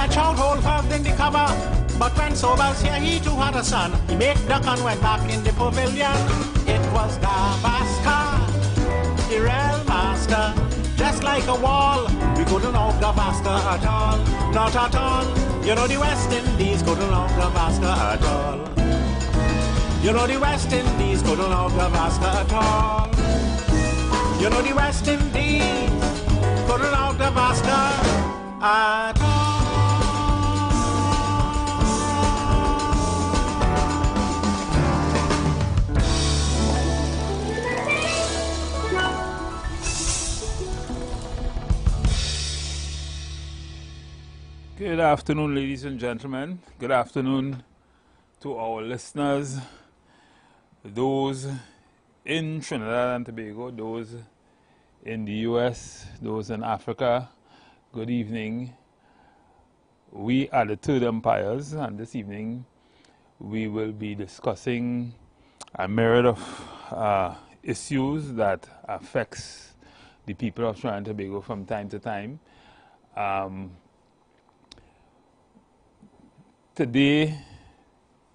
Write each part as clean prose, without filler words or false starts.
a child hold fast in the cover, but when Sobers here, he too had a son. He made duck and went back in the pavilion. It was Gavaskar, the real master, just like a wall. We couldn't out Gavaskar at all, not at all. You know the West Indies couldn't out Gavaskar at all. You know the West Indies couldn't out Gavaskar at all. You know the West Indies couldn't out Gavaskar at all. Good afternoon, ladies and gentlemen. Good afternoon to our listeners, those in Trinidad and Tobago, those in the US, those in Africa. Good evening. We are the Third Empires, and this evening we will be discussing a myriad of issues that affects the people of Trinidad and Tobago from time to time. Today,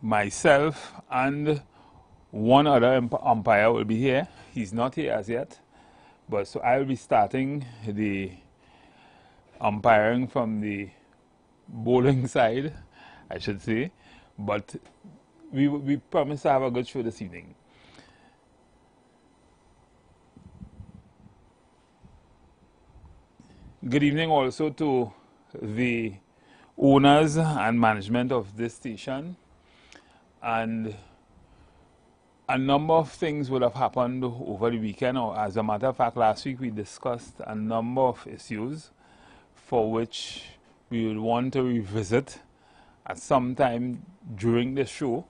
myself and one other umpire will be here. He's not here as yet, but so I will be starting the umpiring from the bowling side, I should say. But we promise to have a good show this evening. Good evening also to the owners and management of this station, and a number of things would have happened over the weekend, or as a matter of fact last week we discussed a number of issues for which we would want to revisit at some time during the show.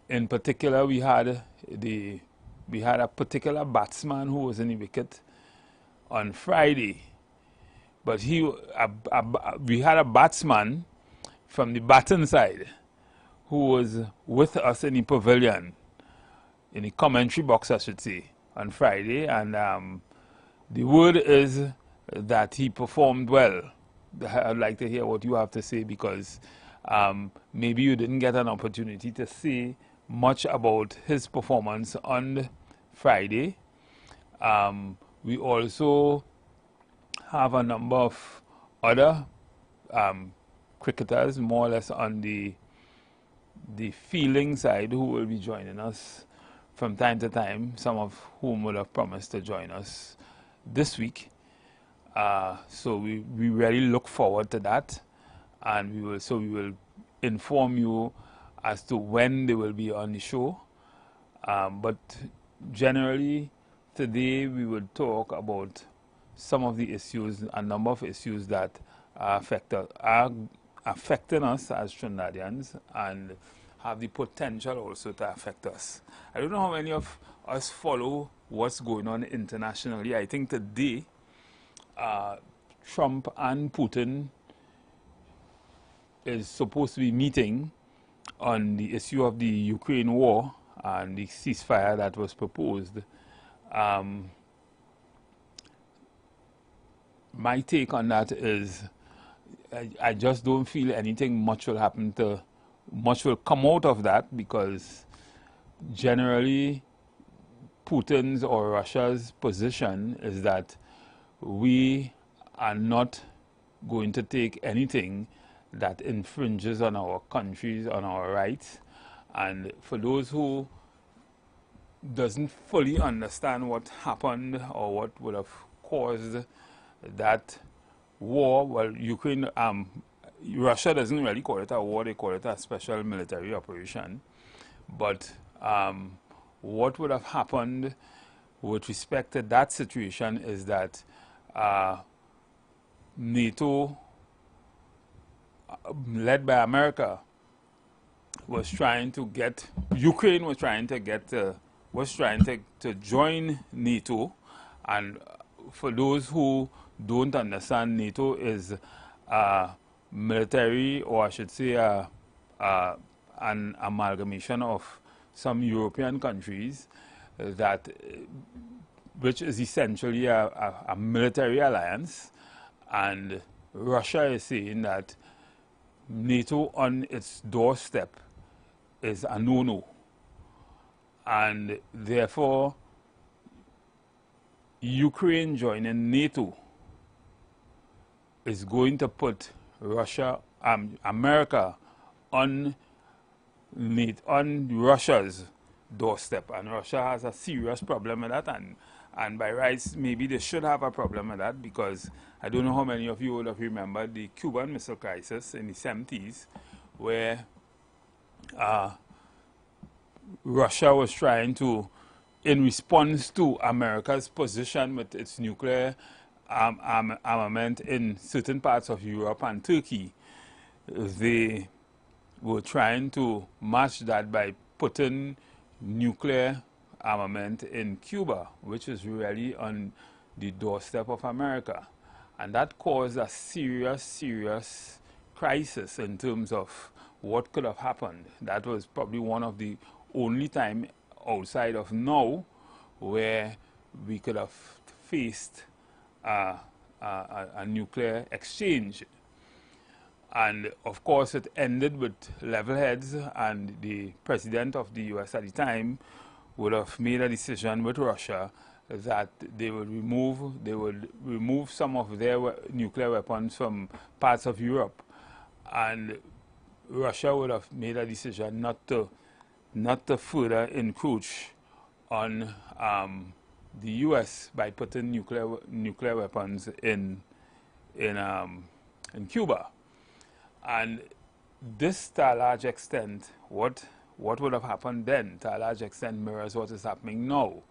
In particular, we had a particular batsman who was in the wicket on Friday. But we had a batsman from the batting side who was with us in the pavilion, in the commentary box, I should say, on Friday. And the word is that he performed well. I'd like to hear what you have to say, because maybe you didn't get an opportunity to say much about his performance on Friday. We also have a number of other cricketers, more or less on the fielding side, who will be joining us from time to time, some of whom will have promised to join us this week. So we really look forward to that, and we will inform you as to when they will be on the show. But generally, today we will talk about some of the issues, a number of issues that are affecting us as Trinidadians and have the potential also to affect us. I don't know how many of us follow what's going on internationally. I think today Trump and Putin is supposed to be meeting on the issue of the Ukraine war and the ceasefire that was proposed. My take on that is I just don't feel anything much will come out of that, because generally Putin's or Russia's position is that we are not going to take anything that infringes on our countries, on our rights. And for those who doesn't fully understand what happened or what would have caused that war, well, Russia doesn't really call it a war, they call it a special military operation. But what would have happened with respect to that situation is that NATO, led by America, was trying to get, Ukraine was trying to join NATO. And for those who don't understand, NATO is a military, or I should say an amalgamation of some European countries which is essentially a military alliance, and Russia is saying that NATO on its doorstep is a no-no, and therefore Ukraine joining NATO is going to put America on Russia's doorstep, and Russia has a serious problem with that, and by rights maybe they should have a problem with that, because I don't know how many of you would have remembered the Cuban Missile Crisis in the 70s, where Russia was trying to, in response to America's position with its nuclear armament in certain parts of Europe and Turkey, they were trying to match that by putting nuclear armament in Cuba, which is really on the doorstep of America. And that caused a serious crisis in terms of what could have happened. That was probably one of the only time outside of now where we could have faced a nuclear exchange. And of course it ended with level heads, and the president of the US at the time would have made a decision with Russia that they would remove some of their nuclear weapons from parts of Europe, and Russia would have made a decision not to further encroach on the US by putting nuclear weapons in Cuba. And this, to a large extent, what would have happened then, to a large extent, mirrors what is happening now.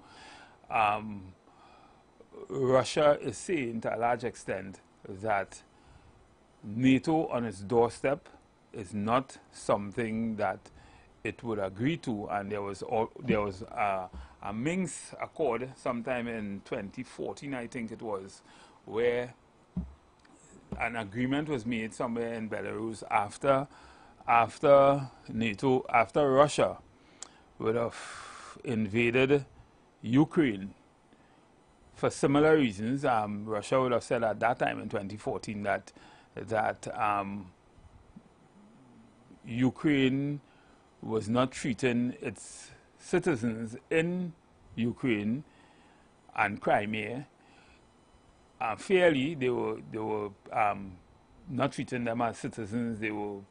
Russia is saying, to a large extent, that NATO on its doorstep is not something that it would agree to, and there was a Minsk Accord sometime in 2014, I think it was, where an agreement was made somewhere in Belarus after Russia would have invaded Ukraine. For similar reasons, Russia would have said at that time in 2014 that Ukraine was not treating its citizens in Ukraine and Crimea fairly. They were not treating them as citizens. They were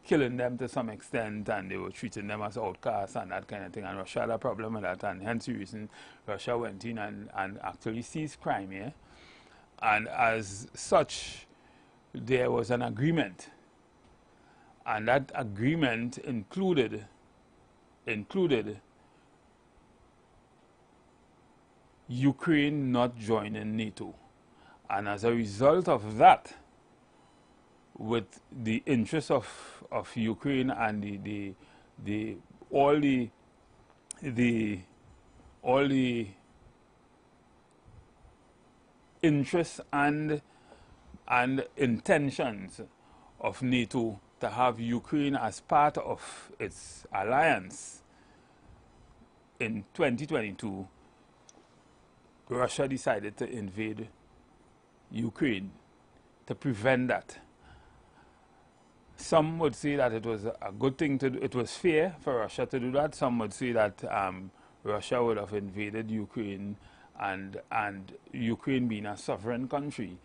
killing them to some extent, and they were treating them as outcasts and that kind of thing. And Russia had a problem with that, and hence the reason Russia went in and actually seized Crimea. And as such, there was an agreement, and that agreement included Ukraine not joining NATO. And as a result of that, with the interests of Ukraine and all the interests and intentions of NATO to have Ukraine as part of its alliance, in 2022, Russia decided to invade Ukraine to prevent that. Some would say that it was a good thing to do. It was fair for Russia to do that. Some would say that Russia would have invaded Ukraine, and Ukraine being a sovereign country,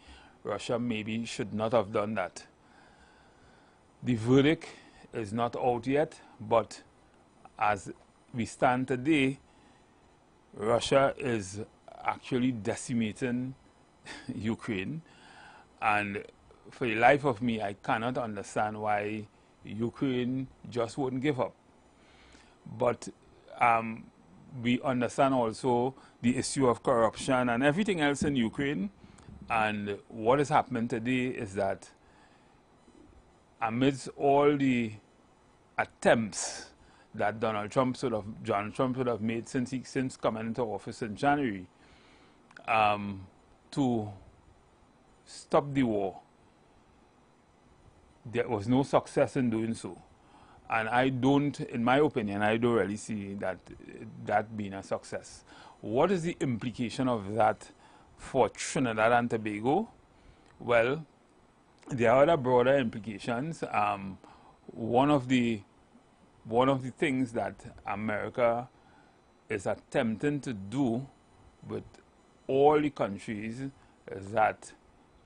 Russia maybe should not have done that. The verdict is not out yet, but as we stand today, Russia is actually decimating Ukraine, and for the life of me, I cannot understand why Ukraine just wouldn't give up. But we understand also the issue of corruption and everything else in Ukraine. And what is happening today is that amidst all the attempts that Donald Trump would have made since coming into office in January to stop the war, there was no success in doing so. And I don't, in my opinion, I don't really see that being a success. What is the implication of that for Trinidad and Tobago? Well, there are other broader implications. One of the things that America is attempting to do with all the countries is that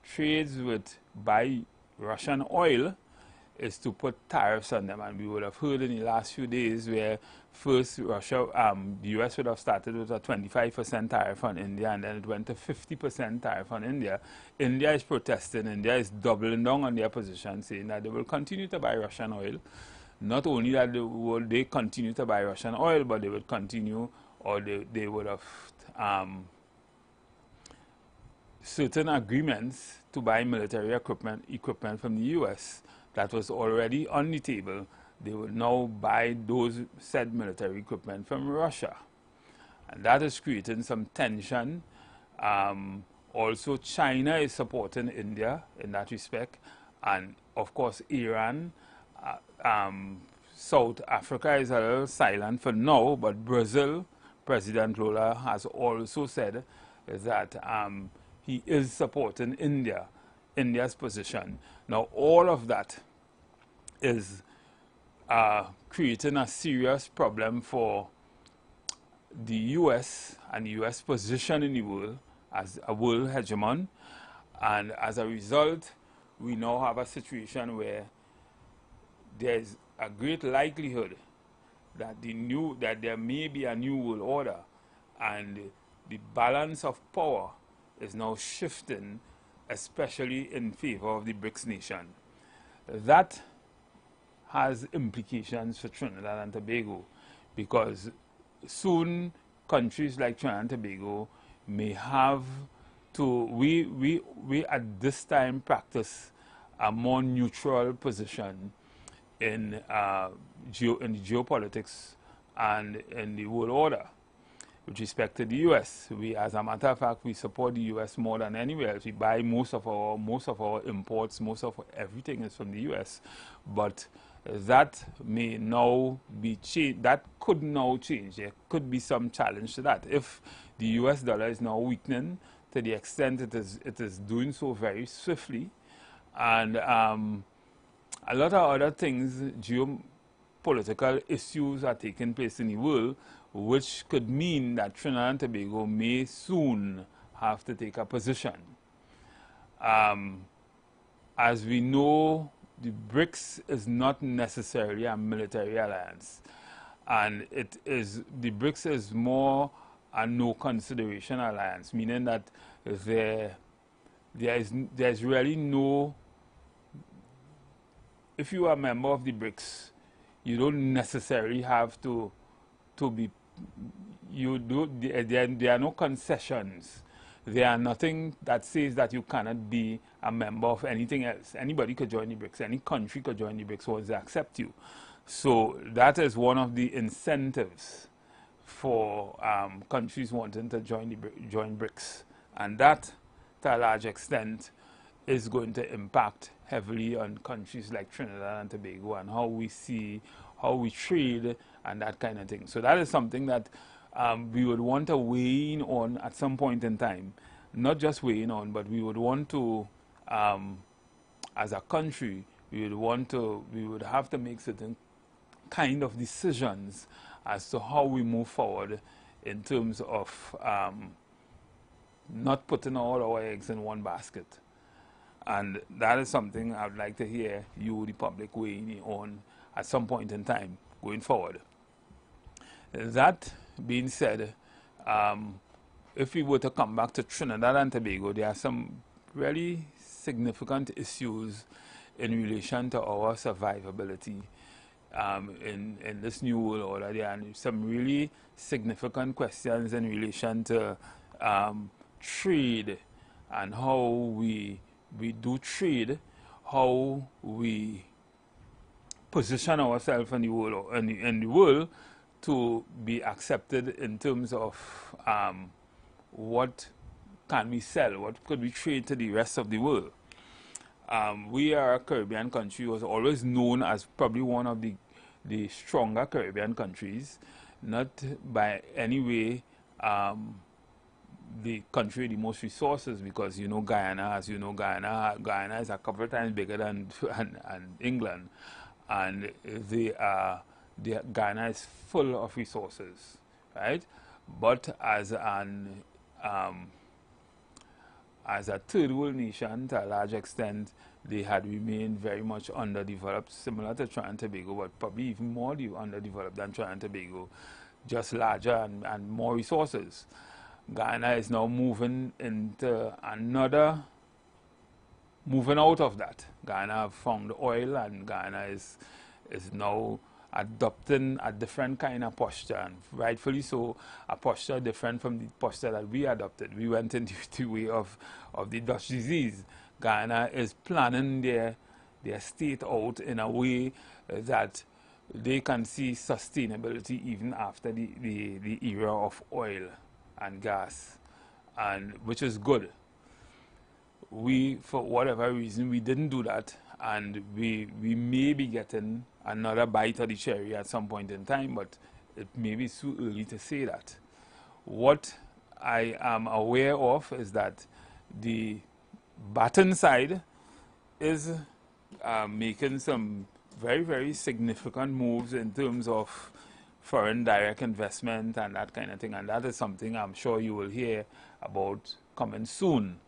trades with by Russian oil is to put tariffs on them. And we would have heard in the last few days where first the US would have started with a 25% tariff on India, and then it went to 50% tariff on India. India is protesting. India is doubling down on their position, saying that they will continue to buy Russian oil. Not only that they continue to buy Russian oil, but they would continue, or they would have certain agreements to buy military equipment from the US that was already on the table. They will now buy those said military equipment from Russia. And that is creating some tension. Also, China is supporting India in that respect. And of course, Iran, South Africa is a little silent for now, but Brazil, President Lula has also said that he is supporting India's position. Now, all of that is creating a serious problem for the U.S. and the U.S. position in the world as a world hegemon. And as a result, we now have a situation where there is a great likelihood that there may be a new world order, and the balance of power is now shifting, especially in favor of the BRICS nation. That has implications for Trinidad and Tobago, because soon countries like Trinidad and Tobago may have to, we at this time practice a more neutral position in the geopolitics and in the world order. With respect to the U.S., we, as a matter of fact, we support the U.S. more than anywhere else. We buy most of our imports, most of everything is from the U.S. But that may now be changed. That could now change. There could be some challenge to that. If the U.S. dollar is now weakening to the extent it is doing so very swiftly, and a lot of other things, geopolitical issues are taking place in the world, which could mean that Trinidad and Tobago may soon have to take a position. As we know, the BRICS is not necessarily a military alliance, and the BRICS is more a no consideration alliance, meaning that there is really no. If you are a member of the BRICS, you don't necessarily have to be. There are no concessions. There are nothing that says that you cannot be a member of anything else. Anybody could join the BRICS. Any country could join the BRICS once they accept you. So that is one of the incentives for countries wanting to join BRICS, and that, to a large extent, is going to impact heavily on countries like Trinidad and Tobago and how we trade and that kind of thing. So that is something that we would want to weigh in on at some point in time. Not just weigh in on, but we would want to, as a country, we would have to make certain kind of decisions as to how we move forward in terms of not putting all our eggs in one basket. And that is something I would like to hear you, the public, weighing on at some point in time going forward. That being said, if we were to come back to Trinidad and Tobago, there are some really significant issues in relation to our survivability in this new world order. There are some really significant questions in relation to trade and how we do trade, how we position ourselves in the world, in the world to be accepted in terms of what can we sell, what could we trade to the rest of the world. We are a Caribbean country, was always known as probably one of the stronger Caribbean countries, not by any way the country with the most resources, because you know Guyana, as you know, Guyana is a couple of times bigger than and England, and Guyana is full of resources, right? But as a third world nation, to a large extent, they had remained very much underdeveloped, similar to Trinidad and Tobago, but probably even more underdeveloped than Trinidad and Tobago, just larger and more resources. Guyana is now moving into moving out of that. Guyana have found oil, and Guyana is now adopting a different kind of posture, and rightfully so, a posture different from the posture that we adopted. We went into the way of the Dutch disease. Guyana is planning their state out in a way that they can see sustainability even after the era of oil and gas, and which is good. We, for whatever reason, we didn't do that, and we may be getting another bite of the cherry at some point in time, but it may be too early to say that. What I am aware of is that the Baton side is making some very, very significant moves in terms of foreign direct investment and that kind of thing, and that is something I'm sure you will hear about coming soon.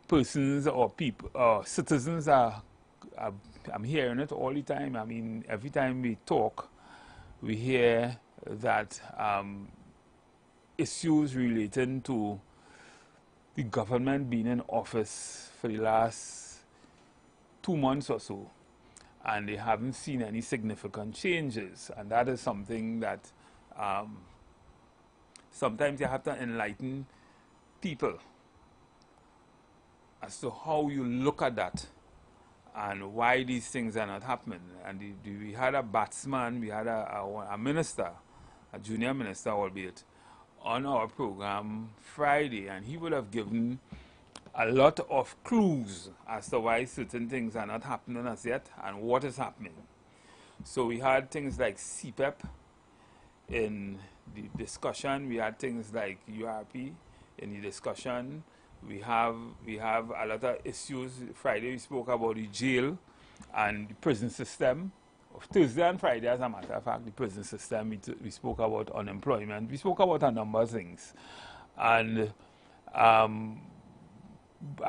Persons or people, citizens I'm hearing it all the time. I mean, every time we talk, we hear that issues relating to the government being in office for the last 2 months or so, and they haven't seen any significant changes, and that is something that sometimes you have to enlighten people as to how you look at that and why these things are not happening. And we had a batsman, we had a minister, a junior minister albeit, on our program Friday, and he would have given a lot of clues as to why certain things are not happening as yet and what is happening. So we had things like CPEP in the discussion, we had things like URP in the discussion. We have a lot of issues. Friday we spoke about the jail and the prison system. Thursday and Friday, as a matter of fact, the prison system, we spoke about unemployment. We spoke about a number of things. And I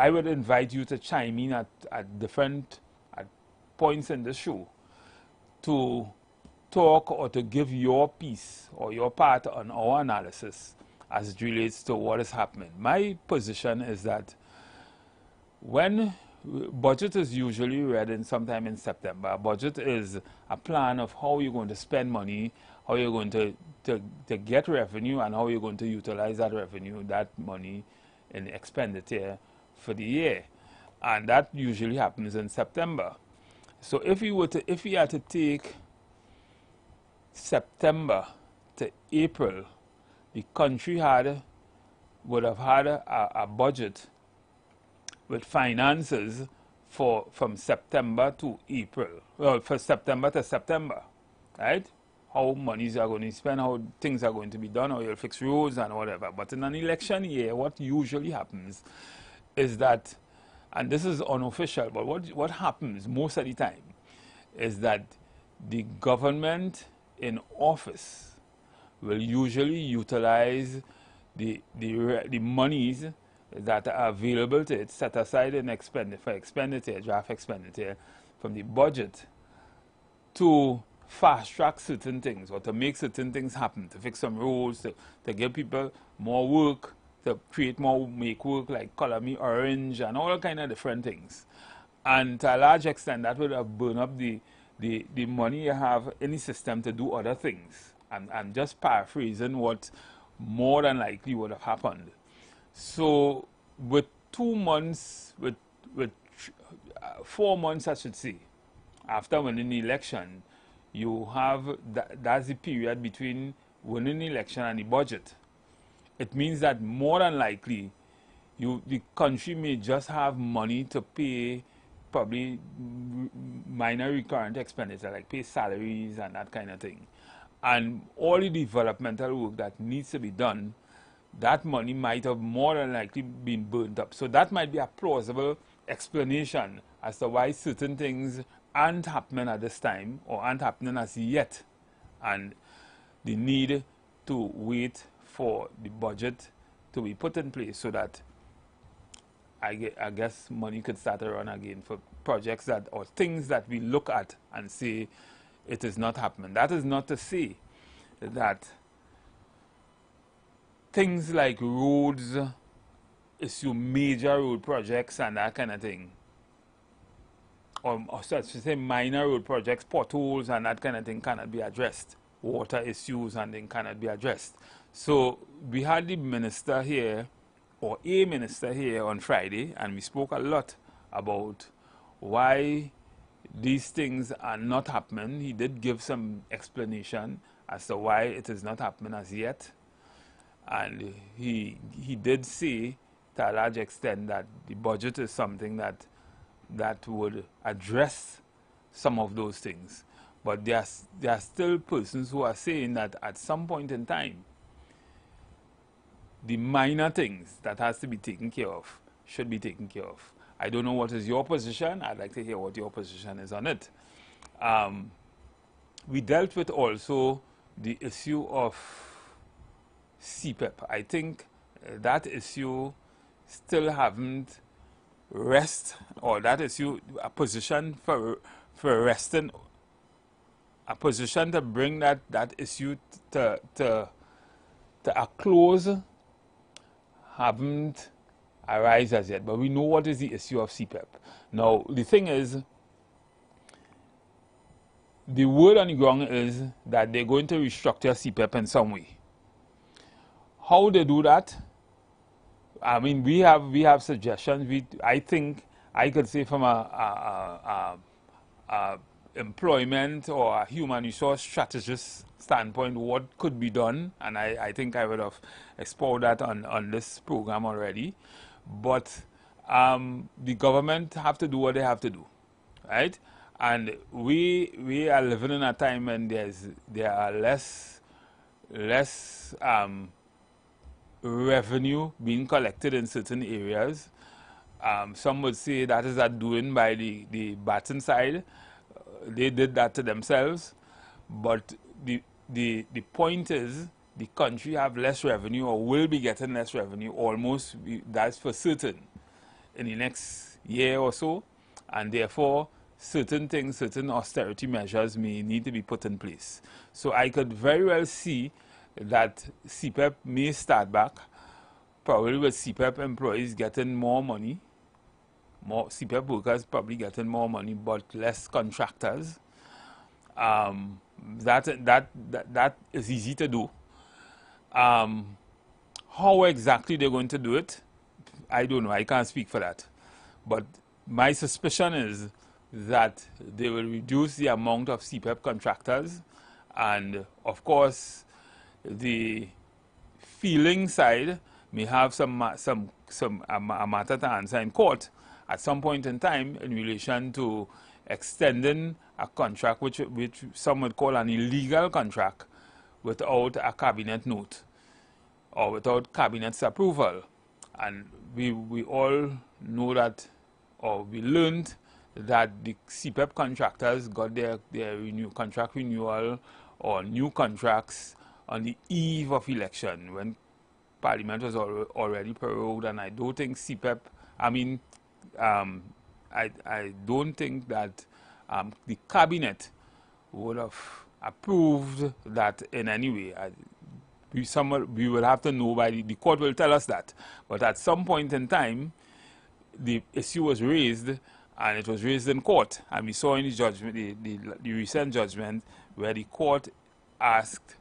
would invite you to chime in at different points in the show to talk or to give your piece or your part on our analysis as it relates to what is happening. My position is that when budget is usually read in sometime in September, budget is a plan of how you're going to spend money, how you're going to get revenue, and how you're going to utilize that revenue, that money in expenditure for the year. And that usually happens in September. So if we had to take September to April, the country would have had a budget with finances from September to April, well, for September to September, right? How monies are going to be spent, how things are going to be done, how you'll fix roads and whatever. But in an election year, what usually happens is that, and this is unofficial, but what happens most of the time is that the government in office will usually utilize the monies that are available to it, set aside in expenditure, draft expenditure from the budget, to fast track certain things or to make certain things happen, to fix some roads, to give people more work, to create more make work, like Color Me Orange and all kind of different things. And to a large extent, that would have burned up the money you have in the system to do other things. I'm just paraphrasing what more than likely would have happened. So with 2 months, with 4 months, I should say, after winning the election, you have that's the period between winning the election and the budget. It means that more than likely, the country may just have money to pay probably minor recurrent expenditure, like pay salaries and that kind of thing. And all the developmental work that needs to be done that money might have more than likely been burnt up. So that might be a plausible explanation as to why certain things aren't happening at this time or aren't happening as yet, and the need to wait for the budget to be put in place so that I guess money could start to run again for projects that or things that we look at and say it is not happening. That is not to say that things like roads, issue major road projects and that kind of thing, or such to say minor road projects, potholes and that kind of thing cannot be addressed. Water issues and things cannot be addressed. So we had the minister here, or a minister here on Friday, and we spoke a lot about why these things are not happening. He did give some explanation as to why it is not happening as yet. And he did say to a large extent that the budget is something that would address some of those things. But there are still persons who are saying that at some point in time, the minor things that has to be taken care of should be taken care of. I don't know what is your position. I'd like to hear what your position is on it. We dealt with also the issue of CPEP. I think that issue still haven't rest, or that issue, a position for resting, a position to bring that issue to a close haven't arise as yet. But we know what is the issue of CPEP. Now, the thing is, the word on the ground is that they're going to restructure CPEP in some way. How they do that? I mean, we have suggestions. I think I could say from a employment or a human resource strategist standpoint what could be done, and I think I would have explored that on this program already. But the government have to do what they have to do, right? And we are living in a time when there are less revenue being collected in certain areas. Some would say that is that doing by the Baton side. They did that to themselves. But the point is, the country have less revenue or will be getting less revenue, almost, that's for certain, in the next year or so. And therefore, certain things, certain austerity measures may need to be put in place. So I could very well see that CPEP may start back, probably with CPEP employees getting more money, more CPEP workers probably getting more money, but less contractors. That is easy to do. How exactly they're going to do it, I don't know. I can't speak for that. But my suspicion is that they will reduce the amount of CPEP contractors, and of course, the feeling side may have some matter to answer in court at some point in time in relation to extending a contract which some would call an illegal contract without a cabinet note or without cabinet's approval. And we all know that, or we learned that the CPEP contractors got their contract renewal or new contracts on the eve of election when Parliament was already prorogued. And I don't think CPEP, I don't think that the cabinet would have approved that in any way. We will have to know by the court will tell us that. But at some point in time, the issue was raised, and it was raised in court. And we saw in the judgment, the recent judgment, where the court asked,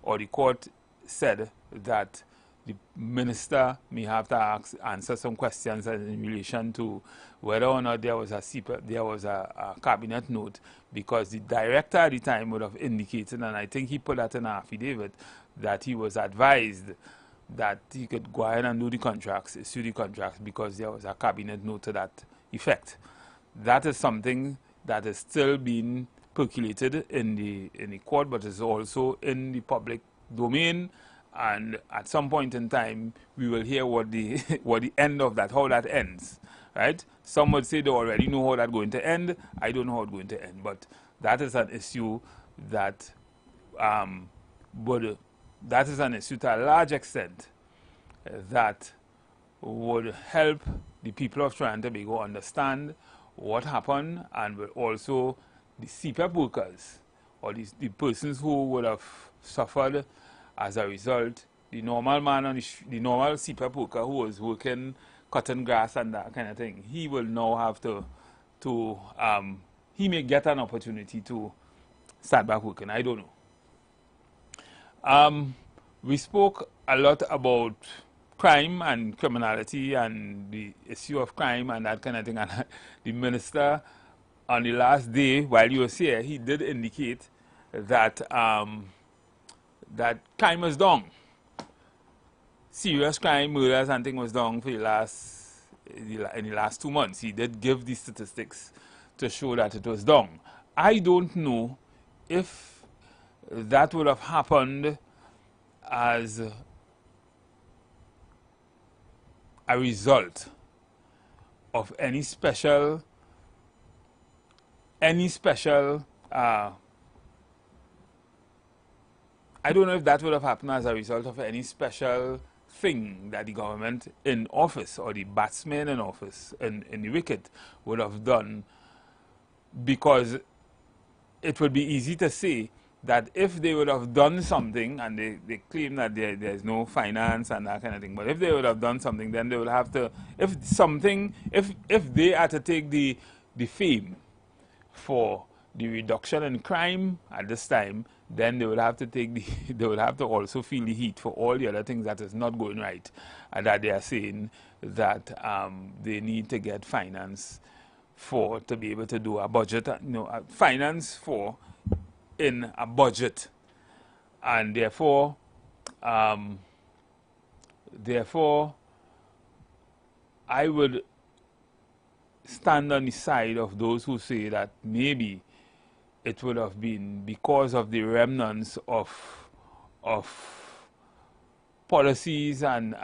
or the court said that the minister may have to answer some questions in relation to whether or not there was a cabinet note, because the director at the time would have indicated, and I think he put that in an affidavit, that he was advised that he could go ahead and do the contracts, issue the contracts, because there was a cabinet note to that effect. That is something that is still being percolated in the court, but is also in the public domain, and at some point in time, we will hear what the what the end of that, how that ends, right? Some would say they already know how that's going to end. I don't know how it's going to end, but that is an issue that that is an issue to a large extent that would help the people of Trinidad and Tobago understand what happened, and will also the CPEP workers or the persons who would have suffered as a result. The normal man on the normal CPEP worker who was working cutting grass and that kind of thing, he will now have to he may get an opportunity to start back working. I don't know. We spoke a lot about crime and criminality and the issue of crime and that kind of thing. And the minister, on the last day while he was here, he did indicate that that crime was down. Serious crime, murders and things was down for in the last 2 months. He did give the statistics to show that it was down. I don't know if that would have happened as a result of any special I don't know if that would have happened as a result of any special thing that the government in office or the batsmen in office in the wicket would have done, because it would be easy to say that if they would have done something, and they claim that there's no finance and that kind of thing, but if they would have done something, then they would have to, if they had to take the fame for the reduction in crime at this time, then they would have to take they would have to also feel the heat for all the other things that is not going right, and that they are saying that they need to get finance for to be able to do a budget, finance for in a budget, and therefore I would stand on the side of those who say that maybe it would have been because of the remnants of policies and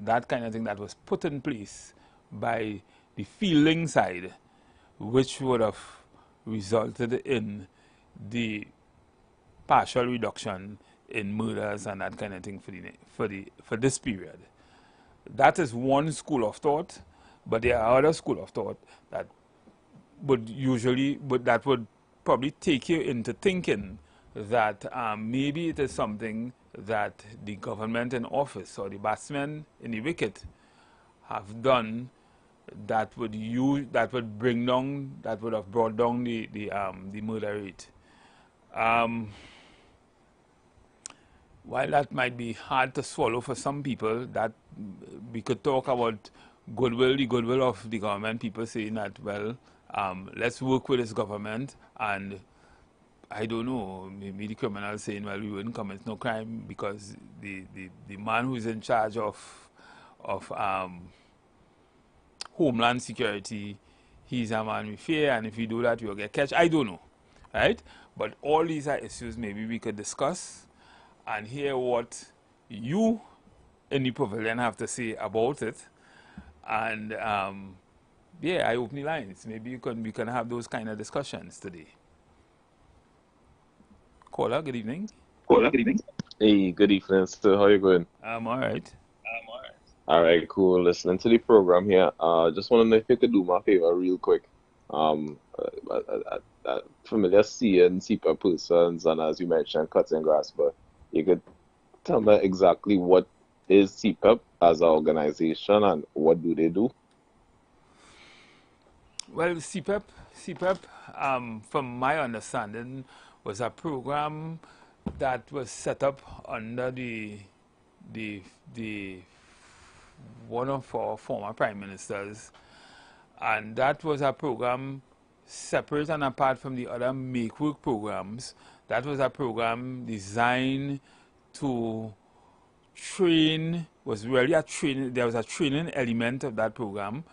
that kind of thing that was put in place by the fielding side, which would have resulted in the partial reduction in murders and that kind of thing for this period. That is one school of thought, but there are other school of thought that would probably take you into thinking that maybe it is something that the government in office or the batsmen in the wicket have done that would have brought down the murder rate. While that might be hard to swallow for some people, that we could talk about the goodwill of the government, people saying that, well, let's work with this government, and I don't know, maybe the criminals saying, well, we wouldn't commit no crime because the man who's in charge of Homeland Security, he's a man we fear, and if we do that, we'll get catch. I don't know, right? But all these are issues maybe we could discuss and hear what you in the pavilion have to say about it. And yeah, I open the lines. Maybe we can have those kind of discussions today. Caller, good evening. Caller, good evening. Hey, good evening, sir. How you going? I'm all right. All right, cool. Listening to the program here. Just want to know if you could do me a favor real quick. Familiar seeing CPEP persons, and as you mentioned, cutting grass, but you could tell me exactly what is CPEP as an organization and what do they do? Well, CPEP, from my understanding, was a program that was set up under the one of our former prime ministers, and that was a program separate and apart from the other make work programs. That was a program designed to train, was really a training, there was a training element of that program,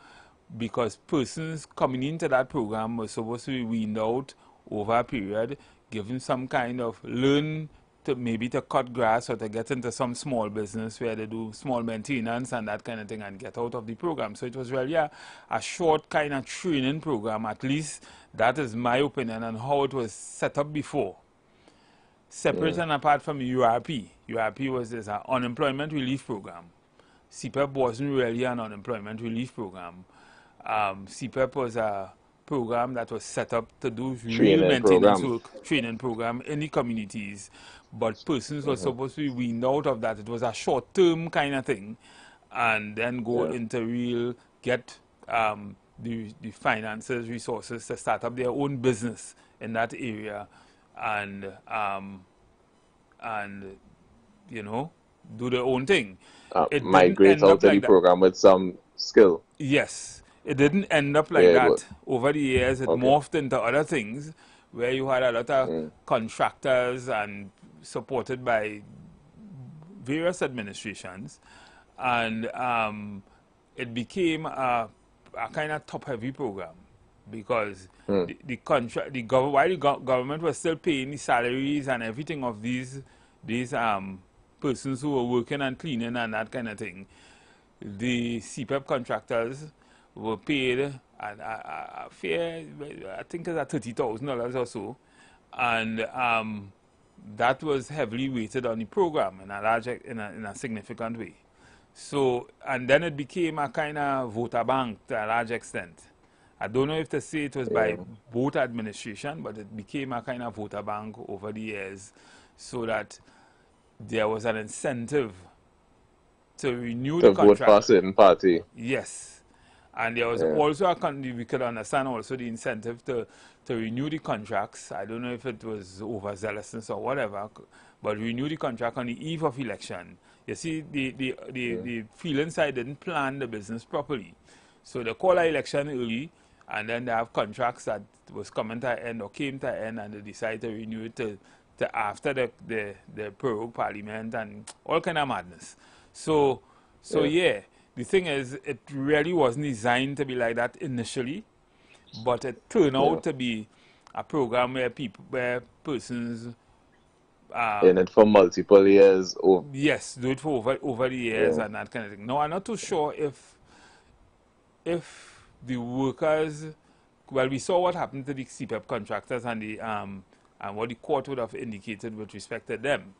because persons coming into that program were supposed to be weaned out over a period, given some kind of learn maybe to cut grass or to get into some small business where they do small maintenance and that kind of thing and get out of the program. So it was really a short kind of training program. At least that is my opinion on how it was set up before. Separate and apart from URP. URP was an unemployment relief program. CPEP wasn't really an unemployment relief program. CPEP was a program that was set up to do real maintenance work, training program in the communities, but persons were supposed to be weaned out of that. It was a short-term kind of thing, and then go into real, get the finances, resources to start up their own business in that area, and you know, do their own thing. It migrate out of the program with some skill. Yes. It didn't end up like that. Over the years, it morphed into other things where you had a lot of contractors and supported by various administrations. And it became a kind of top-heavy program because while the government was still paying the salaries and everything of these persons who were working and cleaning and that kind of thing, the CPEP contractors were paid a fair, I think it's $30,000 or so, and that was heavily weighted on the program in a significant way. So, and then it became a kind of voter bank to a large extent. I don't know if to say it was by both administration, but it became a kind of voter bank over the years, so that there was an incentive to renew the contract. To vote for a certain party. Yes. And there was also we could understand also the incentive to renew the contracts. I don't know if it was overzealousness or whatever, but renew the contract on the eve of election. You see, the field side didn't plan the business properly. So they call an election early, and then they have contracts that was coming to an end or came to an end, and they decide to renew it to after the prorogue parliament and all kind of madness. So yeah. The thing is, it really wasn't designed to be like that initially, but it turned out to be a program where persons in it for multiple years. Yes, do it for over the years and that kind of thing. Now, I'm not too sure if the workers, well, we saw what happened to the CPEP contractors and the and what the court would have indicated with respect to them.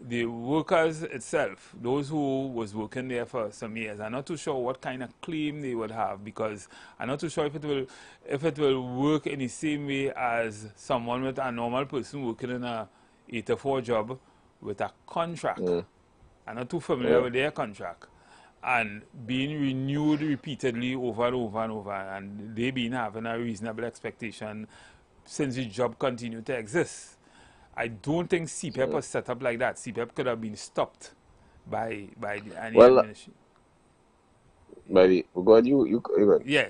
The workers itself, those who was working there for some years, I'm not too sure what kind of claim they would have, because I'm not too sure if it will work in the same way as someone with a normal person working in a 8-to-4 job with a contract. I'm not too familiar with their contract, and being renewed repeatedly over and over and over, and they been having a reasonable expectation since the job continued to exist. I don't think CPEP was set up like that. CPEP could have been stopped by any administration. Yeah,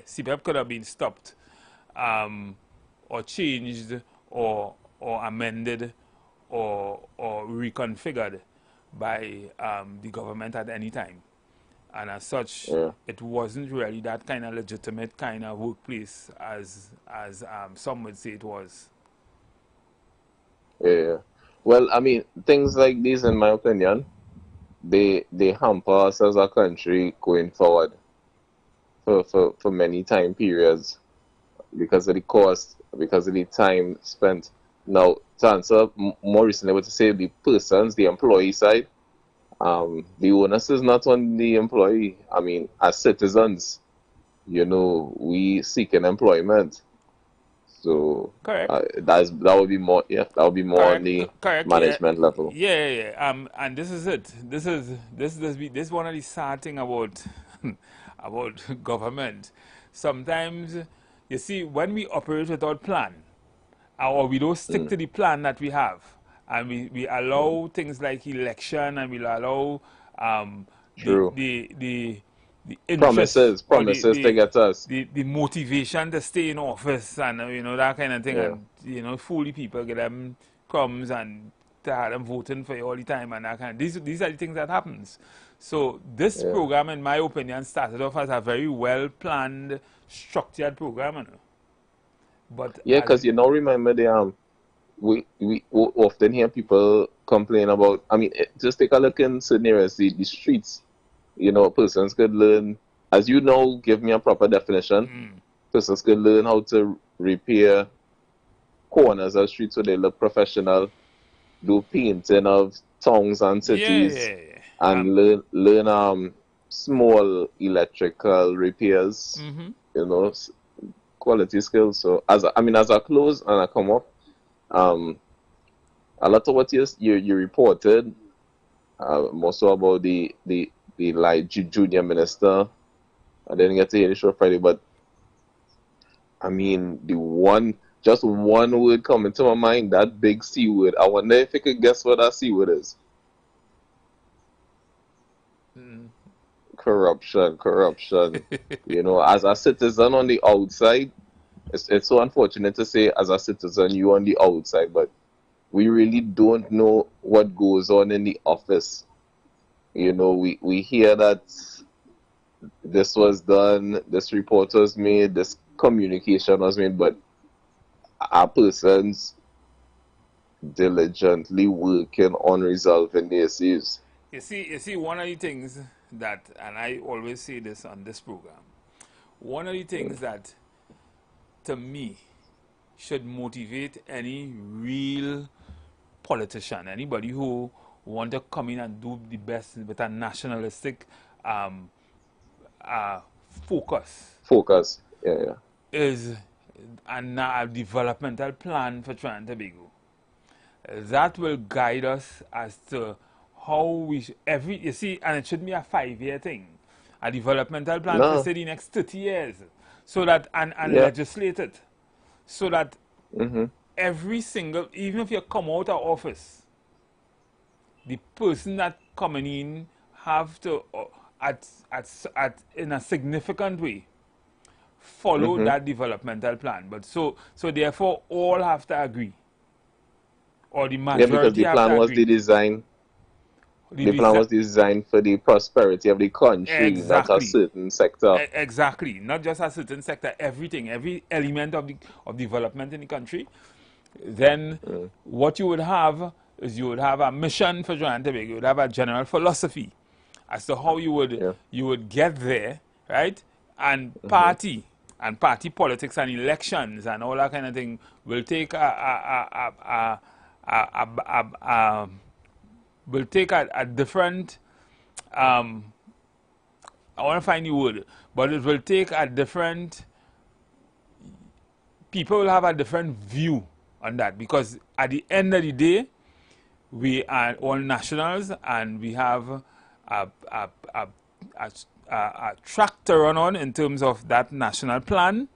CPEP could have been stopped, or changed, or amended, or reconfigured by the government at any time. And as such, it wasn't really that kind of legitimate kind of workplace as some would say it was. Yeah. Well, I mean, things like these, in my opinion, they hamper us as a country going forward for many time periods because of the cost, because of the time spent. Now, to answer more recently, what to say, the persons, the employee side, the onus is not on the employee. I mean, as citizens, you know, we seek an employment. So that would be more on the management level. And this is it. This one of the sad thing about about government. Sometimes you see, when we operate without plan, or we don't stick to the plan that we have, and we allow things like election, and we allow the promises to get us the motivation to stay in office, and you know, that kind of thing, and you know, fool the people, get them crumbs, and to have them voting for you all the time, and that kind of, these are the things that happens. So this program, in my opinion, started off as a very well planned, structured program, you know? But because you know, remember we often hear people complain about. I mean, just take a look in certain areas, the streets. You know, persons could learn, as you know, give me a proper definition. Persons could learn how to repair corners of streets so they look professional, do painting of towns and cities, Yeah. and learn small electrical repairs. You know, quality skills. So as I close and I come up, a lot of what you reported, more so about the like junior minister. I didn't get to hear the show Friday, but I mean just one word coming to my mind, that big C word. I wonder if you could guess what that C word is. Corruption. You know, as a citizen on the outside, it's so unfortunate to say, as a citizen, you on the outside, but we really don't know what goes on in the office. You know, we hear that this was done, this report was made, this communication was made, but our persons diligently working on resolving the issues. You see, one of the things that, and I always say this on this program, one of the things that, to me, should motivate any real politician, anybody who want to come in and do the best with a nationalistic focus, yeah. is a developmental plan for Trinidad and Tobago. That will guide us as to how we you see, and it should be a 5-year thing, a developmental plan for say the next 30 years, so that and legislate it, so that every single, even if you come out of office, the person that coming in have to in a significant way follow that developmental plan. But so therefore all have to agree, or the majority because the plan was agree. The plan was designed for the prosperity of the country, not a certain sector. Exactly, not just a certain sector. Everything, every element of development in the country. Then what you would have is you would have a mission for Trinidad and Tobago. You would have a general philosophy as to how you would get there, right? And party politics and elections and all that kind of thing will take a different, I want to find the word, but it will take a different, people will have a different view on that, because at the end of the day, we are all nationals and we have a track to run on in terms of that national plan.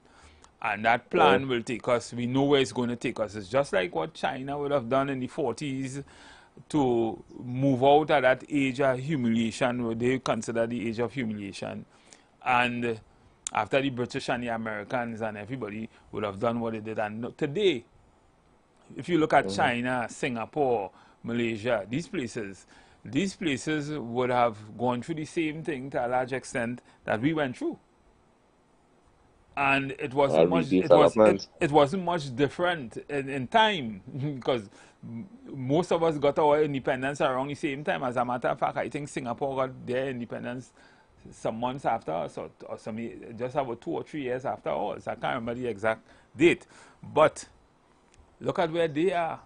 And that plan will take us, we know where it's going to take us. It's just like what China would have done in the 40s to move out of that age of humiliation, what they consider the age of humiliation. And after the British and the Americans and everybody would have done what they did. And today, if you look at China, Singapore, Malaysia, these places would have gone through the same thing to a large extent that we went through. And it wasn't much different in time, because most of us got our independence around the same time. As a matter of fact, I think Singapore got their independence some months after us, or just about 2 or 3 years after us. I can't remember the exact date, but look at where they are.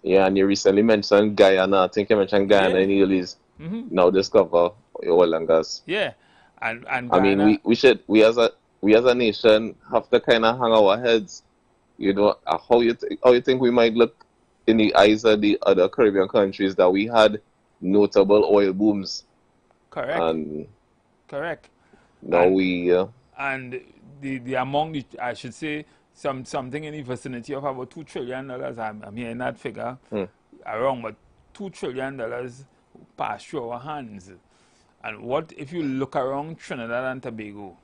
Yeah, and you recently mentioned Guyana. I think you mentioned Guyana in the earlies. Now discover oil and gas. Yeah. And I mean, we as a nation have to kind of hang our heads, you know, how you think we might look in the eyes of the other Caribbean countries that we had notable oil booms. Correct. And correct. Now and the among the, I should say, something in the vicinity of about $2 trillion. I'm hearing that figure around, but $2 trillion passed through our hands. And what if you look around Trinidad and Tobago,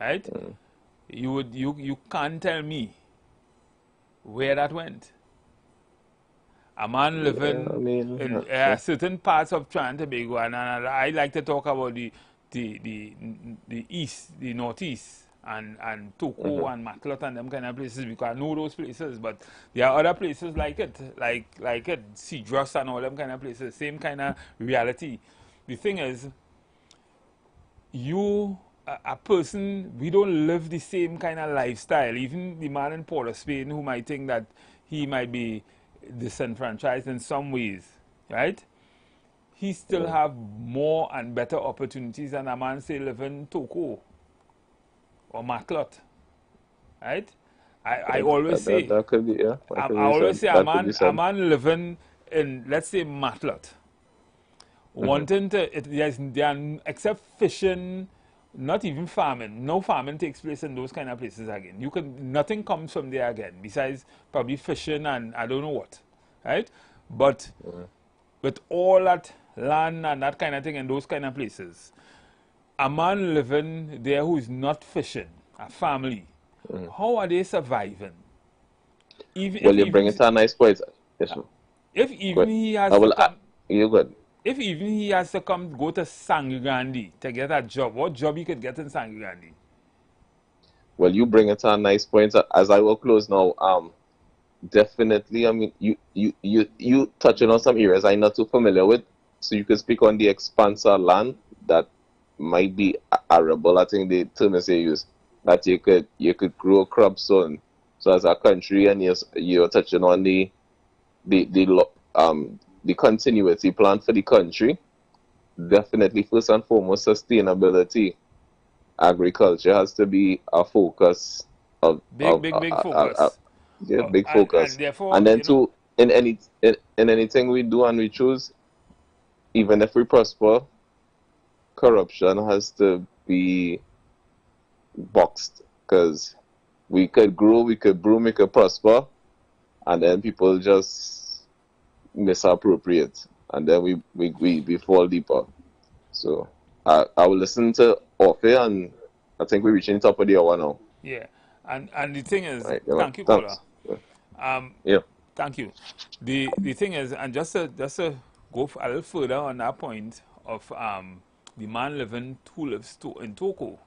right? You can't tell me where that went. A man living in certain parts of Trinidad and Tobago, and I like to talk about the east, the northeast, and Toko and Maclot and them kind of places, because I know those places, but there are other places like it, like it, Cedros and all them kind of places, same kind of reality. The thing is, a person, we don't live the same kind of lifestyle. Even the man in Port of Spain who might think that he might be disenfranchised in some ways, right? He still have more and better opportunities than a man, say, live in Toko or Maclot, right? I always say, that could be, yeah. I always say a man living in, let's say, Maclot, wanting to, except fishing, not even farming. No farming takes place in those kind of places again. Nothing comes from there again, besides probably fishing and I don't know what, right? But with all that land and that kind of thing in those kind of places, a man living there who is not fishing, a family, how are they surviving? Well, you bring it to a nice point. Yes, if even he has to come, you're good. If even he has to come go to Sangigandi to get a job, what job he could get in Sangigandi? Well, you bring it to a nice point. As I will close now, definitely, I mean, you touching on some areas I'm not too familiar with, so you could speak on the expanse of land that might be arable. I think the term is they use that you could grow crops on. So as a country, and you're touching on the continuity plan for the country. Definitely, first and foremost, sustainability. Agriculture has to be a focus of big focus. Big focus. And therefore, and then in anything we do and we choose, even if we prosper, corruption has to be boxed, because we could grow, we could bloom, we could prosper, and then people just misappropriate, and then we fall deeper. So I will listen to Orphe, and I think we're reaching the top of the hour now. Yeah, and the thing is, right, thank you, Kola. Yeah. Thank you. The thing is, and just to go a little further on that point of the man who lives in Toko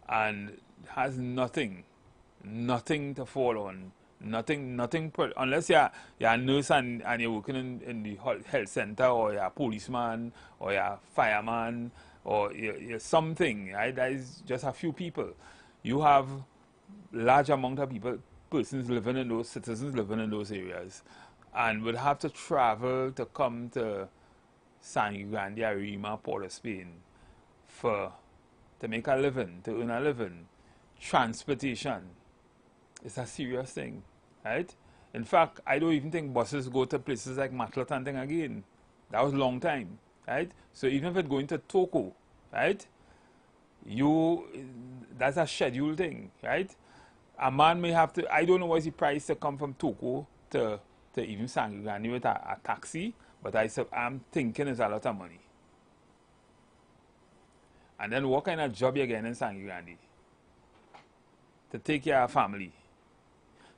and has nothing to fall on, nothing unless you're a nurse and you're working in the health center, or you're a policeman, or you're a fireman, or you're something, right? That is just a few people. You have large amount of citizens living in those areas, and would have to travel to come to Sangigandi, Arima, Port of Spain to make a living, to earn a living. Transportation is a serious thing, right? In fact, I don't even think buses go to places like Maclot and thing again. That was a long time, right? So even if it's going to Toko, right, that's a scheduled thing, right? A man may have to, I don't know what's the price to come from Toko to even Sangigandi with a taxi, but I'm thinking it's a lot of money. And then what kind of job you getting in Sangigandi to take care of family?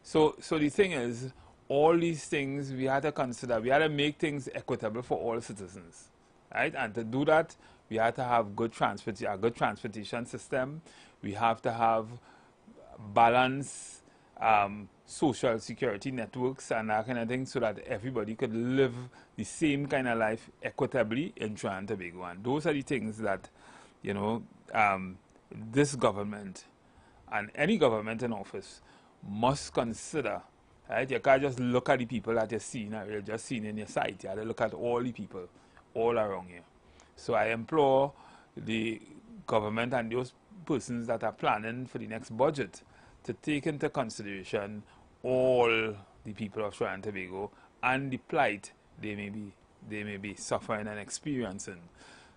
So the thing is, all these things we had to consider. We had to make things equitable for all citizens, right? And to do that, we had to have a good transportation system. We have to have balanced social security networks and that kind of thing, so that everybody could live the same kind of life equitably in Trinidad and Tobago. And those are the things that, this government and any government in office must consider, right? You can't just look at the people that you're seeing, or you're just seeing in your sight. You have to look at all the people all around you. So I implore the government and those persons that are planning for the next budget to take into consideration all the people of Trinidad and Tobago and the plight they may be suffering and experiencing,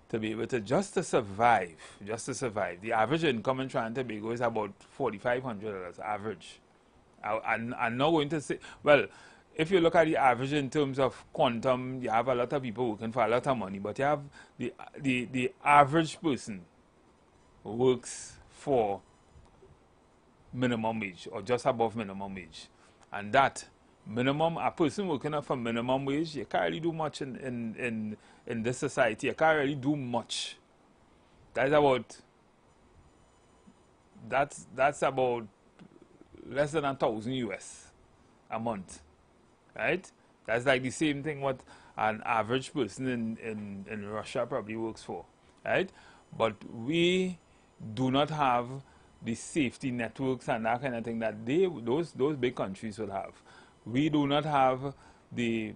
to be able to just to survive. The average income in Trinidad and Tobago is about $4,500 average. I'm not going to say, well, if you look at the average in terms of quantum, you have a lot of people working for a lot of money, but you have the average person works for minimum wage or just above minimum wage. And that minimum, a person working for minimum wage, you can't really do much in this society. You can't really do much. That's about that's about less than 1,000 US a month, right? That's like the same thing what an average person in Russia probably works for, right? But we do not have the safety networks and that kind of thing that those big countries will have. We do not have the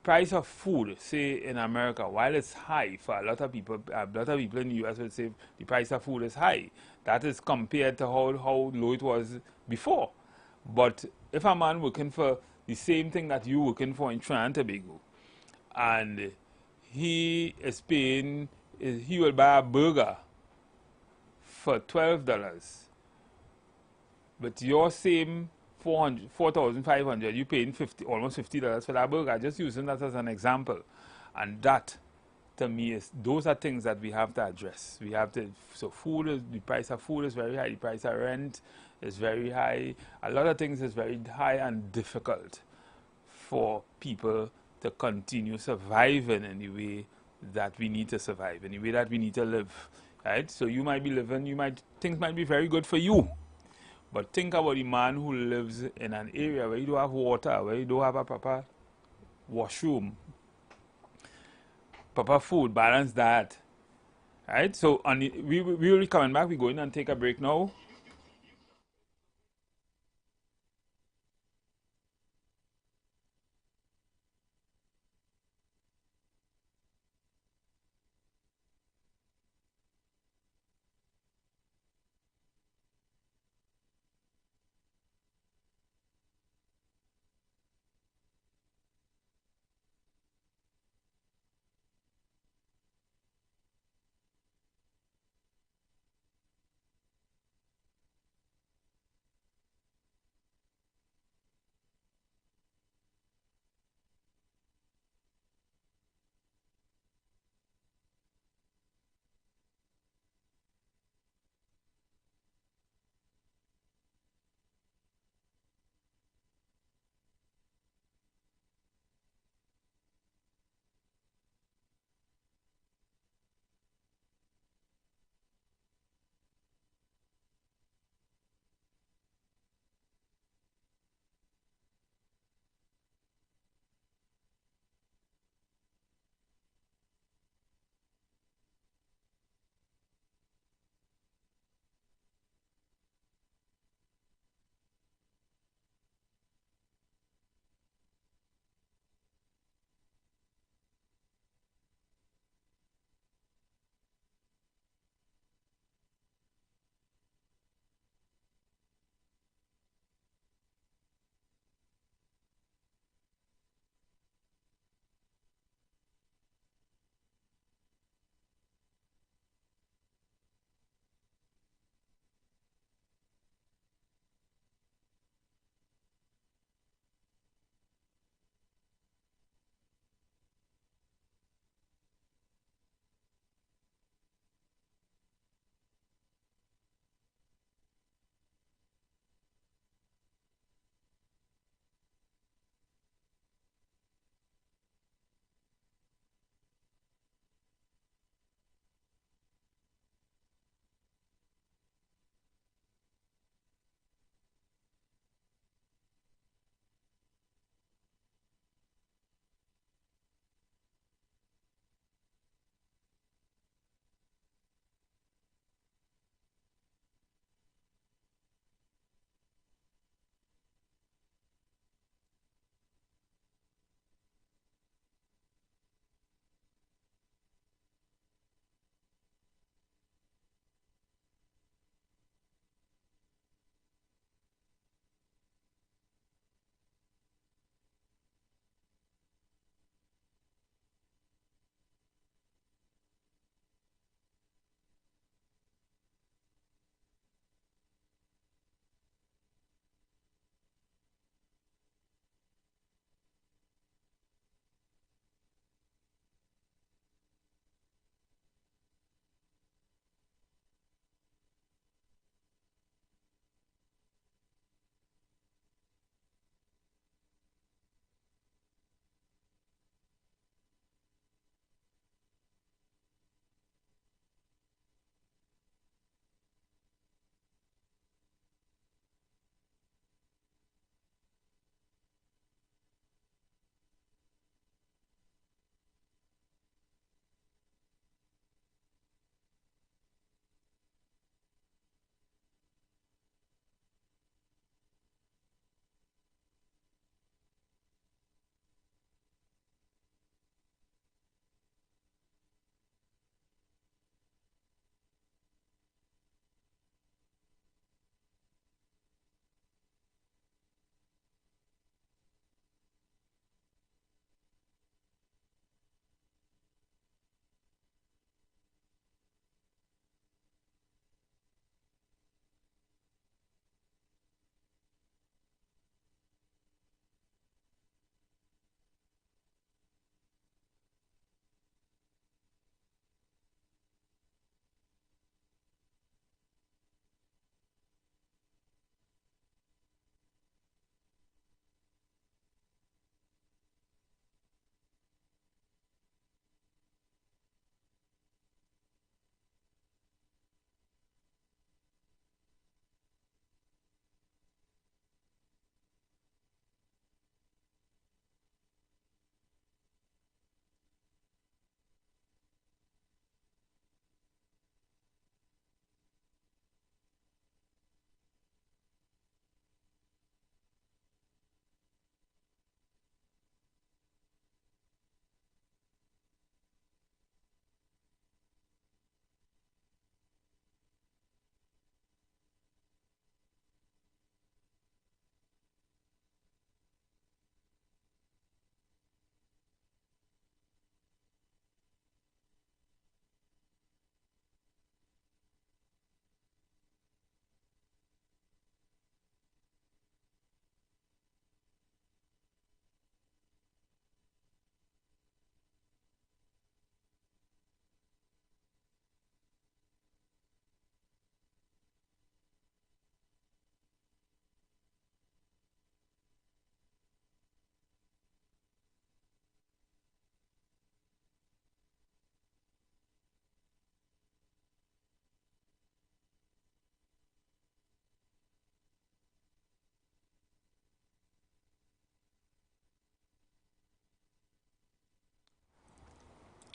price of food, say in America, while it's high for a lot of people in the US would say the price of food is high. That is compared to how low it was before. But if a man working for the same thing that you working for in Trinidad and Tobago, and he is paying, he will buy a burger for $12, but your same 4,500, you paying almost $50 for that burger. Just using that as an example, and that to me is those are things that we have to address. We have to, so food is, the price of food is very high, the price of rent is very high, a lot of things is very high and difficult for people to continue surviving in the way that we need to survive, in the way that we need to live, right? So you might be living, things might be very good for you, but think about the man who lives in an area where you don't have water, where you don't have a proper washroom, proper food, balanced diet. Right? So we will be coming back. We're going and take a break now.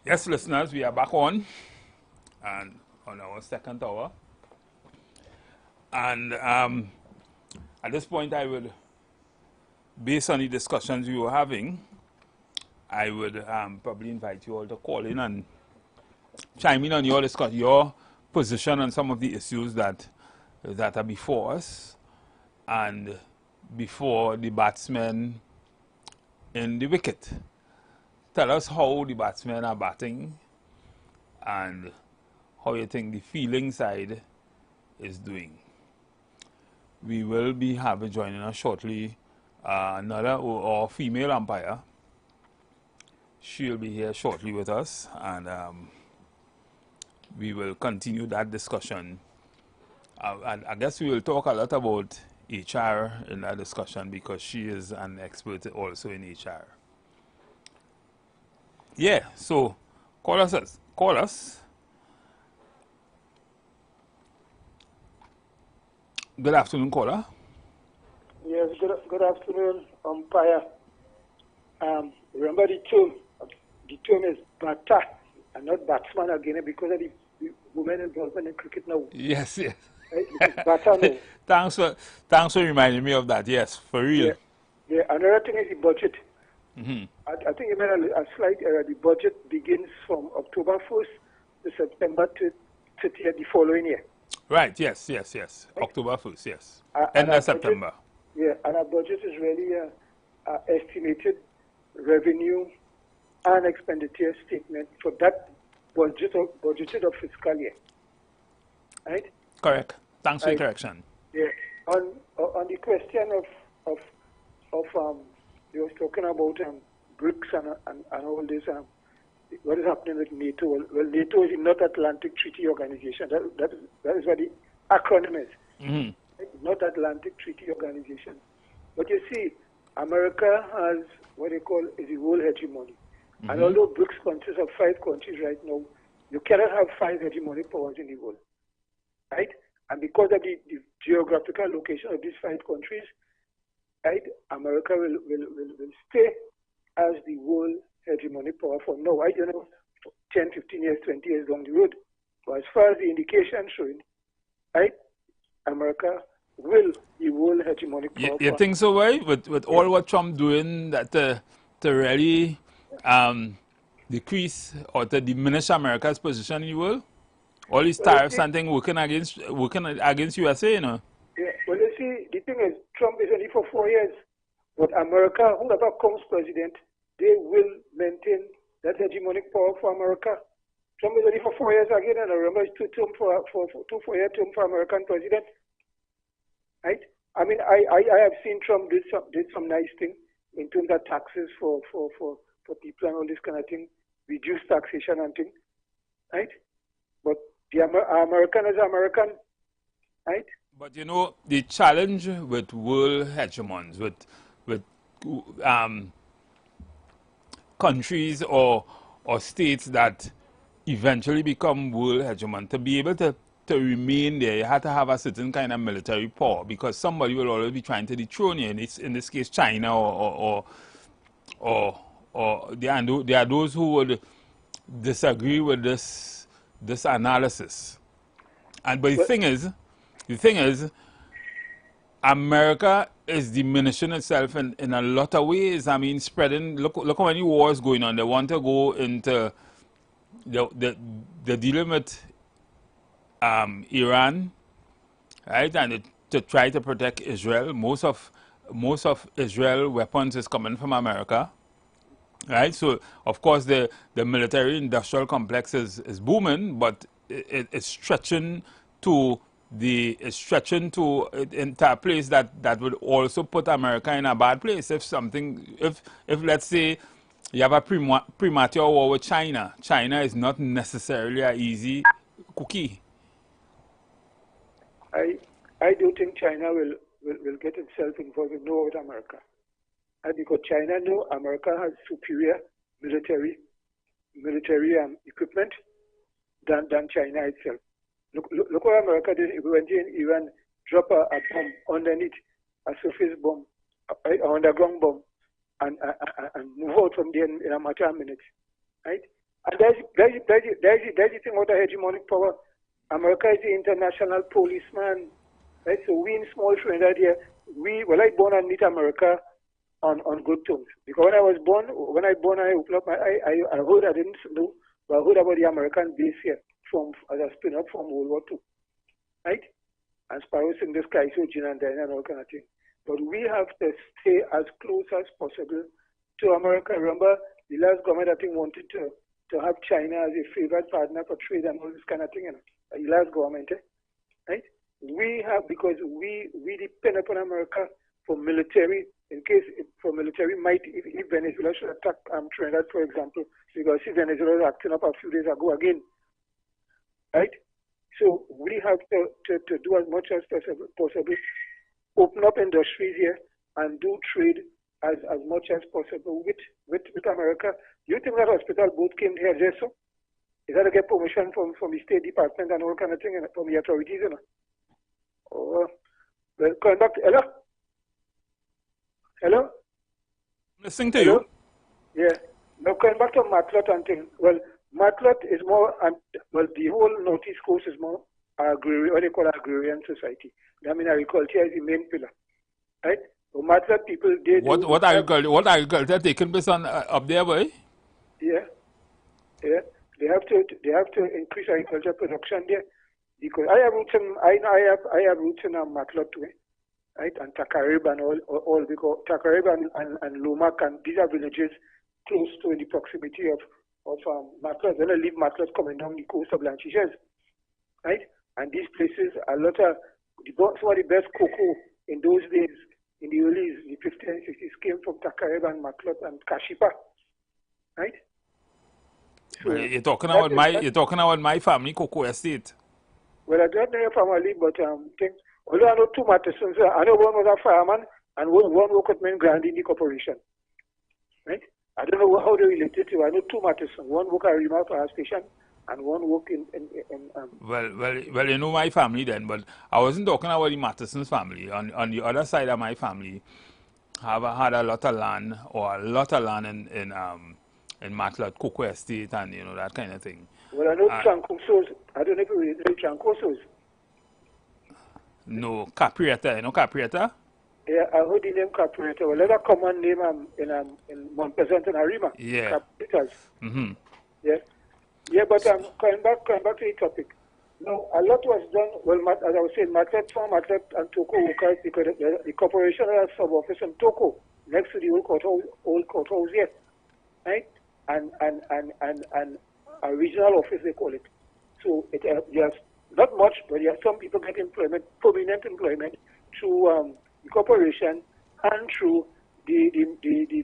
Yes, listeners, we are back on our second hour. And at this point, I would, based on the discussions we were having, I would probably invite you all to call in and chime in on your position on some of the issues that are before us and before the batsmen in the wicket. Tell us how the batsmen are batting and how you think the fielding side is doing. We will be having joining us shortly another or female umpire. She'll be here shortly with us, and we will continue that discussion. I guess we will talk a lot about HR in that discussion because she is an expert also in HR. Yeah, so call us. Good afternoon, caller. Yes, good afternoon, umpire. Remember the term is batter and not batsman again because of the women involvement in cricket now. Yes. Right? Batter now. Thanks for reminding me of that. Yes, for real. Yeah. Another thing is the budget. Mm-hmm. I think you made a slight error. The budget begins from October 1st to September 30th the following year. Right, yes. Right. October 1st, yes. End of September. Yeah, and our budget is really estimated revenue and expenditure statement for that budgeted of fiscal year. Right? Correct. Thanks for the correction. Yeah. On the question of you was talking about BRICS and all this, what is happening with NATO? Well, NATO is the North Atlantic Treaty Organization. That is what the acronym is. Mm-hmm. North Atlantic Treaty Organization. But you see, America has what they call is the world hegemony. Mm-hmm. And although BRICS consists of 5 countries right now, you cannot have 5 hegemonic powers in the world. Right? And because of the geographical location of these 5 countries, right, America will stay as the world hegemonic power for now. I don't know, 10, 15 years, 20 years down the road. But as far as the indication showing, right, America will the world hegemonic power. You think so, right? With all what Trump doing that to really decrease or to diminish America's position in the world? All these tariffs and things working against USA, you know? Yeah, well, you see, the thing is, Trump is only for 4 years. But America, whoever comes president, they will maintain that hegemonic power for America. Trump is only for 4 years again, and I remember it's 2 4-year term for American president. Right? I mean, I have seen Trump did some nice thing in terms of taxes for people and all this kind of thing, reduce taxation and thing, right? But the American is American, right? But you know, the challenge with world hegemons, with countries or states that eventually become world hegemon, to be able to remain there, you have to have a certain kind of military power because somebody will always be trying to dethrone you. And it's, in this case, China or there are those who would disagree with this analysis. But the thing is, America is diminishing itself in a lot of ways. I mean, spreading. Look how many wars going on. They want to go into the dealing with Iran, right? And to try to protect Israel. Most of Israel weapons is coming from America, right? So of course the military industrial complex is booming, but it's stretching to into a place that would also put America in a bad place if let's say you have a premature war with China. China is not necessarily an easy cookie. I do think China will get itself involved in war with America. And because China knows America has superior military equipment than China itself. Look what America did. It went in Iran, drop a bomb underneath, a surface bomb, an underground bomb, and move out from there in a matter of minutes. Right? And there's the thing about the hegemonic power. America is the international policeman, right? So we in small Trinidad here, I born and meet America on good terms. Because when I was born, I opened up my eye, I heard, I didn't know, but I heard about the American base here as a spin-up from World War II, right? And Sparrow sing the sky so Gin and Dine and all kind of thing. But we have to stay as close as possible to America. Remember, the last government, I think, wanted to have China as a favorite partner for trade and all this kind of thing, you know. The last government, right? We have, because we depend upon America for military, for military might, if Venezuela should attack Trinidad, for example, because see Venezuela was acting up a few days ago again, right? So we have to do as much as possible, open up industries here and do trade as much as possible with America. You think that hospital both came here just so? Is that to get permission from the State Department and all kind of thing, and from the authorities, you know? Oh, well, coming back to, hello? Listening to you. Yeah. Now, coming back to Matlot and thing. Well, Matlot is more, the whole Northeast Coast is more agrarian, what they call agrarian society. I mean, agriculture is the main pillar, right? So Matlot people, What agriculture taking place on up there, boy? Yeah. They have to increase agriculture production there, because I have roots in Matlot too, right? And Tacarib and all because Tacarib and Lomac, and these are villages close to the proximity of Matlot. Then I leave Matlot coming down the coast of Blanchiches, right? And these places, some of the best cocoa in those days, in the early the 50s and 60s, came from Tacarib and Matlot and Kashipa, right? So you're talking about my family cocoa estate. Well, I don't know your family, but although I know two Mattesons, I know one was a fireman and one worked with me in Grandi in the corporation, right? I don't know how they related to. I know two Mattesons. One worked at Rima Fire Station and one worked in Well, you know my family then, but I wasn't talking about the Mattesons family. On the other side of my family, had a lot of land in Matlot, Cocoa Estate, and you know that kind of thing. Well, I know Trancosos. I don't know if you read Trancosos. No, Caprieta. You know Caprieta? Yeah, I heard the name Caprieta. Well, that's a common name in Mount Pleasant and Arima. Yeah. Capritas. Yeah, but coming back to the topic. Now, a lot was done. Well, as I was saying, Matlot and Toko workers, because the corporation has a sub-office in Toko, next to the old courthouse here, right? And a regional office, they call it. So there's not much, but there are some people get employment, permanent employment, through the corporation and through the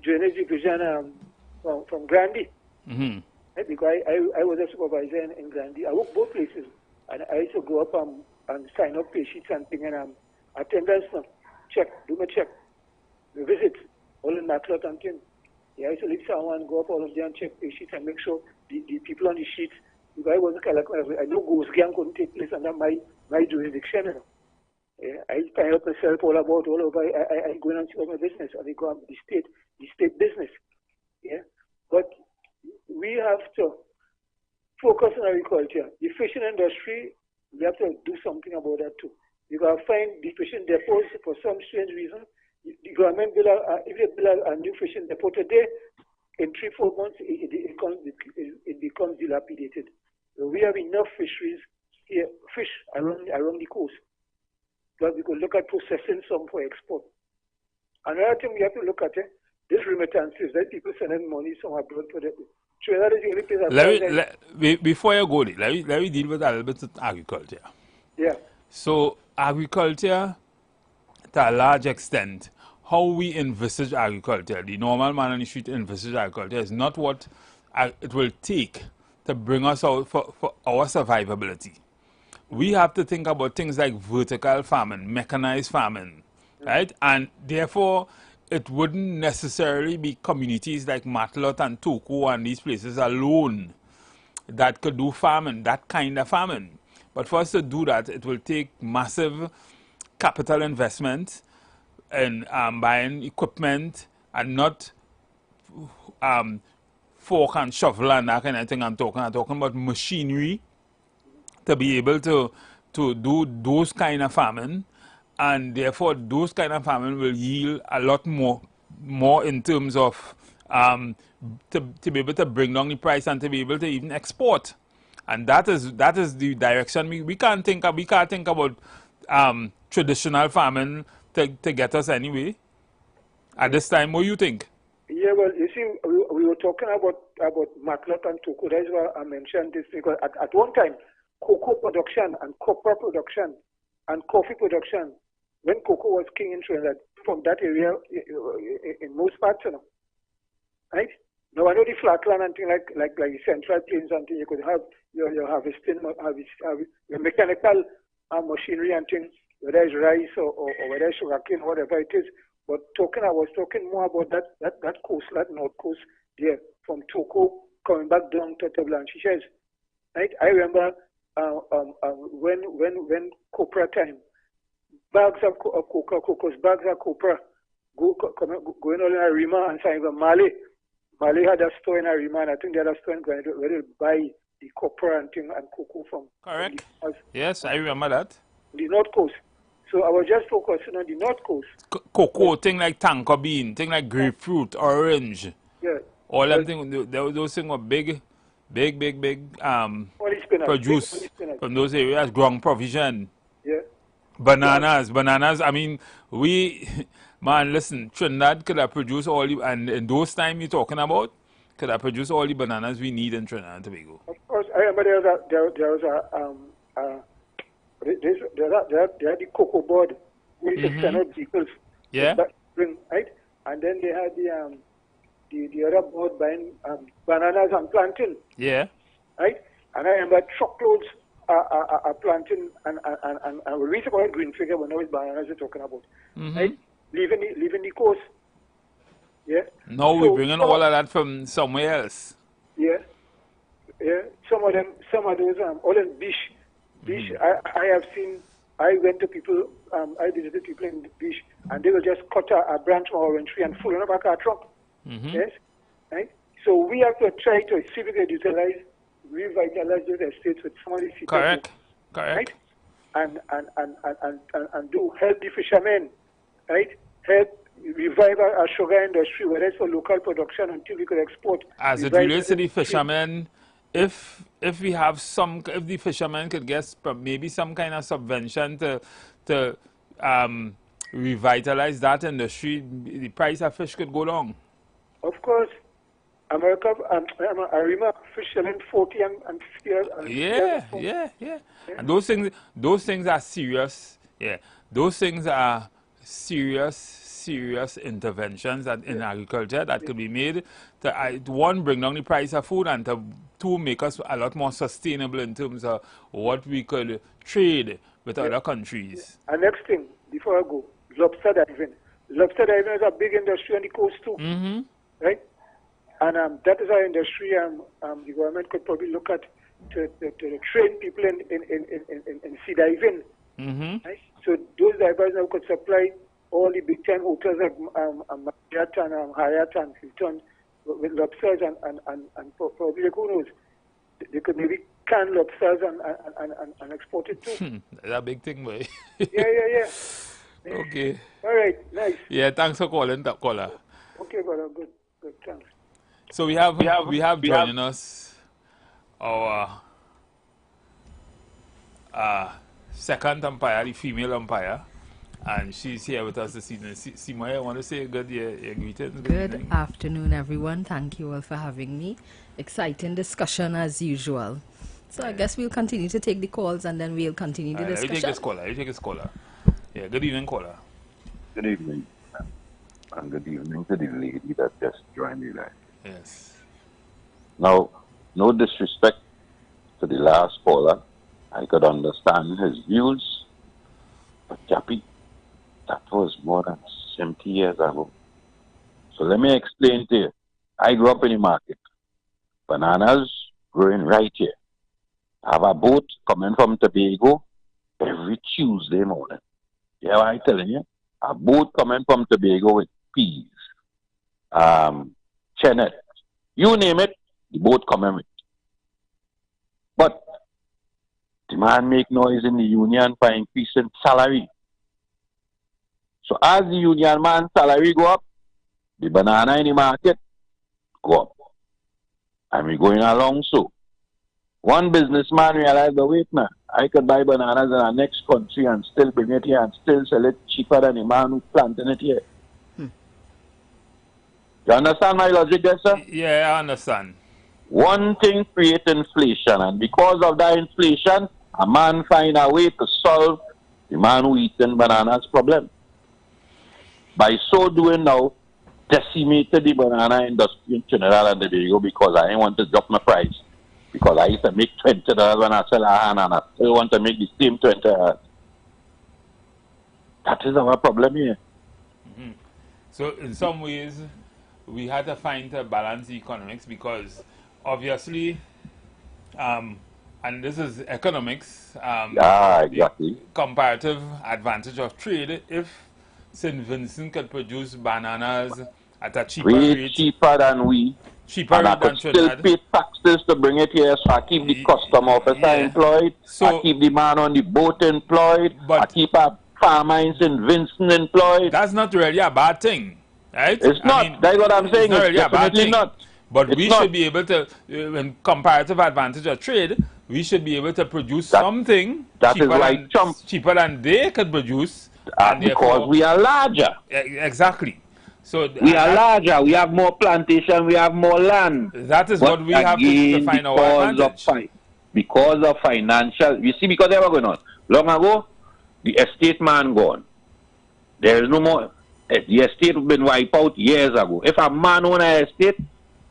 drainage division from Grandi. Mm-hmm. Right? Because I was a supervisor in Grandi. I worked both places, and I used to go up and sign up pay sheets and things, and attendance, do my check, visit, all in Matlot and things. Yeah, I used to leave someone, go up all of them and check pay sheets and make sure the people on the sheets, because I wasn't I know ghost gang couldn't take place under my jurisdiction. You know. Yeah, I sign up myself all over. I go and see all my business, and I go on the state business. Yeah, but we have to focus on agriculture. The fishing industry, we have to do something about that too. You can find the fishing depots for some strange reason. The government if they build a new fishing depot today, in 3-4 months it becomes dilapidated. So we have enough fisheries here, fish around the coast. But we could look at processing some for export. Another thing we have to look at this remittances, that people sending money from abroad for that. Before you go there, let me deal with a little bit of agriculture. Yeah. So agriculture, to a large extent, how we envisage agriculture, the normal man on the street envisage agriculture, is not what it will take to bring us out for our survivability. We have to think about things like vertical farming, mechanized farming, right? And therefore, it wouldn't necessarily be communities like Matlot and Toko and these places alone that could do farming, that kind of farming. But for us to do that, it will take massive capital investment in buying equipment and not fork and shovel and that kind of thing. I'm talking about machinery to be able to do those kind of farming, and therefore those kind of farming will yield a lot more in terms of to be able to bring down the price and to be able to even export. And that is the direction we can't think about traditional farming to get us anyway. At this time, what do you think? Yeah, well, you see, we were talking about matlock and cocoa. That's why I mentioned this, because at one time, cocoa production and copra production and coffee production, when cocoa was king in Trinidad, from that area in most parts, you know, right? Now I know the flatland and things like the central plains and things, you could have your harvesting, your mechanical machinery and things, whether it's rice or whether it's sugarcane, whatever it is. But I was talking more about that coast, that north coast there, from Toko coming back down to Blanchishes. Right? I remember when copra time, bags of cocos, bags of copra going on in Arima and saying Mali. Mali had a store in Arima, and I think the other store in Grenada where they buy the copra and cocoa from. Correct. Yes, I remember that. The north coast. So I was just focusing on the north coast. Cocoa, thing like tanka bean, thing like grapefruit, orange. Yeah. All them things, those things were big produce from those areas, growing provision. Yeah. Bananas. I mean, listen, Trinidad could have produced all the, and in those times you're talking about, could have produced all the bananas we need in Trinidad and Tobago. Of course, I remember there had the cocoa board, which is send out vehicles. Yeah. Right? And then they had the other board buying bananas and planting. Yeah. Right? And I remember truckloads are planting and we reach about green figure, but now it's bananas we're talking about. Right? Leaving the coast. Yeah. No, we're bringing all of that from somewhere else. Yeah. Yeah. Some of those all in beach. I have seen. I went to people. I visited people in the beach, and they will just cut a branch from our tree and pull it back our trunk. Yes, right. So we have to try to see if we can revitalize those estates with some of these people. Correct. Right? And do help the fishermen, right? Help revive our sugar industry, whether it's for local production until we could export. As it relates to the fishermen, if we have if the fishermen could get maybe some kind of subvention to revitalize that industry, the price of fish could go down. Of course, America, Arima fish selling 40 and 50. Yeah. And those things are serious. Yeah, those things are serious interventions that in agriculture that could be made to one, bring down the price of food, and two, make us a lot more sustainable in terms of what we could trade with other countries. And next thing, before I go, lobster diving. Lobster diving is a big industry on the coast too, right? And that is our industry. The government could probably look at to train people in sea diving. Right? So those divers now could supply all the big time hotels like Marriott and Hyatt and Hilton with lobsters and probably, who knows, they could maybe can lobsters and export it too. That's a big thing, boy. Yeah. Okay. All right, nice. Yeah, thanks for calling, caller. Okay, brother, good, thanks. So we have joining us our second umpire, the female umpire, and she's here with us this evening. Simoy, I want to say good greetings. Good afternoon, everyone. Thank you all for having me. Exciting discussion as usual. So I guess we'll continue to take the calls and then we'll continue the discussion. You take this caller. Yeah, good evening, caller. Good evening. And good evening to the lady that just joined me there. Yes. Now, no disrespect to the last caller. I could understand his views. But, Chappie, that was more than 70 years ago. So let me explain to you. I grew up in the market. Bananas growing right here. I have a boat coming from Tobago every Tuesday morning. Yeah, I'm telling you. A boat coming from Tobago with peas, chenet, You name it, the boat coming with. But the man make noise in the union for increasing salary. So as the union man salary go up, the banana in the market go up. And we're going along so. One businessman realized, the wait man, I could buy bananas in our next country and still bring it here and still sell it cheaper than the man who's planting it here. You understand my logic there, sir? Yeah, I understand. One thing creates inflation, and because of that inflation, a man find a way to solve the man who eating bananas problem. By so doing now, decimated the banana industry in Trinidad and Tobago because I didn't want to drop my price. Because I used to make $20 when I sell a hand and I still want to make the same $20. That is our problem here. So in some ways, we had to find a balance economics because obviously, and this is economics, yeah, exactly. Comparative advantage of trade. If St. Vincent could produce bananas at a cheaper rate, cheaper than we, cheaper and I than could Trinidad, still pay taxes to bring it here, so I keep the customer officer employed, so, I keep the man on the boat employed, but I keep a farmer in St. Vincent employed. That's not really a bad thing, right? It's not. Mean, that's what I'm saying. It's not really a bad thing. Not. But it's we not. should be able to, in comparative advantage of trade, we should be able to produce something cheaper than they could produce. Because we are larger. Exactly. So we are larger. We have more plantation. We have more land. That is what we have to find our advantage. Because of financial, you see, because they were going on. Long ago, the estate man gone. There is no more. The estate been wiped out years ago. If a man own an estate,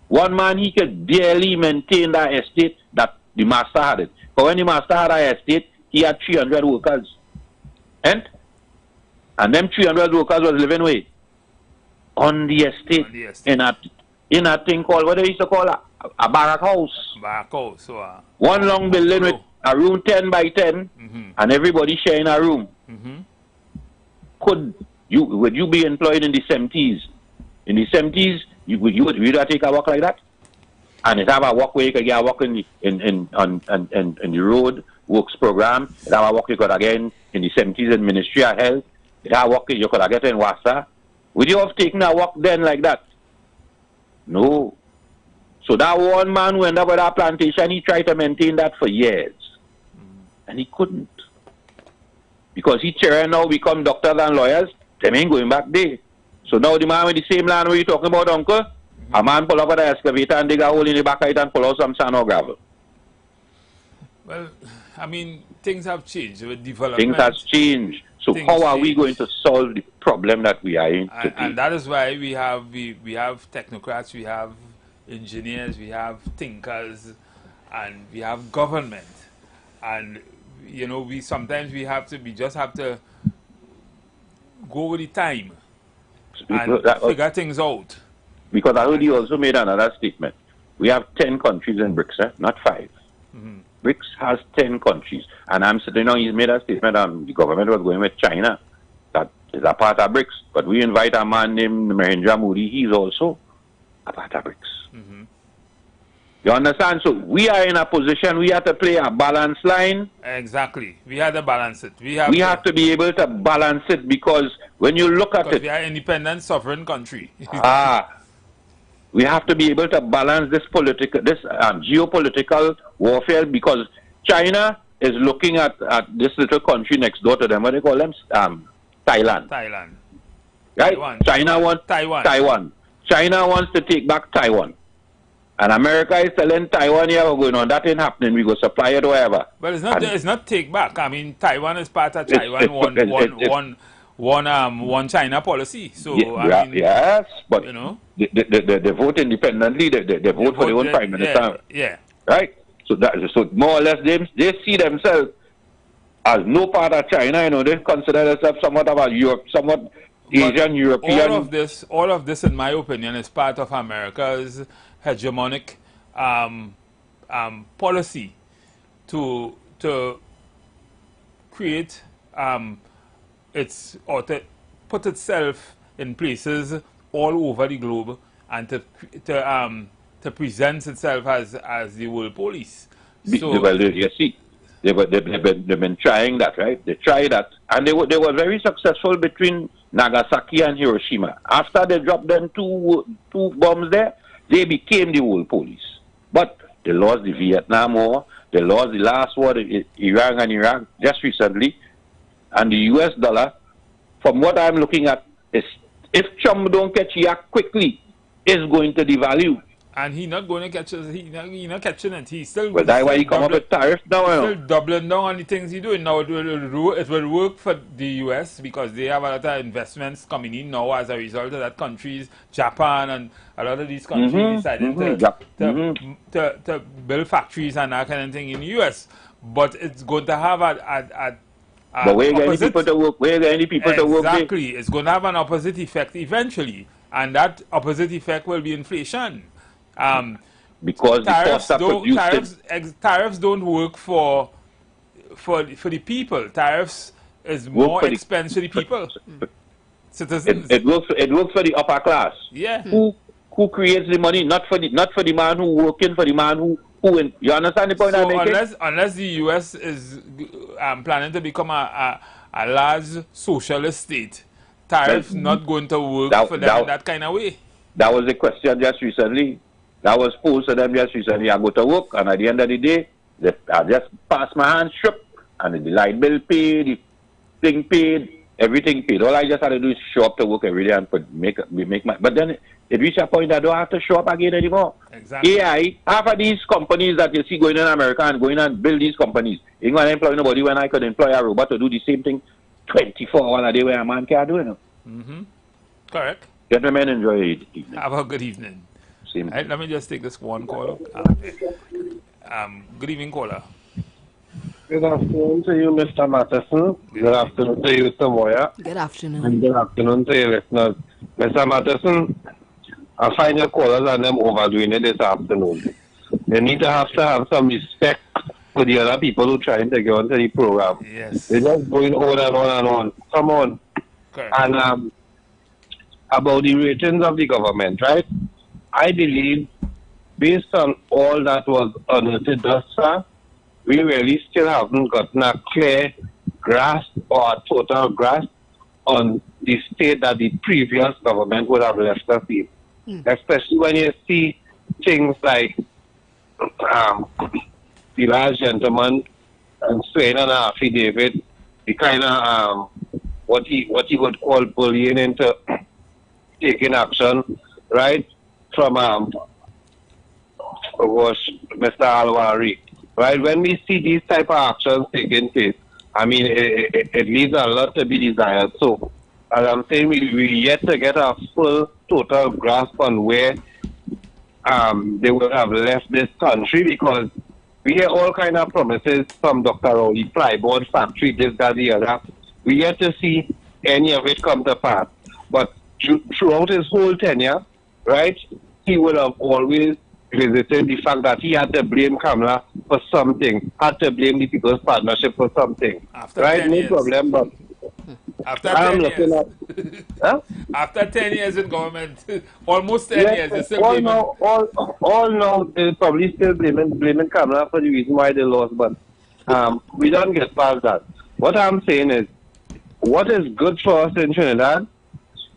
one man he could barely maintain that estate that the master had it. But when the master had an estate, he had 300 workers. And them 300 workers was living with on the estate, in a thing called, what they used to call a barrack house. Barrack house. One long building with a room 10 by 10, and everybody sharing a room. Would you be employed in the 70s? In the 70s, would you take a walk like that? And it have a walk where you could get a walk in the road works program. It have a walk you could again in the 70s in Ministry of Health. It have a walk you could get in Wassa. Would you have taken a walk then like that? No. So that one man who ended up with that plantation, he tried to maintain that for years. And he couldn't. Because he children now become doctors and lawyers, them ain't going back there. So now the man with the same land where you talking about, uncle, a man pull up with an excavator and dig a hole in the back of it and pull out some sand or gravel. Well, I mean, things have changed with development. Things have changed. So how are we going to solve the problem that we are in today? And that is why we have technocrats, we have engineers, we have thinkers, and we have government. And you know, we just have to go with the time and figure things out. Because I heard you also made another statement. We have 10 countries in BRICS, not 5. BRICS has 10 countries. And I'm sitting on, he's made a statement, the government was going with China. That is a part of BRICS. But we invite a man named Mahendra Modi, he's also a part of BRICS. You understand? So we are in a position, we have to play a balance line. Exactly. We have to balance it. We have to be able to balance it because when you look at it... we are an independent, sovereign country. We have to be able to balance this geopolitical warfare because China is looking at this little country next door to them. What do they call them? Thailand. Right? China wants Taiwan. China wants to take back Taiwan. And America is telling Taiwan, yeah, we're going on. That ain't happening. We go supply it or whatever. But it's not take back. I mean, Taiwan is part of Taiwan, one China policy. So I mean, yes, but you know, they vote independently. They vote for their own prime minister. Yeah. Right. So more or less they see themselves as no part of China. You know, they consider themselves somewhat of a Europe, somewhat Asian, European. All of this, in my opinion, is part of America's hegemonic policy to create to put itself in places all over the globe and to to present itself as the world police. So, well, you see, they've been trying that, right? They tried that, and they were very successful between Nagasaki and Hiroshima. After they dropped them two bombs there, they became the world police. But they lost the Vietnam War, they lost the last war, Iran and Iraq, just recently, and the US dollar, from what I'm looking at, is if Trump don't catch Iraq quickly, is going to devalue. And he's not going to catch us. He's not catching it. He's still. Well, that's why he come up with tariffs now. Still doubling down on the things he's doing now. It will work for the US because they have a lot of investments coming in now as a result of that. Countries, Japan, and a lot of these countries deciding to build factories and that kind of thing in the US. But it's going to have but where are any people to work? Where are any people to work? Exactly. It's going to have an opposite effect eventually, and that opposite effect will be inflation. Because tariffs don't work for the people. Tariffs is more expense for the people. Citizens. It works for the upper class. Yeah. Who creates the money? Not for the man who working, for the man who you understand the point I'm making? Unless the US is planning to become a large socialist state, tariffs not going to work for them in that kind of way. That was the question just recently. That was posed to them just recently. I go to work, and at the end of the day, I just pass my hand, and the light bill paid, the thing paid, everything paid. All I just had to do is show up to work every day and make my. But then it reached a point I don't have to show up again anymore. Exactly. AI, half of these companies that you see going in America and going and build these companies, ain't going to employ nobody when I could employ a robot to do the same thing 24 hours a day where a man can't do it. Correct. Gentlemen, enjoy your evening. Have a good evening. Right, let me just take this one caller. Good evening, caller. Good afternoon to you, Mr. Matheson. Good afternoon to you, Samoya. Good afternoon. And good afternoon to your listeners. Mr. Matheson, I find your callers and them overdoing it this afternoon. They need to have some respect for the other people who are trying to get onto the program. Yes. They're just going on and on and on. Come on. Okay. And about the ratings of the government, right? I believe, based on all that was unearthed thus far, we really still haven't gotten a clear grasp or a total grasp on the state that the previous government would have left us in. Especially when you see things like the last gentleman swearing on an affidavit, the kind of what he would call bullying into taking action, right? From Mr. Alwari, right? When we see these type of actions taking place, I mean, it leaves a lot to be desired. So, as I'm saying, we yet to get a full, total grasp on where they would have left this country, because we hear all kind of promises from Dr. Rowley, plyboard factory, this, that, the other. We yet to see any of it come to pass. But throughout his whole tenure, right, he would have always visited the fact that he had to blame Kamala for something, had to blame the People's Partnership for something. After right, 10 no years. problem, but after I'm 10 looking years. at... Huh? After 10 years in government, almost 10 years, they're still all blaming. now, all now, they're probably still blaming Kamala for the reason why they lost, but we don't get past that. What I'm saying is, what is good for us in Trinidad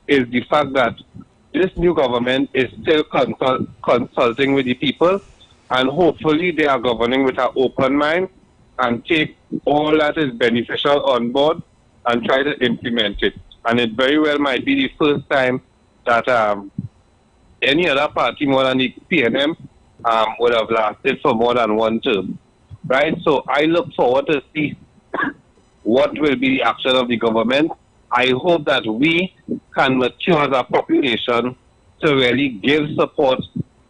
is the fact that this new government is still consulting with the people, and hopefully they are governing with an open mind and take all that is beneficial on board and try to implement it. And it very well might be the first time that any other party more than the PNM would have lasted for more than one term. Right? So I look forward to see what will be the action of the government. I hope that we can mature as a population to really give support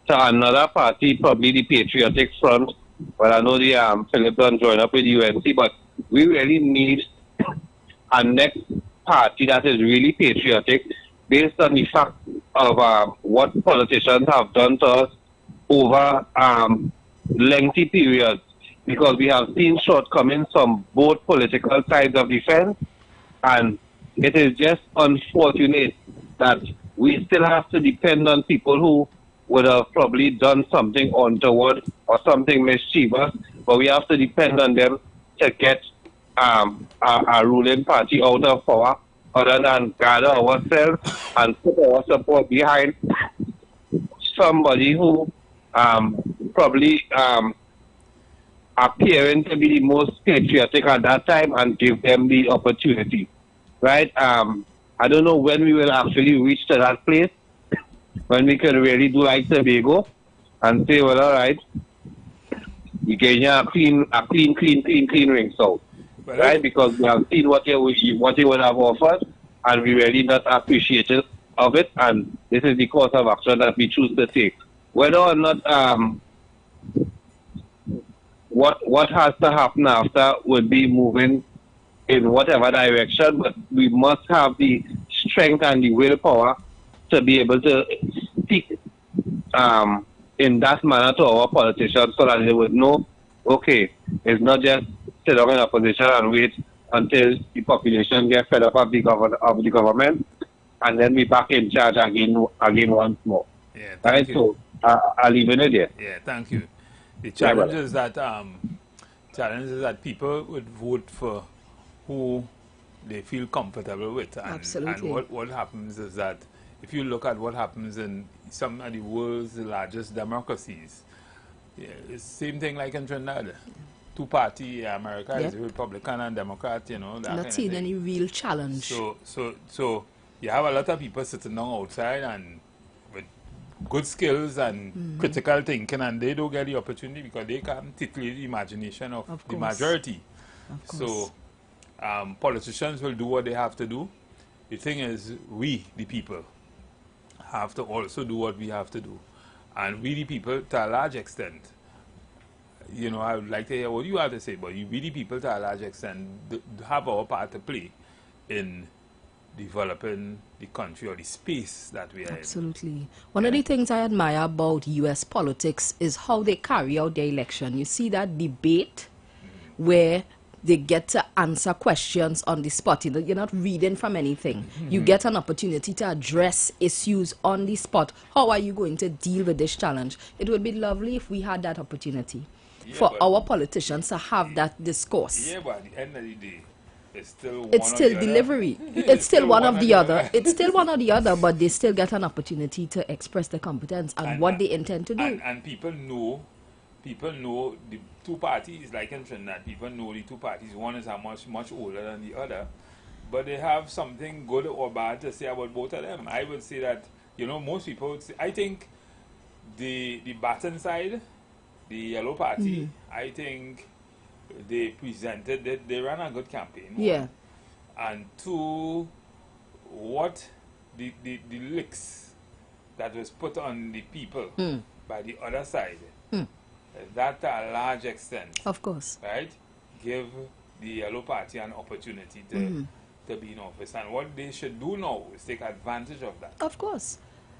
to another party, probably the Patriotic Front. Well, I know the Philip don't join up with the UNC, but we really need a next party that is really patriotic, based on the fact of what politicians have done to us over lengthy periods, because we have seen shortcomings from both political sides of the fence, and it is just unfortunate that we still have to depend on people who would have probably done something untoward or something mischievous, but we have to depend on them to get our ruling party out of power, other than gather ourselves and put our support behind somebody who probably appearing to be the most patriotic at that time and give them the opportunity, right? I don't know when we will actually reach to that place, when we can really do like Tobago and say, well, all right, you get a clean ring out, right? Because we have seen what you would have offered, and we really not appreciative of it, and this is the course of action that we choose to take. Whether or not what has to happen after would be moving in whatever direction, but we must have the strength and the willpower to be able to speak in that manner to our politicians, so that they would know, okay, it's not just sit down in opposition and wait until the population gets fed up of the government, and then we back in charge again once more. Yeah, right? you. So I'll leave it there. Yeah, thank you. The challenge is that people would vote for who they feel comfortable with. And, Absolutely. And what happens is that if you look at what happens in some of the world's largest democracies, yeah, it's the same thing like in Trinidad. Two-party America is Republican and Democrat, you know. Not seeing any real challenge. So you have a lot of people sitting down outside and with good skills and critical thinking, and they don't get the opportunity because they can't titillate the imagination of the majority. So politicians will do what they have to do. The thing is, we, the people, have to also do what we have to do. And we, the people, to a large extent, you know, I would like to hear what you have to say, but we, the people, to a large extent, have our part to play in developing the country or the space that we are in. Absolutely. One of the things I admire about U.S. politics is how they carry out their election. You see that debate where they get to answer questions on the spot. You know, you're not reading from anything. You get an opportunity to address issues on the spot. How are you going to deal with this challenge? It would be lovely if we had that opportunity for our politicians to have that discourse. Yeah, but at the end of the day, it's still delivery. It's still one of the other. It's still one or the other, but they still get an opportunity to express their competence and what they intend to do. And people know the two parties, like in Trinidad, people know the two parties. One is much older than the other, but they have something good or bad to say about both of them. I would say that, you know, most people would say, I think the Baton side, the Yellow Party, I think they they ran a good campaign. Yeah. And two, what the licks that was put on the people by the other side, that to a large extent, of course, right, give the Yellow Party an opportunity to be in office. And what they should do now is take advantage of that. Of course.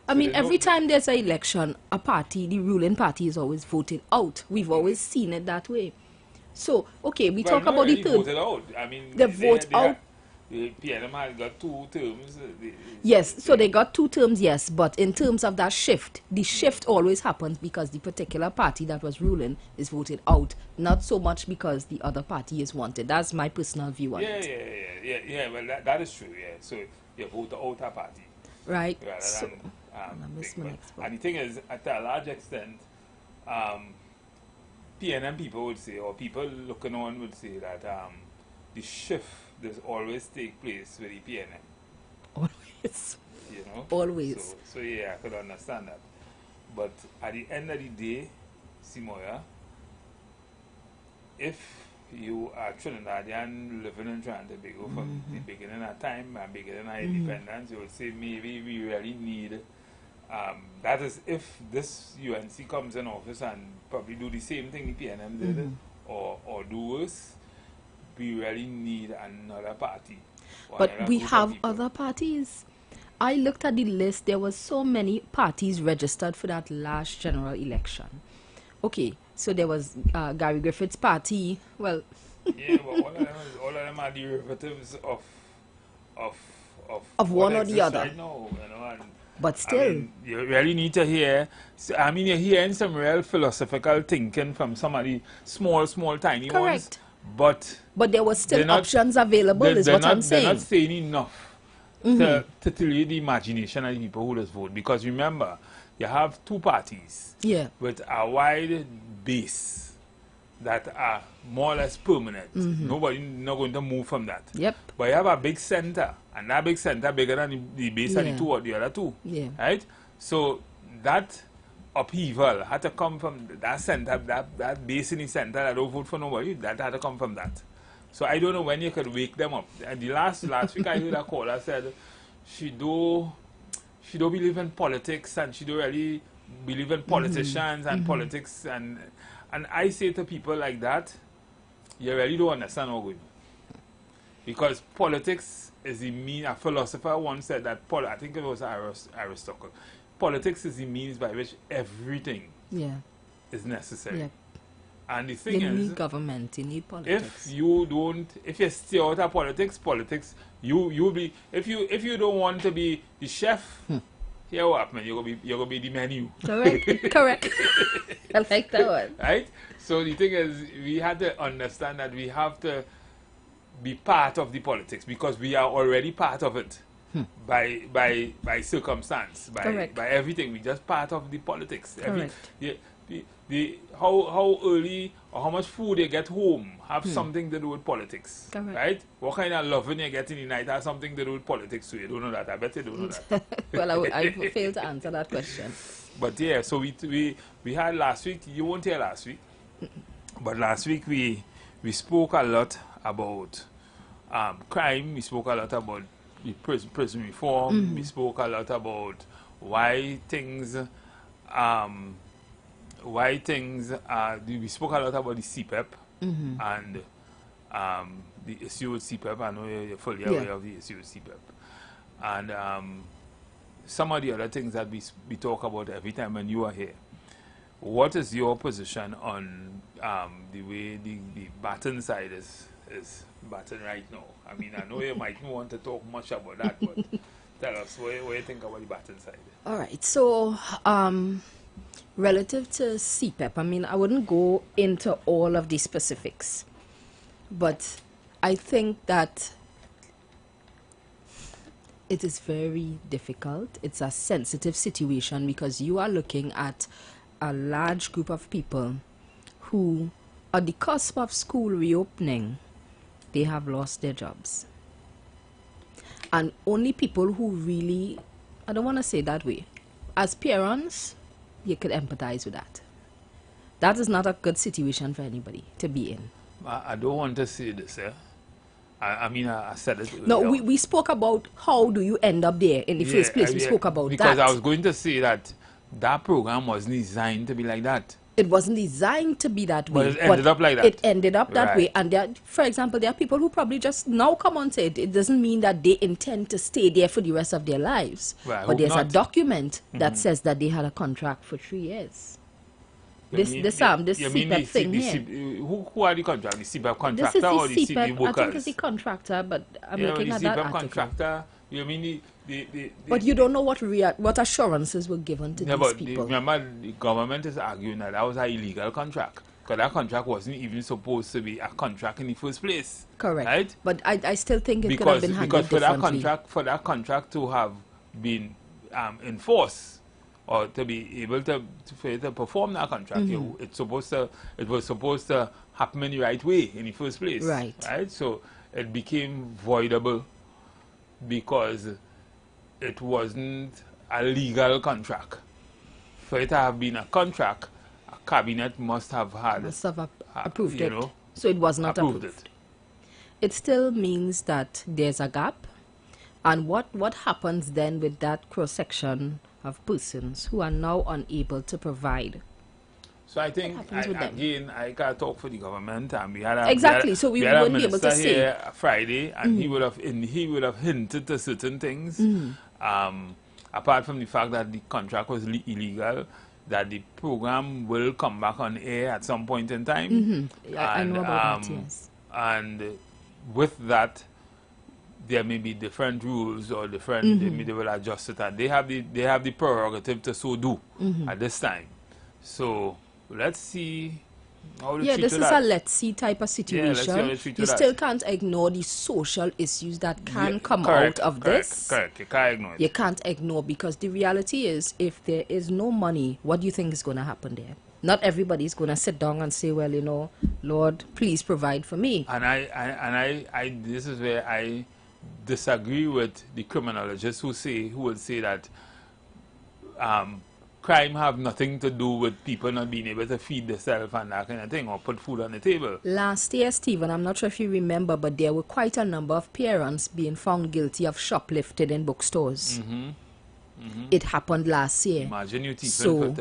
I mean, every time there's an election, a party, the ruling party, is always voted out. We've always seen it that way. So, okay, we talk about the third. Voted out. I mean, they vote out. The PNM has got 2 terms. Yes, so they got 2 terms, yes, but in terms of that shift, the shift always happens because the particular party that was ruling is voted out, not so much because the other party is wanted. That's my personal view on it. Yeah, well, that is true, yeah. So you vote out a party. Right. Rather than, and the thing is, at a large extent, PNM people would say, or people looking on would say that the shift does always take place with the PNM. Always. You know? Always. So yeah, I could understand that. But at the end of the day, Simoya, if you are Trinidadian living in Trinidad and Tobago from the beginning of time and beginning of independence, you will say maybe we really need, that is if this UNC comes in office and probably do the same thing the PNM did, or do worse, we really need another party. But we have other parties. I looked at the list. There was so many parties registered for that last general election. Okay, so there was Gary Griffith's party. Well, yeah, but all of them are derivatives of one or the other. Right now, you know, But still. I mean, you really need to hear, I mean, you're hearing some real philosophical thinking from somebody small, tiny ones. Correct. But there were still options available, is what I'm saying. They're not saying enough to tell you the imagination of the people who just vote. Because remember, you have two parties with a wide base that are more or less permanent. Nobody not going to move from that. But you have a big center, and that big center bigger than the base of the two or the other two. Right? So that upheaval had to come from that center, that base in the center that don't vote for nobody. That had to come from that. So I don't know when you could wake them up. And the last week I heard a caller said she don't believe in politics, and she don't really believe in politicians and politics, and I say to people like that, you really don't understand what's going on. Because politics is the mean. A philosopher once said that, I think it was Aristotle, politics is the means by which everything is necessary. And the thing is, need government, you need politics. If you stay out of politics, you be, if you don't want to be the chef, here what happen? You're gonna be the menu. Correct. I like that one. Right? So the thing is, we had to understand that we have to be part of the politics, because we are already part of it by circumstance, by everything. We just part of the politics. Correct. How early or how much food you get home have something to do with politics. Correct. Right? What kind of loving you get in the night has something to do with politics. So you don't know that. I bet you don't know that. Well, I failed to answer that question. But yeah, so we had last week, you weren't here last week, but last week we spoke a lot about crime. We spoke a lot about the prison reform. We spoke a lot about why things we spoke a lot about the CPEP and the issue with CPEP. I know you're fully aware of the issue with CPEP. And some of the other things that we talk about every time when you are here. What is your position on the way the Baton side is Baton right now? I mean, I know you might not want to talk much about that, but tell us what you think about the Baton side. All right. So, relative to CPEP, I mean, I wouldn't go into all of the specifics, but I think that it is very difficult. It's a sensitive situation because you are looking at a large group of people who, at the cusp of school reopening, they have lost their jobs. And only people who really, I don't want to say that way, as parents, you could empathize with that. That is not a good situation for anybody to be in. I don't want to say this, I mean, I said it. No, we spoke about how do you end up there in the first place. We spoke about because that. I was going to say that program wasn't designed to be like that. It wasn't designed to be that way. But it ended up like that. It ended up that way. And there, for example, there are people who probably just now come on to it. It doesn't mean that they intend to stay there for the rest of their lives. Well, but there's a document that says that they had a contract for 3 years. This CPEP thing here. Who are the contract? The CPEP contractor or the CPEP workers? I think it's the contractor, but I'm looking at that CPEP article. Contractor, you mean but you don't know what assurances were given to these people. Remember, the government is arguing that was an illegal contract. Because that contract wasn't even supposed to be a contract in the first place. Correct. Right? But I still think it could have been handled differently. For that contract to have been enforced, or to be able to perform that contract, it was supposed to happen in the right way in the first place. Right. So it became voidable because it wasn't a legal contract. For it to have been a contract, a cabinet must have approved it. So it was not approved. It still means that there's a gap. And what happens then with that cross-section of persons who are now unable to provide? So I think, I can't talk for the government, and we had so we wouldn't be able to say here Friday, and he would have hinted to certain things. Apart from the fact that the contract was illegal, that the program will come back on air at some point in time. I know about that, yes. And with that, there may be different rules or different, they will adjust it, and they have the prerogative to so do at this time. So let's see how they treat this is that. a let's see type of situation. let's see how they treat You that. still can't ignore the social issues that can come correct, out of correct, this. Correct, you can't ignore it. You can't ignore, because the reality is, if there is no money, what do you think is going to happen there? Not everybody is going to sit down and say, well, you know, Lord, please provide for me. And I this is where I disagree with the criminologists who would say that crime have nothing to do with people not being able to feed themselves and that kind of thing, or put food on the table. Last year, Stephen, I'm not sure if you remember, but there were quite a number of parents being found guilty of shoplifting in bookstores. It happened last year. Imagine you teaching So,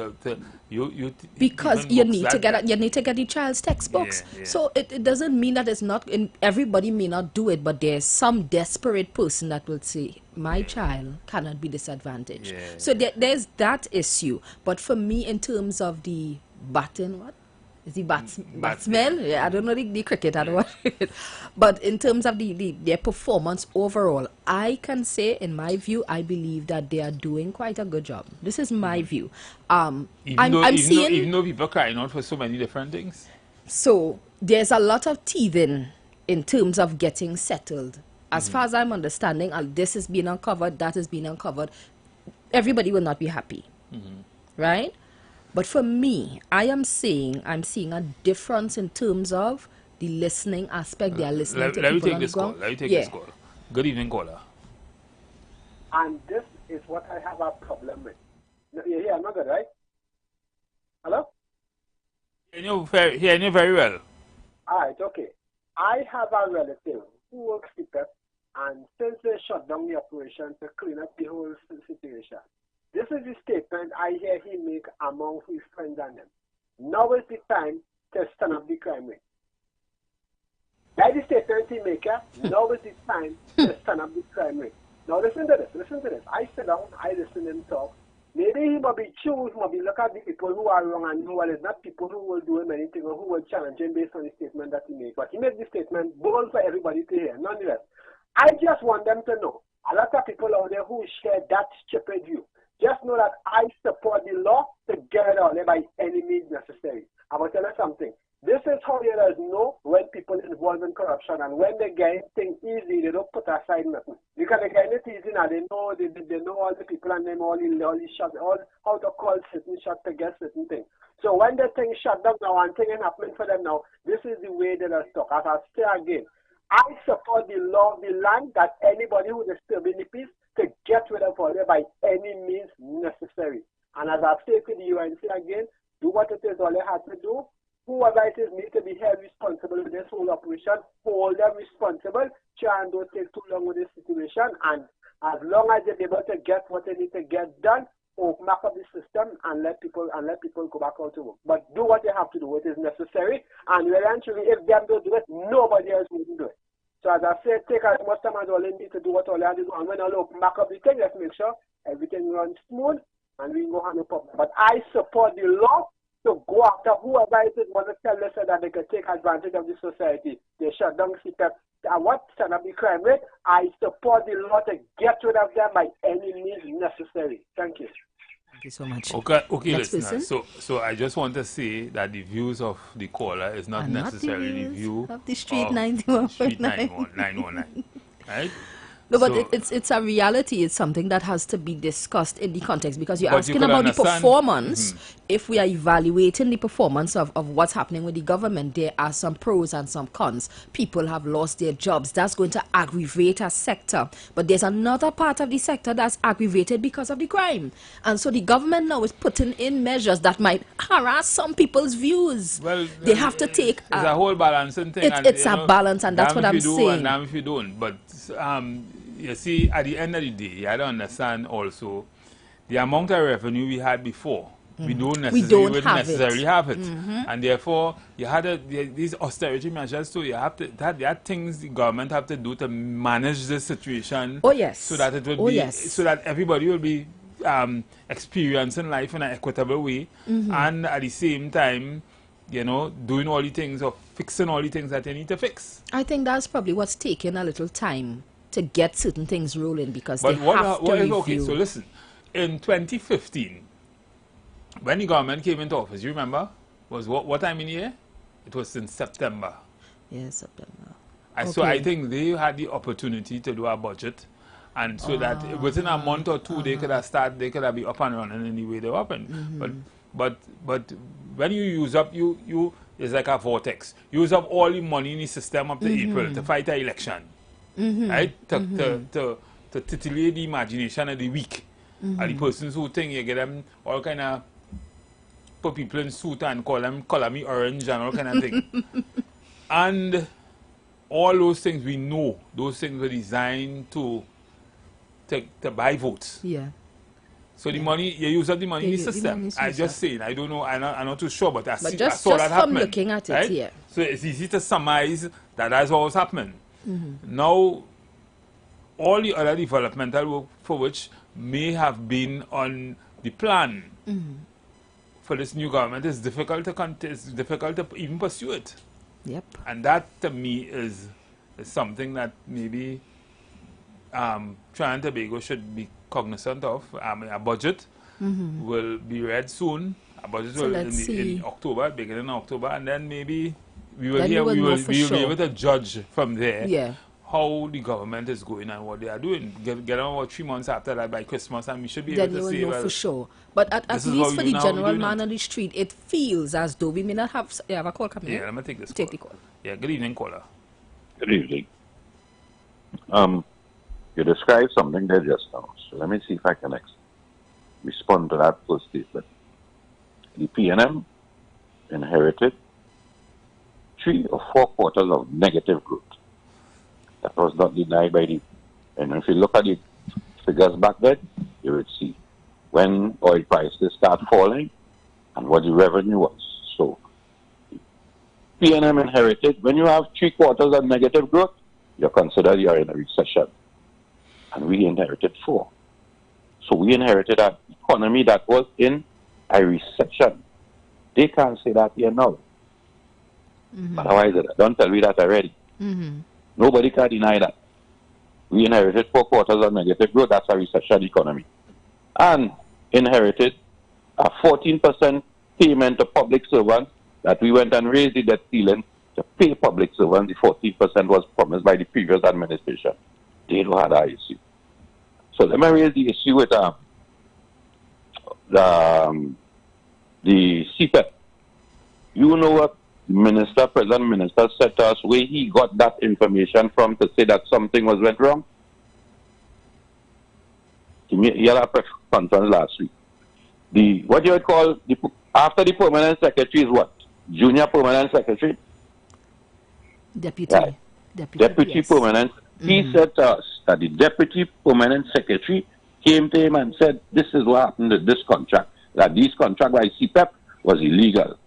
because even you books need like to get that. you need to get the child's textbooks. Yeah. So it doesn't mean that it's not everybody may not do it, but there's some desperate person that will say, my child cannot be disadvantaged. So there's that issue. But for me, in terms of the batsman, yeah, I don't know the cricket, I don't know what. But in terms of their performance overall, I can say, in my view, I believe that they are doing quite a good job. This is my view. Even though people crying out for so many different things. So there's a lot of teething in terms of getting settled. As far as I'm understanding, this is being uncovered, that is being uncovered. Everybody will not be happy, right? But for me, I'm seeing a difference in terms of the listening aspect. They are listening to people on the ground. Let me take this call. Good evening, caller. And this is what I have a problem with. You hear, I'm not good, right? Hello? Hearing you very well. All right, okay. I have a relative who works with us, and since they shut down the operation to clean up the whole situation, this is the statement I hear he make among his friends and them. Now is the time to stand up the crime rate. That is the statement he make. Now is the time to stand up the crime rate. Now listen to this. I sit down, I listen to him talk. Maybe he might be choose, look at the people who are wrong and who are not people who will do him anything or who will challenge him based on the statement that he made. But he made the statement bold for everybody to hear. Nonetheless, I just want them to know, a lot of people out there who share that stupid view, just know that I support the law to get it out there by any means necessary. I will tell you something. This is how you know when people involved in corruption, and when they get things easy, they don't put aside nothing. Because they get it easy now, they know all the people and them all the shots, all how to call certain shots to get certain things. So when the thing shut down now and things happening for them now, this is the way they are stuck. As I say again, I support the law of the land that anybody who is disturbing the peace to get rid of all that by any means necessary. And as I've stated to you and say again, do what it is all they have to do. Whoever it is needs to be held responsible with this whole operation. Hold them responsible. Try and don't take too long with this situation. And as long as they're able to get what they need to get done, open up the system and let people go back out to work. But do what they have to do. It is necessary. And eventually, if them don't do it, nobody else will do it. So as I said, take as much time as all they need to do what all they have to do. And when I open back up the thing, let's make sure everything runs smooth and we can go have no problem. But I support the law to go after whoever it is want to tell us that they can take advantage of the society. They shut down CPEP. And what stand up the crime rate? I support the law to get rid of them by any means necessary. Thank you. Thank you so much. Okay, Next listener. person. So I just want to say that the views of the caller is not necessarily the view of the Street 91.9. 919, right? No, but So- it's a reality. It's something that has to be discussed in the context, because you're But asking you could about the understand- performance. If we are evaluating the performance of what's happening with the government, there are some pros and some cons. People have lost their jobs. That's going to aggravate a sector. But there's another part of the sector that's aggravated because of the crime. And so the government now is putting in measures that might harass some people's views. Well, they have to take... It's a whole balancing thing. It's a balance, and that's damn what if I'm you do and saying. damn if you don't. But you see, at the end of the day, you have to understand also the amount of revenue we had before. We don't necessarily have it. And therefore, you had these austerity measures, so you have to, there are things the government have to do to manage the situation. Oh, yes. So that it would so that everybody will be experiencing life in an equitable way, and at the same time, doing all the things or fixing all the things that they need to fix. I think that's probably what's taking a little time to get certain things rolling because But they have to review. okay, so listen, in 2015, when the government came into office, you remember, was what time in the year? It was in September. Yes, September. So I think they had the opportunity to do a budget, and so that within a month or two they could have started, they could have been up and running in the way they were up in. But when you use up, you it's like a vortex. You use up all the money in the system up to April to fight an election, right? To titillate the imagination of the weak, and the persons who think you get them all kind of put people in suit and color me orange and all kind of thing, and all those things we know, those things were designed to buy votes. Yeah. So the money, you use up the money in the system. I just saying, I don't know, I'm not too sure, but I saw that just happen. from looking at it, right? yeah. So it's easy to surmise that that's what was happening. Now, all the other developmental work for which may have been on the plan for this new government is difficult to even pursue it. Yep. And that to me is something that maybe Trinidad and Tobago should be cognizant of. A budget will be read soon. A budget will in October, beginning of October, and then maybe we will be able to judge from there how the government is going and what they are doing. Get on about 3 months after that by Christmas, and we should be able to say, well, for sure. But at least for the general man on the street, it feels as though we may not have. You have a call coming in? Yeah, let me take this. Take the call. Yeah, good evening, caller. Good evening. You described something there just now, so let me see if I can respond to that first statement. The PNM inherited 3 or 4 quarters of negative growth. That was not denied by the... And if you look at the figures back then, you would see when oil prices start falling and what the revenue was. So, PNM inherited, when you have 3 quarters of negative growth, you're considered you're in a recession. And we inherited 4. So we inherited an economy that was in a recession. They can't say that here now. Otherwise, don't tell me that already. Nobody can deny that. We inherited 4 quarters of negative growth. That's a recession economy. And inherited a 14% payment to public servants that we went and raised the debt ceiling to pay public servants. The 14% was promised by the previous administration. They don't have that issue. So let me raise the issue with the CPEP. You know what President Minister said to us where he got that information from to say that something went wrong? He had a press conference last week. What you would call, after the permanent secretary is what? Junior permanent secretary? Deputy. Right. Deputy permanent. He said to us that the deputy permanent secretary came to him and said, this is what happened to this contract, that this contract by CPEP was illegal.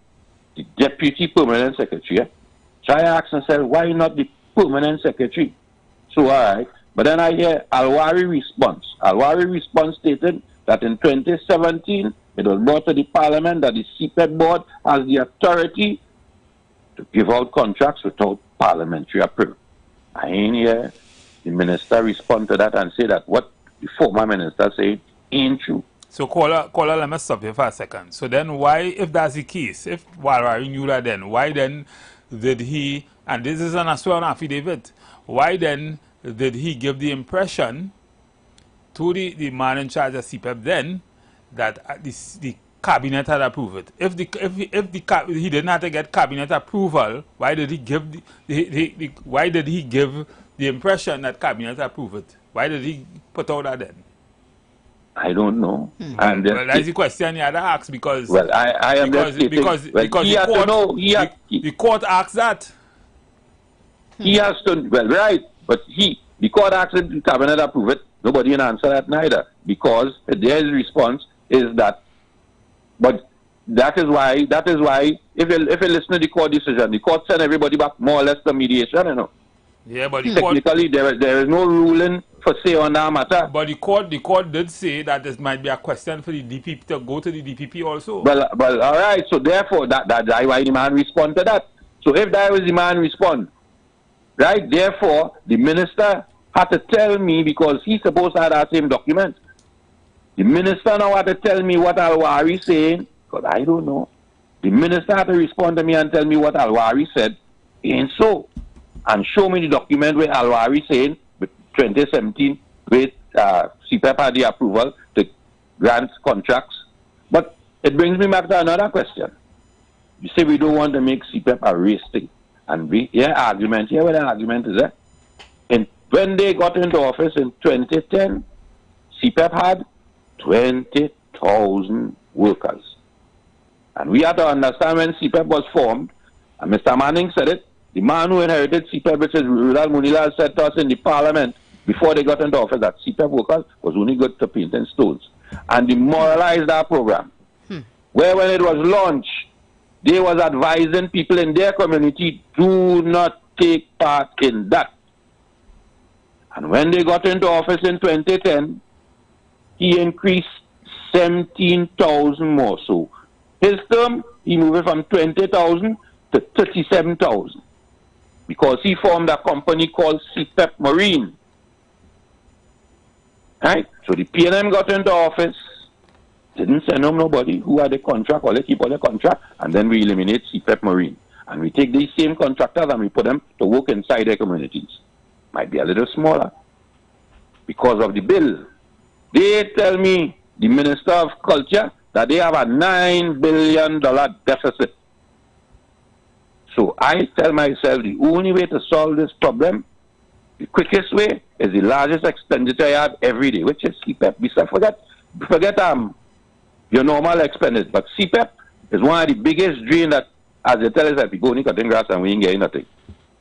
The deputy permanent secretary tried to ask and said, why not the permanent secretary? So, all right. But then I hear Alwari response. Alwari response stated that in 2017, it was brought to the parliament that the CPEP board has the authority to give out contracts without parliamentary approval. I ain't hear the minister respond to that and say that what the former minister said ain't true. So caller, let me stop you for a second. So then why, if that's the case, if Walwari knew that then, why then did he, and this is an sworn affidavit, why then did he give the impression to the man in charge of CPEP then that the cabinet had approved it? He didn't have to get cabinet approval, why did he give the impression that cabinet approved it? Why did he put out that then? I don't know. And well, that's the question you had to ask because I am because the court asked that. He has to but the court asked the cabinet approve it. Nobody can answer that neither because their response is that. But that is why if you listen to the court decision, the court sent everybody back more or less to mediation, you know. Yeah, but the technically there is no ruling for say on that matter. But the court did say that this might be a question for the DPP to go to the DPP also. Well, all right. So therefore, that's why the man respond to that. So if that was the man respond, right? Therefore, the minister had to tell me, because he's supposed to have that same document. The minister now had to tell me what Al-Wari saying, because I don't know. The minister had to respond to me and tell me what Al-Wari said ain't so. And show me the document where Al-Wari saying, with 2017, with CPEP had the approval to grant contracts. But it brings me back to another question. You say we don't want to make CPEP a race thing. And here where the argument is there. And when they got into office in 2010, CPEP had 20,000 workers. And we have to understand when CPEP was formed, and Mr. Manning said it, the man who inherited CPEP, which is Rulal Munilal, said to us in the parliament before they got into office that CPEP workers was only good to painting stones. And demoralized our program. Where when it was launched, they was advising people in their community, do not take part in that. And when they got into office in 2010, he increased 17,000 more. So his term, he moved it from 20,000 to 37,000. Because he formed a company called CPEP Marine. Right? So the PNM got into office, didn't send home nobody who had a contract, or they keep all the contract, and then we eliminate CPEP Marine. And we take these same contractors and we put them to work inside their communities. Might be a little smaller because of the bill. They tell me, the Minister of Culture, that they have a $9 billion deficit. So I tell myself the only way to solve this problem, the quickest way, is the largest expenditure I have every day, which is CPEP. Forget your normal expenditure, but CPEP is one of the biggest drain that, as they tell us, that people only cutting grass and we ain't getting nothing.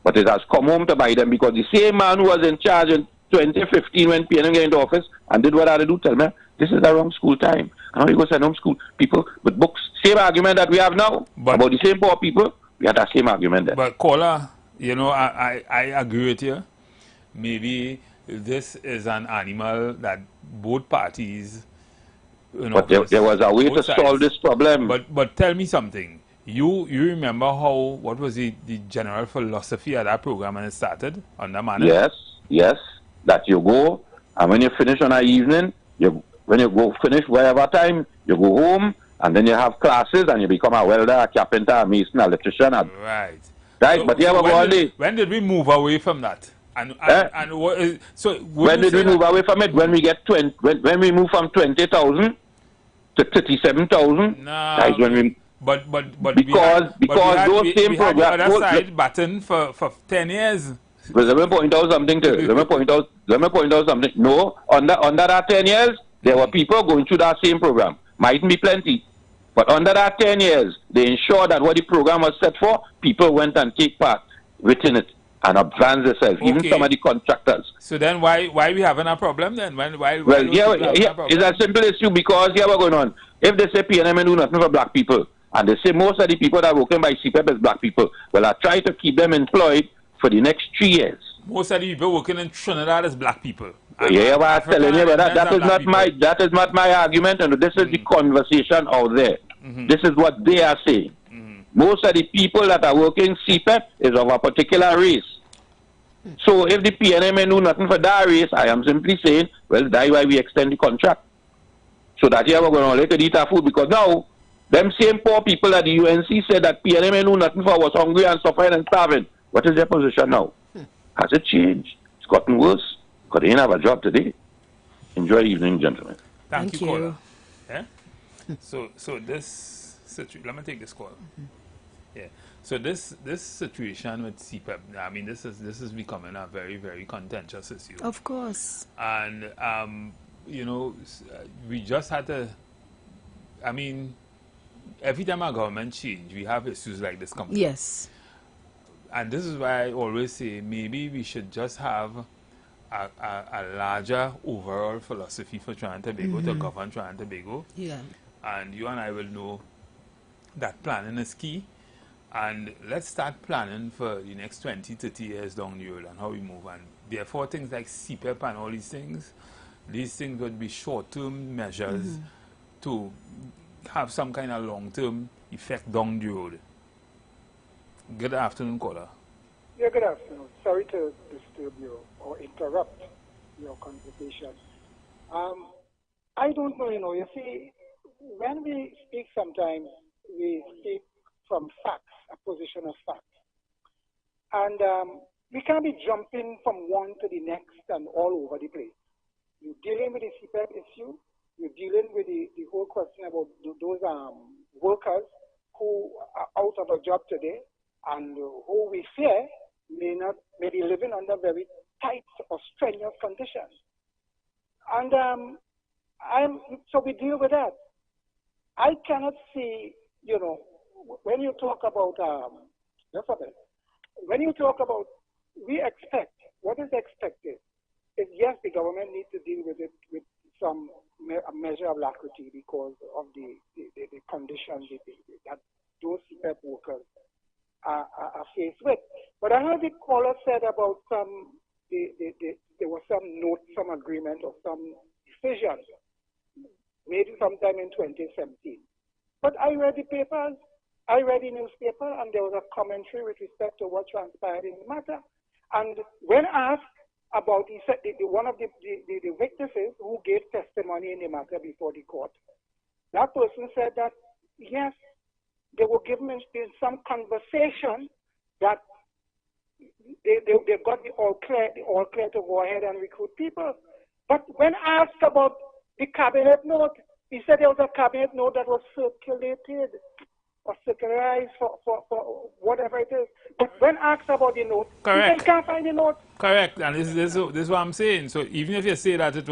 But it has come home to bite them, because the same man who was in charge in 2015 when PNM got into office and did what I had to do, tell me, this is the wrong school time. And how you go send home school people with books? Same argument that we have now. But about the same poor people, we had that same argument then. But caller, you know, I agree with you. Maybe this is an animal that both parties, you know. But there was a way to solve this problem. But tell me something. You remember how, what was the general philosophy of that program when it started on that manner? Yes. That you go, and when you finish on an evening, when you go finish whatever time, you go home, and then you have classes, and you become a welder, a carpenter, a mason, an electrician. Right. So, but when did we move away from that? And when did we move away from it? When we get when we move from 20,000 to 37,000. That's when we. But because those same programs. We had the other side button for 10 years. But let me point out something too. Let me point out something. No, under that 10 years, there were people going through that same program. Mightn't be plenty. But under that 10 years, they ensured that what the program was set for, people went and take part within it and advance themselves, even some of the contractors. So then why we having a problem then? It's a simple issue, because here we're going on. If they say PNM do nothing for black people, and they say most of the people that are working by CPEP is black people, well, I try to keep them employed for the next 3 years. Most of the people working in Trinidad is black people. I'm telling you, but that is not my argument, and this is the conversation out there. This is what they are saying. Most of the people that are working CPEP is of a particular race. So if the PNM do nothing for that race, I am simply saying, well, that's why we extend the contract. So that here we're going to let it eat our food, because now, them same poor people at the UNC said that PNM do nothing for, was hungry and suffering and starving. What is their position now? Has it changed? It's gotten worse, because they didn't have a job today. Enjoy the evening, gentlemen. Thank you, caller. Yeah? So this situation, let me take this call. Yeah. So this situation with CPEP, I mean, this is becoming a very, very contentious issue. Of course. And you know, we just had to. I mean, every time our government change, we have issues like this coming. Yes. And this is why I always say maybe we should just have a larger overall philosophy for Trinidad and Tobago, to govern Trinidad and Tobago. Yeah. And you and I will know that planning is key. And let's start planning for the next 20, 30 years down the road and how we move. And therefore, things like CPEP and all these things would be short-term measures to have some kind of long-term effect down the road. Good afternoon, caller. Yeah, good afternoon. Sorry to disturb you or interrupt your conversation. I don't know, you see, when we speak sometimes, we speak from facts, a position of facts. And we can't be jumping from one to the next and all over the place. You're dealing with the CPEP issue, you're dealing with the whole question about those workers who are out of a job today and who we fear may be living under very tight or strenuous conditions. And so we deal with that. I cannot see, when you talk about, when you talk about, we expect, what is expected is, yes, the government needs to deal with it with some measure of alacrity because of the conditions that those CPEP workers are faced with. But I heard the caller said about there was some note, some agreement or some decision made sometime in 2017. But I read the papers, I read the newspaper, and there was a commentary with respect to what transpired in the matter. And when asked about, he said, one of the witnesses who gave testimony in the matter before the court, that person said that, yes, they were given in some conversation that they got the all clear to go ahead and recruit people. But when asked about the cabinet note, he said there was a cabinet note that was circulated or circularized for whatever it is. But when asked about the note, correct, he said he can't find the note. Correct, and this is what I'm saying. So even if you say that it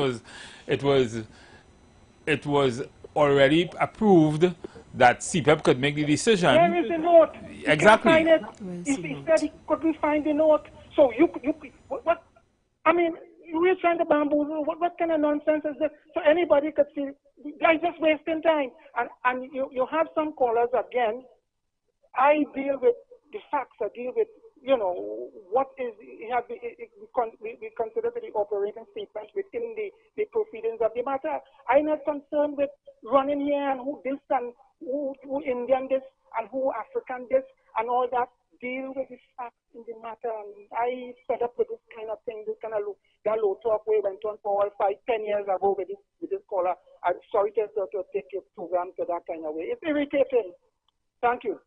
was already approved that CPEP could make the decision. Where is the note? Exactly. He can't find it. He said he couldn't find the note. So what? I mean, we're trying to bamboozle. What kind of nonsense is this? So anybody could see. They're just wasting time. And you have some callers again. I deal with the facts. I deal with, what is, we consider the operating statement within the proceedings of the matter. I'm not concerned with running here and who this and who Indian this and who African this and all that. Deal with the facts in the matter. And I fed up with this kind of thing, this kind of low talk we went on for all 5-10 years ago with this caller. I'm sorry to take your program to that kind of way. It's irritating. Thank you.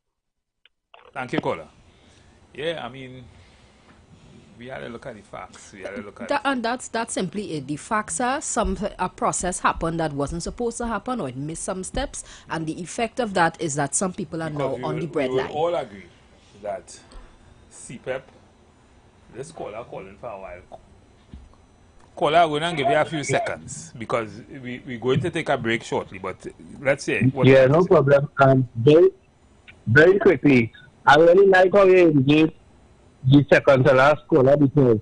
Thank you, caller. Yeah, I mean, we had to look at the facts. We had to look at and that's simply it. The facts are a process happened that wasn't supposed to happen, or it missed some steps, and the effect of that is that some people are now on the breadline. We all agree that CPEP, this caller calling for a while. Caller, I'm going to give you a few seconds because we're going to take a break shortly, but let's say. Yeah, no problem. Very quickly, I really like how you engage the second to last caller because,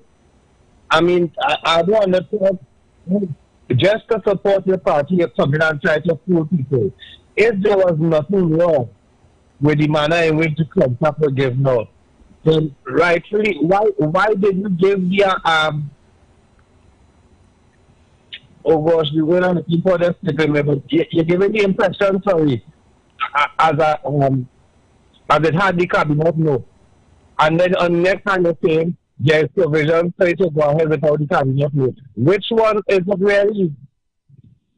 I mean, I don't understand. Just to support your party, you're coming and try to fool people. If there was nothing wrong with the manner in which the contract was given out, then rightfully, why did you give the oh gosh, we're going on looking for this statement, but you're giving the impression, sorry, as it had the cabinet note. And then on the next time you're saying there's provision for it to go ahead without the cabinet note. Which one is it really?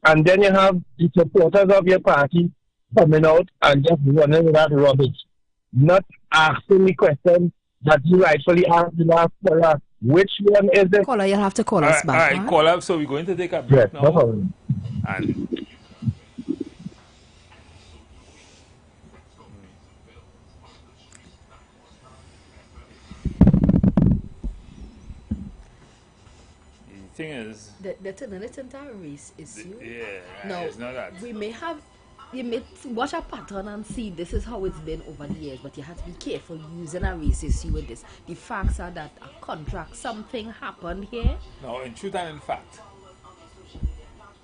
And then you have the supporters of your party coming out and just running with that rubbish. Not asking the question that you rightfully asked the last caller. Which one is it? Caller, you'll have to call us back. All right, caller, so we're going to take a break now. No problem. And the thing is, the turning it into a race issue. Yeah, No, it's not that. You may watch a pattern and see this is how it's been over the years, but you have to be careful using a race issue with this. The facts are that a contract, something happened here. No, in truth and in fact,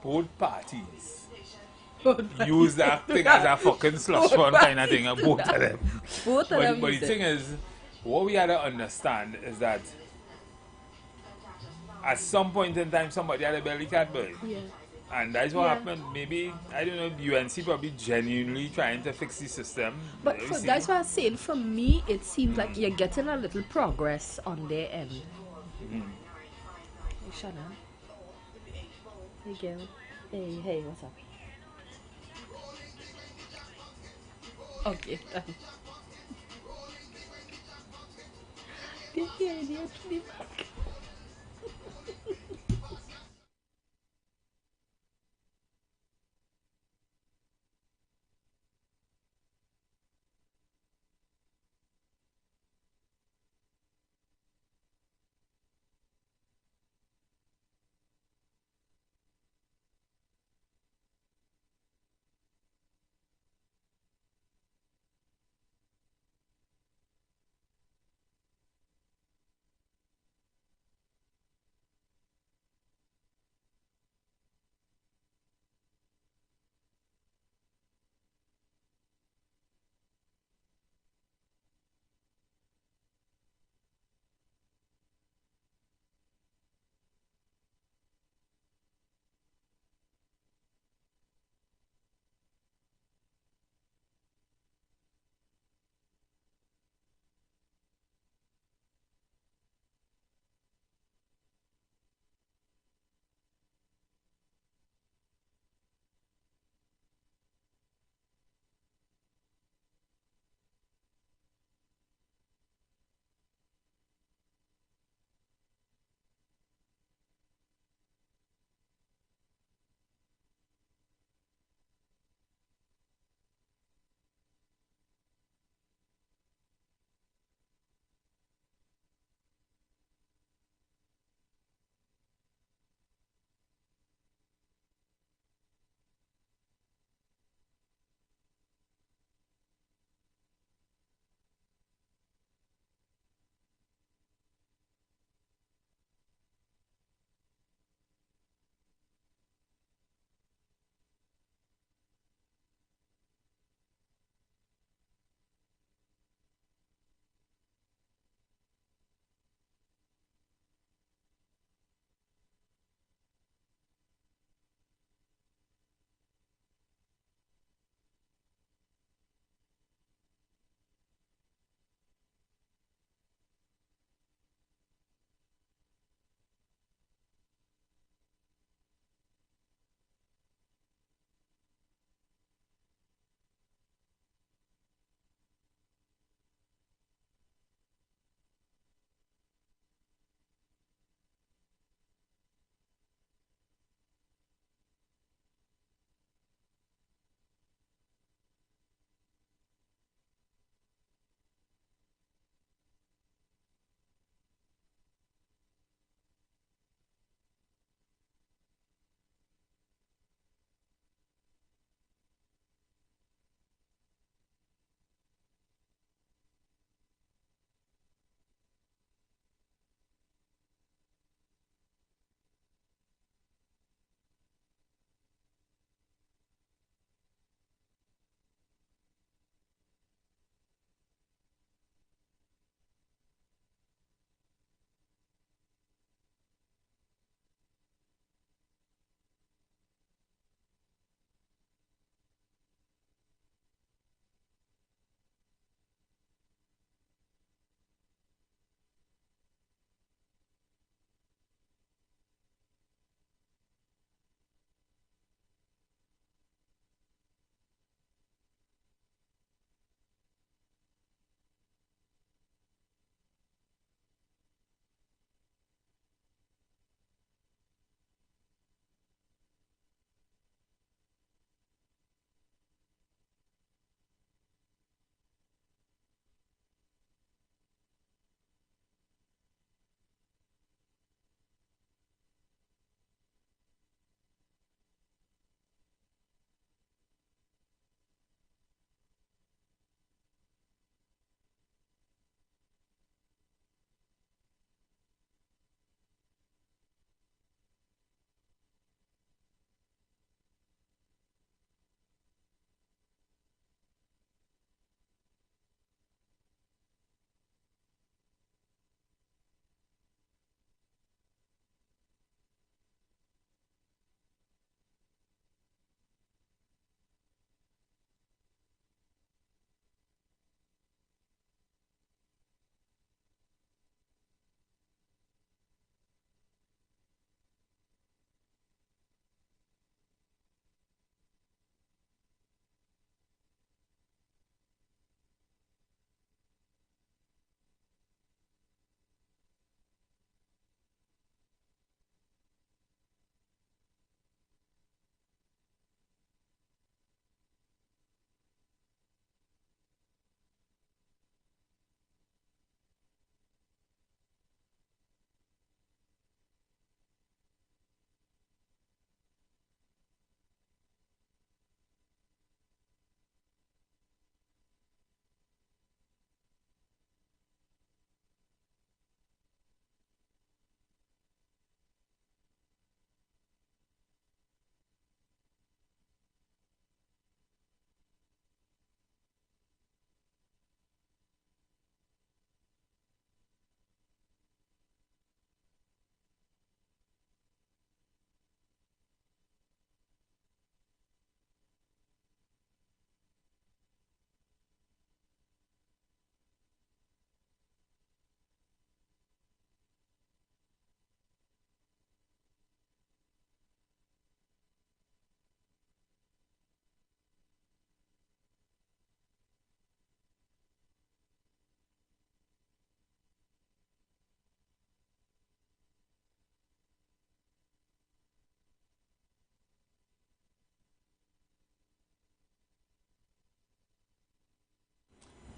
both parties use that thing as a fucking slush fund kind of thing, both of them. Both of them. But the thing is, what we had to understand is that at some point in time, somebody had a belly cat bird. Yeah. And that's what Yeah. happened. Maybe, I don't know, UNC probably genuinely trying to fix the system. But You for, see? that's what I'm saying. For me, it seems like you're getting a little progress on their end. Hey, Shannon. Hey, girl. Hey, what's up? Okay, done. They're back.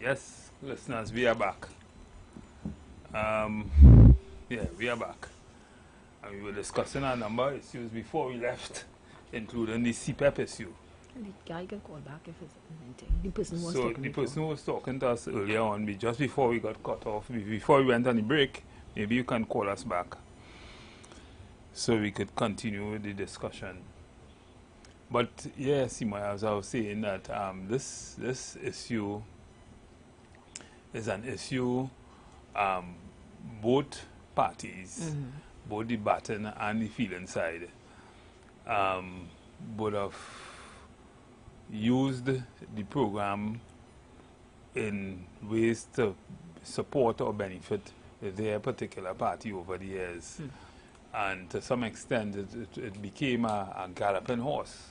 Yes, listeners, we are back. Yeah, we are back. And we were discussing a number of issues before we left, including the CPEP issue. The guy can call back if it's anything. The person was So talking the before. person who was talking to us earlier on, just before we got cut off, before we went on the break, maybe you can call us back so we could continue with the discussion. But yeah, Sima, as I was saying, that this issue is an issue both parties, both the Baton and the Feeling side, would have used the program in ways to support or benefit their particular party over the years. And to some extent, it became a galloping horse.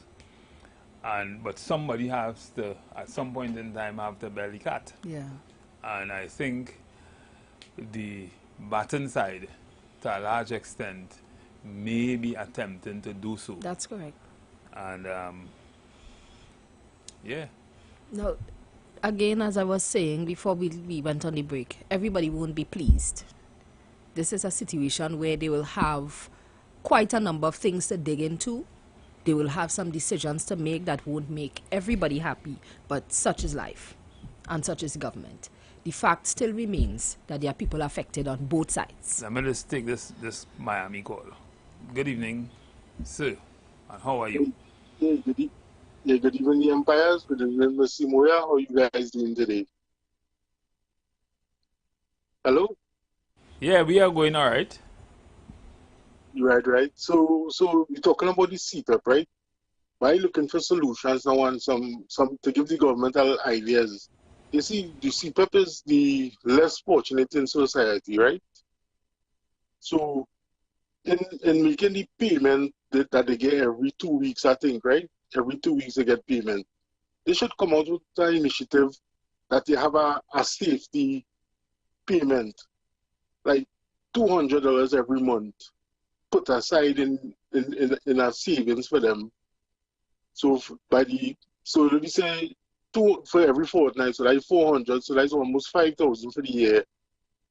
But somebody has to, at some point in time, have to belly cat. Yeah. And I think the Baton side, to a large extent, may be attempting to do so. That's correct. And yeah. Now, again, as I was saying before we went on the break, everybody won't be pleased. This is a situation where they will have quite a number of things to dig into. They will have some decisions to make that won't make everybody happy, but such is life, and such is government. The fact still remains that there are people affected on both sides. Let me just take this Miami call. Good evening, sir, and how are you? Yeah, good evening, the Empires. Good evening, Mr. Moya. How are you guys doing today? Hello? Yeah, we are going all right. Right. So we're talking about the CPEP, right? Why looking for solutions now and some to give the government ideas. You see, the CPEP is the less fortunate in society, right? So in making the payment that they get every 2 weeks, I think, right? Every 2 weeks they get payment. They should come out with an initiative that they have a safety payment, like $200 every month, put aside in a savings for them. So let me say two for every fortnight, so that's 400, so that's almost 5,000 for the year.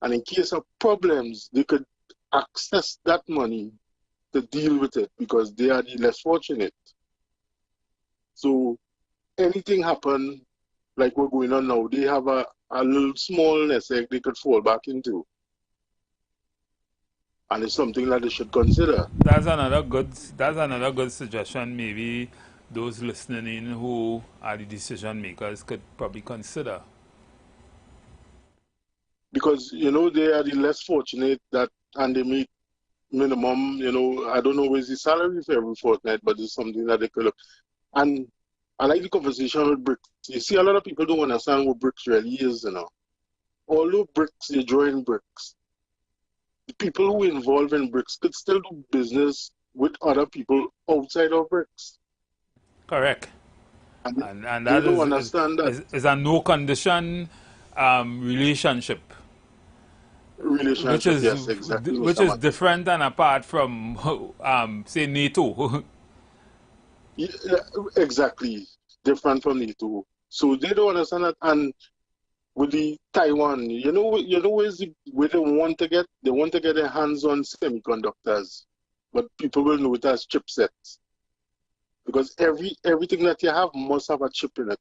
And in case of problems, they could access that money to deal with it because they are the less fortunate. So anything happen like what's going on now, they have a little small nest egg they could fall back into. And it's something that they should consider. That's another good suggestion. Maybe those listening in who are the decision makers could probably consider. Because, they are the less fortunate and they make minimum, I don't know where's the salary for every fortnight, but it's something that they could look. And I like the conversation with BRICS. You see, a lot of people don't understand what BRICS really is, Although BRICS, they join BRICS. The people who are involved in BRICS could still do business with other people outside of BRICS. Correct. And that don't understand that. Is a no condition relationship. Relationship, yes, exactly. Which is different and apart from, say, NATO. Yeah, exactly. Different from NATO. So they don't understand that. And with the Taiwan, where they want to get their hands on semiconductors, but people will know it as chipsets, because everything that you have must have a chip in it.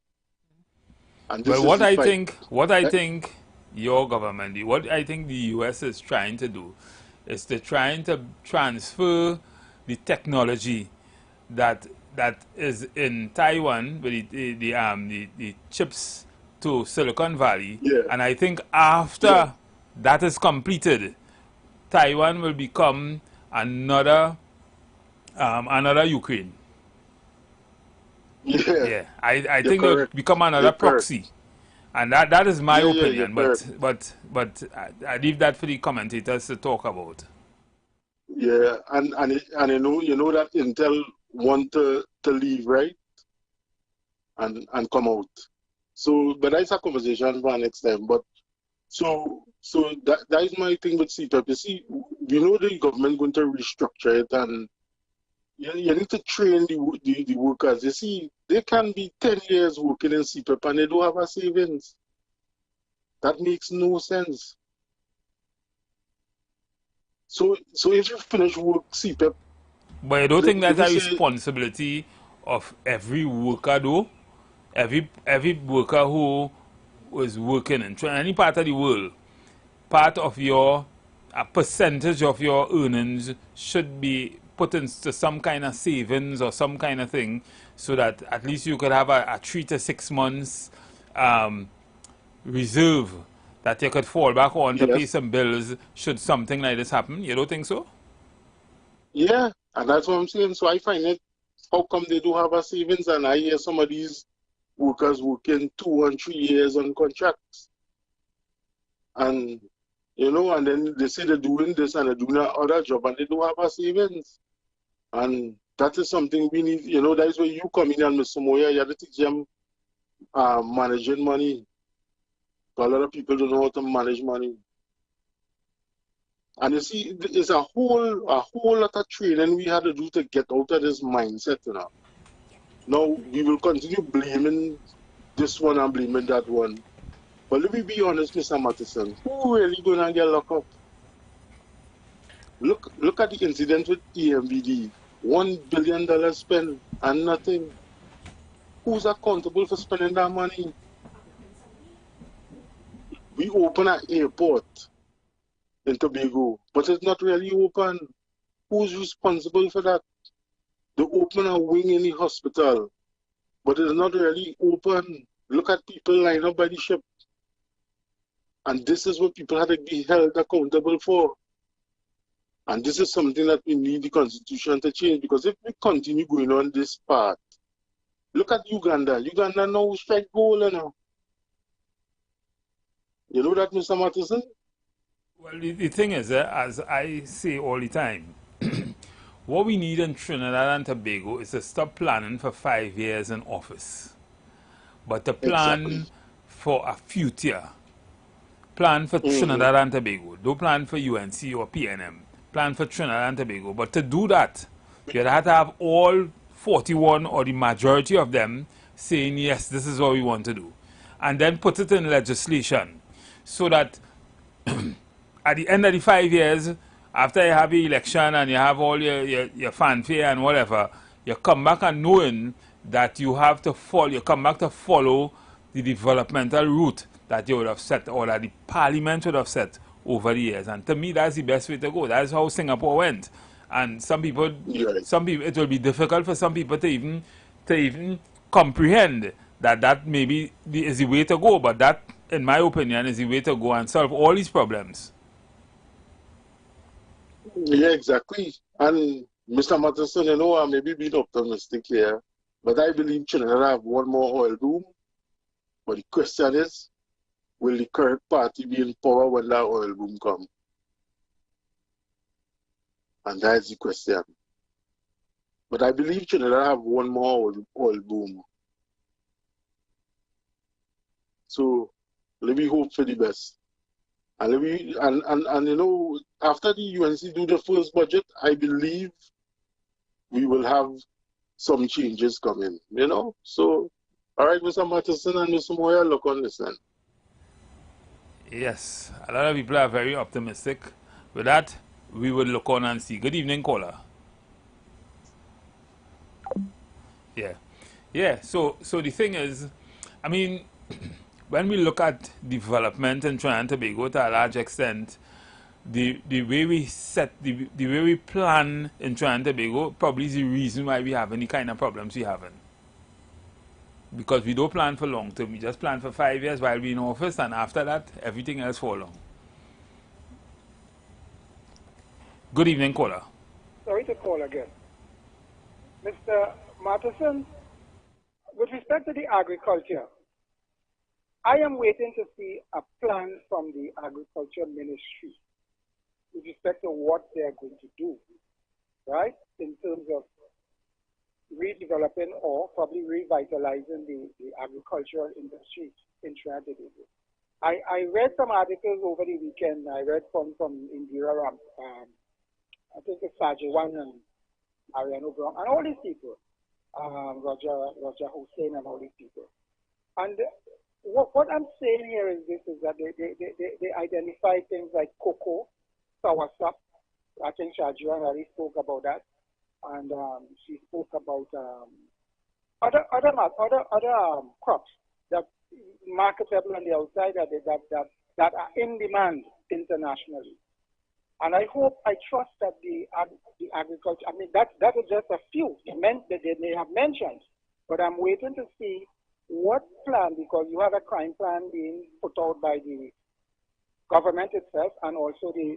And this what I think your government, what I think the US is trying to do, is they're trying to transfer the technology that is in Taiwan with the chips to Silicon Valley, and I think after that is completed, Taiwan will become another Ukraine. I think it will become another proxy, and that is my opinion. But I leave that for the commentators to talk about. Yeah, and you know that Intel want to leave, right, and come out. So, but that's a conversation for next time. But so that is my thing with CPEP. You see, the government going to restructure it, and you need to train the workers. You see, they can be 10 years working in CPEP and they don't have a savings. That makes no sense. So if you finish work, CPEP. But I don't think that's let a me say, responsibility of every worker, though. Every worker who was working in any part of the world, part of a percentage of your earnings should be put into some kind of savings or some kind of thing, so that at least you could have a 3 to 6 months reserve that you could fall back on to pay yes, some bills should something like this happen. You don't think so? yeah, and that's what I'm saying. So I find it, how come they do have a savings, and I hear some of these workers working 2 and 3 years on contracts, and and then they say they're doing this and they're doing that other job, and they do have a savings, and that is something we need. That is where you come in, and Mr. Moya, you have to teach them managing money. A lot of people don't know how to manage money. And you see, there's a whole lot of training we had to do to get out of this mindset. Now we will continue blaming this one and blaming that one. But let me be honest, Mr. Matheson, who really gonna get locked up? Look at the incident with EMBD. $1 billion spent and nothing. Who's accountable for spending that money? We open an airport in Tobago, but it's not really open. Who's responsible for that? They open a wing in the hospital, but it's not really open. Look at people lined up by the ship. And this is what people have to be held accountable for. And this is something that we need the Constitution to change, because if we continue going on this path, look at Uganda. Uganda now strike gold, You know that, Mr. Matheson? Well, the thing is, as I say all the time, what we need in Trinidad and Tobago is to stop planning for 5 years in office, but to plan Exactly. for a future. Plan for Trinidad and Tobago. Don't plan for UNC or PNM. Plan for Trinidad and Tobago. But to do that, you have to have all 41 or the majority of them saying, yes, this is what we want to do. And then put it in legislation, so that at the end of the 5 years, after you have the election and you have all your fanfare and whatever, you come back and knowing that you have to follow, you come back to follow the developmental route that you would have set, or that the parliament would have set over the years. And to me, that's the best way to go. That's how Singapore went. And some people, it will be difficult for some people to even comprehend that maybe is the way to go. But that, in my opinion, is the way to go and solve all these problems. Yeah, exactly. And Mr. Matheson, I may be being optimistic here, but I believe Trinidad have one more oil boom. But the question is, will the current party be in power when that oil boom comes? And that's the question. But I believe Trinidad have one more oil boom. So let me hope for the best. And after the UNC do the first budget, I believe we will have some changes coming, So, all right, Mr. Matheson and Mr. Moya, look on this end. Yes, a lot of people are very optimistic. With that, we will look on and see. Good evening, caller. Yeah. So the thing is, I mean, when we look at development in Trinidad and Tobago to a large extent, the way we plan in Trinidad and Tobago probably is the reason why we have any kind of problems we having. Because we don't plan for long term, we just plan for 5 years while we're in office, and after that, everything else fall along. Good evening, caller. Sorry to call again. Mr. Matheson, with respect to the agriculture, I am waiting to see a plan from the Agriculture Ministry with respect to what they are going to do, right, in terms of redeveloping or probably revitalizing the agricultural industry in Trinidad and Tobago. I read some articles over the weekend. I read from Indira Ram, I think it's Sajawan and Ariano Brown, and all these people, Roger Hussein and all these people. And what I'm saying here is this, is that they identify things like cocoa, soursop. I think Shajua already spoke about that. And she spoke about other crops that marketable on the outside that are in demand internationally. And I trust that the agriculture, I mean, that is just a few they may have mentioned, but I'm waiting to see what plan, because you have a crime plan being put out by the government itself and also the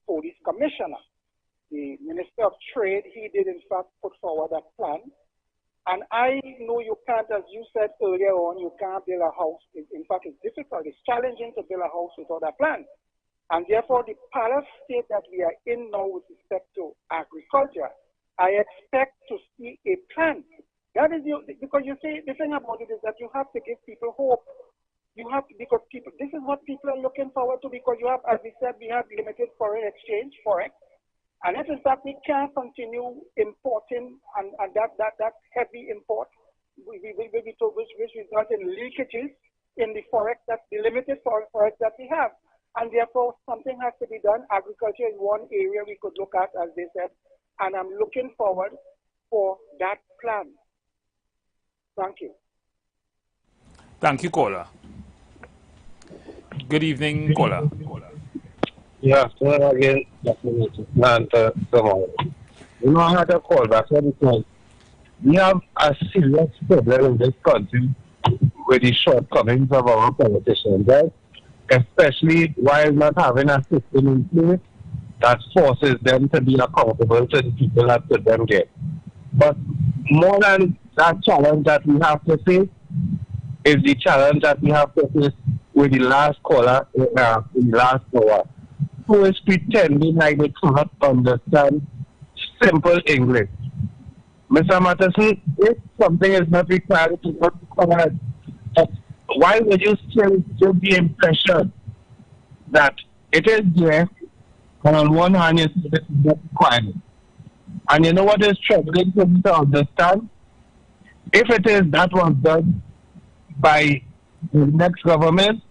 police commissioner. The Minister of Trade, he did in fact put forward a plan. And I know you can't, as you said earlier on, you can't build a house. In fact, it's difficult. It's challenging to build a house without a plan. And therefore, the palace state that we are in now with respect to agriculture, I expect to see a plan. That is because you see, the thing about it is that you have to give people hope. You have to, because people, this is what people are looking forward to, because you have, as we said, we have limited foreign exchange, forex. And if in fact we can't continue importing and that heavy import, which result in leakages in the forex, that's the limited forex that we have. And therefore something has to be done. Agriculture is one area we could look at, as they said, and I'm looking forward for that plan. Thank you. Thank you, caller. Good evening, caller. Yeah, so again, tomorrow. You know, I had a call back because we have a serious problem in this country with the shortcomings of our politicians, right? Especially while not having a system in place that forces them to be accountable to the people that put them there. But more than that challenge that we have to face is the challenge that we have to face with the last caller in the last hour, who is pretending like they cannot understand simple English. Mr. Matterson, if something is not required, it is not required. Why would you still give the impression that it is there, and on one hand you say it is not required? And you know what is troubling for me to understand? If it is that was done by the next government,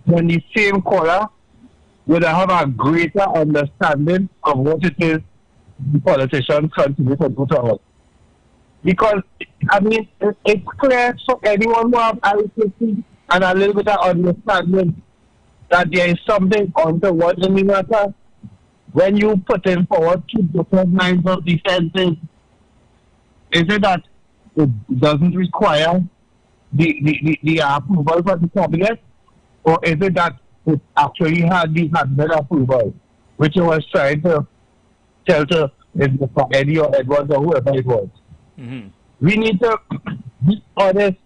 then the same caller would have a greater understanding of what it is the politicians continue to do to us. Because, I mean, it's clear for anyone who have arithmetic and a little bit of understanding that there is something untoward in the matter when you put in forward two different lines of defenses. Is it that it doesn't require the approval for the cabinet, or is it that it actually had the cabinet approval, which it was trying to tell to Eddie or Edwards or whoever it was? Mm-hmm. We need to be honest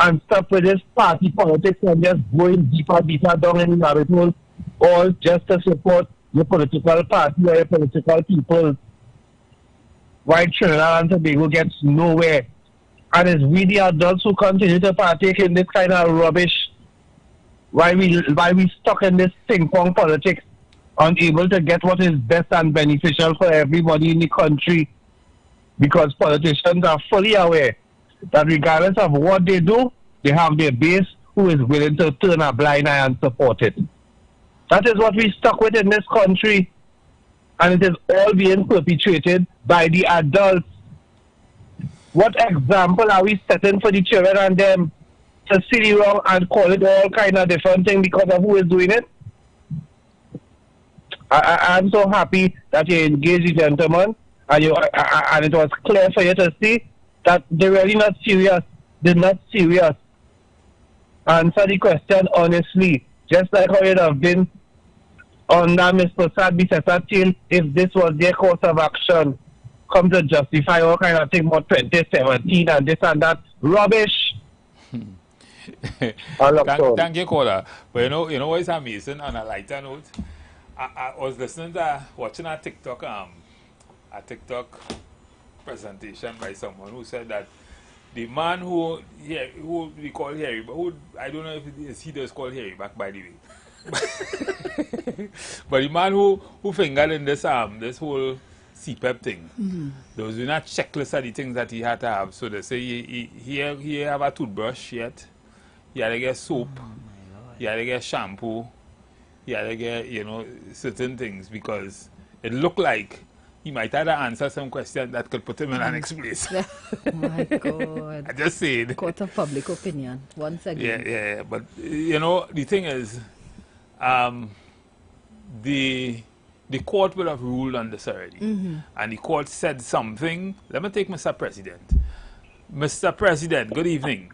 and stop with this party politics and just going deeper down in the rabbit hole, all just to support your political party or your political people, while Trinidad and Tobago gets nowhere. And it's we the adults who continue to partake in this kind of rubbish, why we stuck in this ping-pong politics, unable to get what is best and beneficial for everybody in the country, because politicians are fully aware that regardless of what they do, they have their base who is willing to turn a blind eye and support it. That is what we stuck with in this country, and it is all being perpetrated by the adults. What example are we setting for the children and them to see the wrong and call it all kind of different thing because of who is doing it? I'm so happy that you engaged the gentleman, and it was clear for you to see that they're really not serious. They're not serious. Answer the question honestly, just like how it have been under Ms. Prasad Bisesa if this was their course of action. Come to justify all kind of thing about 2017 and this and that. Rubbish. Thank you, caller. But you know what is amazing on a lighter note? I was watching a TikTok presentation by someone who said that the man who we call Harry, but who I don't know if it is he does call Harry back, by the way. But the man who fingered in this whole CPEP thing, there was not checklist of the things that he had to have. So they say he have a toothbrush yet, you had to get soap, you had to get shampoo, you had to get, you know, certain things, because it looked like he might have to answer some question that could put him in the next place. Oh my God. I just said. Court of public opinion, once again. Yeah. But, you know, the thing is, the court would have ruled on this already. And the court said something. Let me take Mr. President. Mr. President, good evening.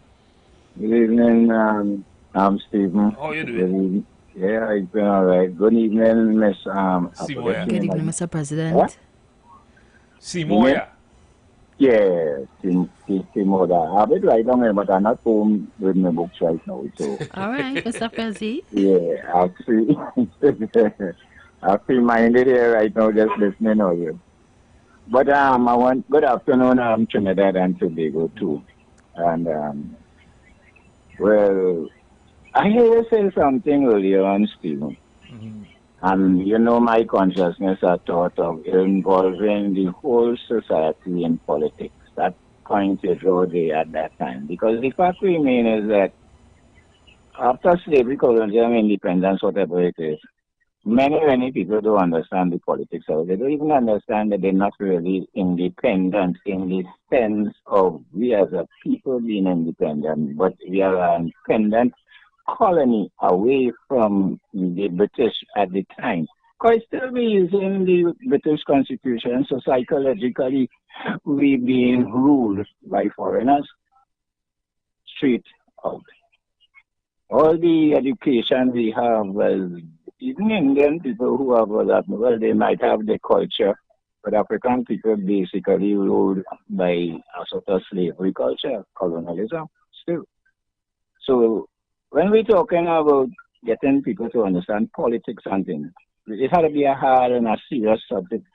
Good evening, I'm Stephen. How are you doing? Yeah, it's been all right. Good evening, Miss Simoya. Good evening, Mr. President. What? Simoya. Yeah, Simoya. I've been right on here, but I'm not home with my books right now. So. All right, Mr. Prezi. Yeah, I feel minded here right now, just listening to you. But I want good afternoon, Trinidad and Tobago too. And well, I hear you say something earlier on, Stephen. And you know, my consciousness I thought of involving the whole society in politics. That point is already at that time. Because the fact remains is that after slavery, colonialism, independence, whatever it is, many people don't understand the politics of it. They don't even understand that they're not really independent in the sense of we as a people being independent, but we are an independent colony away from the British at the time. Because still we using the British Constitution, so psychologically we being ruled by foreigners straight out. All the education we have, well, even Indian people who have that, well, they might have the culture, but African people basically ruled by a sort of slavery culture, colonialism, still. So when we're talking about getting people to understand politics and things, it had to be a hard and a serious subject.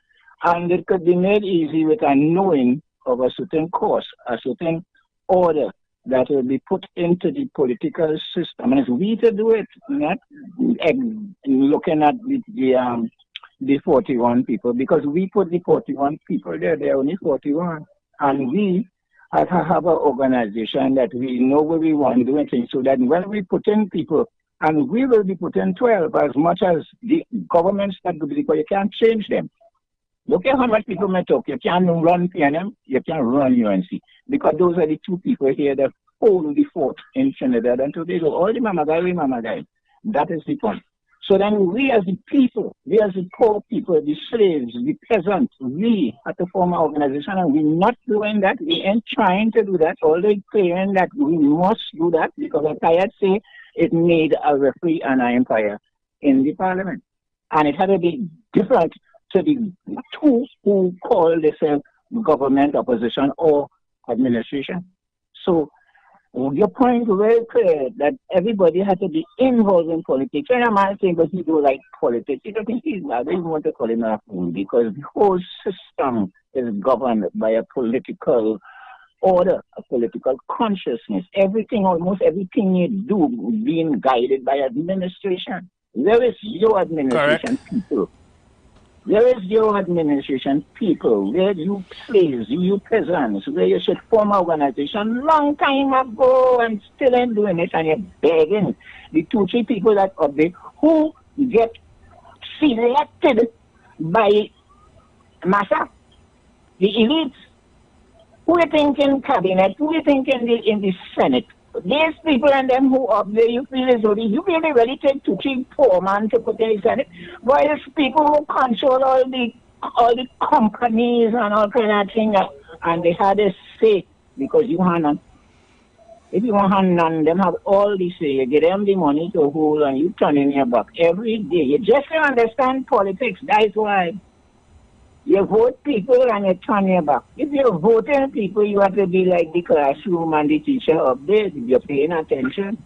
And it could be made easy with a knowing of a certain course, a certain order that will be put into the political system. And it's we to do it, not looking at the 41 people, because we put the 41 people there, they're only 41. And we have an organization that we know where we want to do things, so that when we put in people, and we will be putting 12 as much as the governments that do, because you can't change them. Look at how much people may talk. You can't run PNM, you can't run UNC. Because those are the two people here that hold the fort in Trinidad and Tobago. All the mama guy. That is the point. So then we as the people, we as the poor people, the slaves, the peasants, we have to form an organization, and we're not doing that. We ain't trying to do that. All they claiming that we must do that, because I tired say it made a referee and an empire in the parliament. And it had to be different to the two who call themselves government, opposition, or administration. So your point is very clear that everybody has to be involved in politics. And I'm not saying that he don't like politics. I don't think he's bad. I don't want to call him a fool, because the whole system is governed by a political order, a political consciousness. Everything, almost everything you do, being guided by administration. There is your administration, people. There is your administration, people, where you slaves, you peasants, where you should form an organization long time ago and still ain't doing it, and you're begging the 2-3 people that are there who get selected by massa, the elites. Who you think in cabinet, who you think in the Senate? These people and them who up there, you feel as though you really ready to take 2-3 poor man to put in the Senate, while people who control all the companies and all kind of things, and they had a say, because you have none. If you want none, them have all the say. You give them the money to hold, and you turn in your back every day. You just don't understand politics. That's why. You vote people and you turn your back. If you're voting people, you have to be like the classroom and the teacher up there. If you're paying attention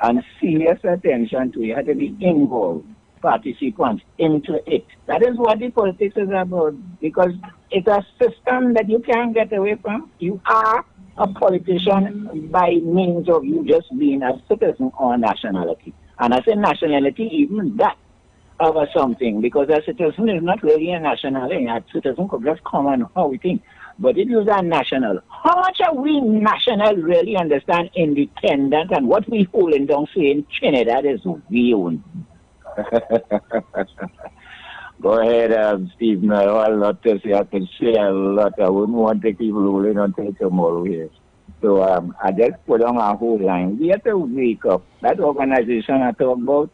and serious attention to it, you have to be involved, participants into it. That is what the politics is about, because it's a system that you can't get away from. You are a politician by means of you just being a citizen or nationality. And I say nationality, even that. over something, because a citizen is not really a national thing. A citizen could just come on how we think. But if you're a national, how much are we national really understand independent and what we holding down saying Trinidad is we own? Go ahead, Steve. No, a lot to say. I can say a lot. I wouldn't want to keep rolling until tomorrow here. So I just put on a whole line. We have to wake up. That organization I talk about,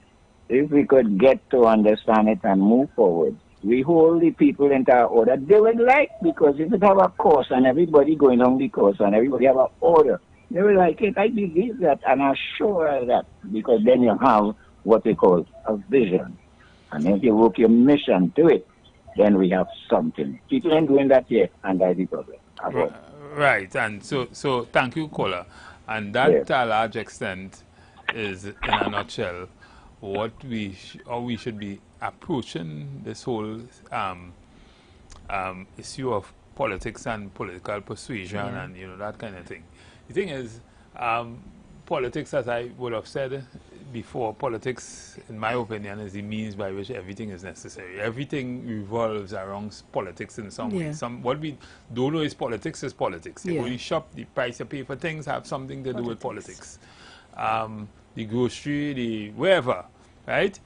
if we could get to understand it and move forward, we hold the people into our order. They would like, because if it have a course and everybody going on the course and everybody have an order, they will like it. I believe that and I'm sure that, because then you have what they call a vision. And if you work your mission to it, then we have something. People ain't doing that yet, and that's the problem. Right, and so thank you, caller. And that to a large extent is, in a nutshell, what how we should be approaching this whole issue of politics and political persuasion and that kind of thing. The thing is, politics, as I would have said before, politics, in my opinion, is the means by which everything is necessary. Everything revolves around politics in some way. What we don't know is politics is politics. You go to the shop, the price you pay for things have something to do with politics. The grocery, the wherever, right?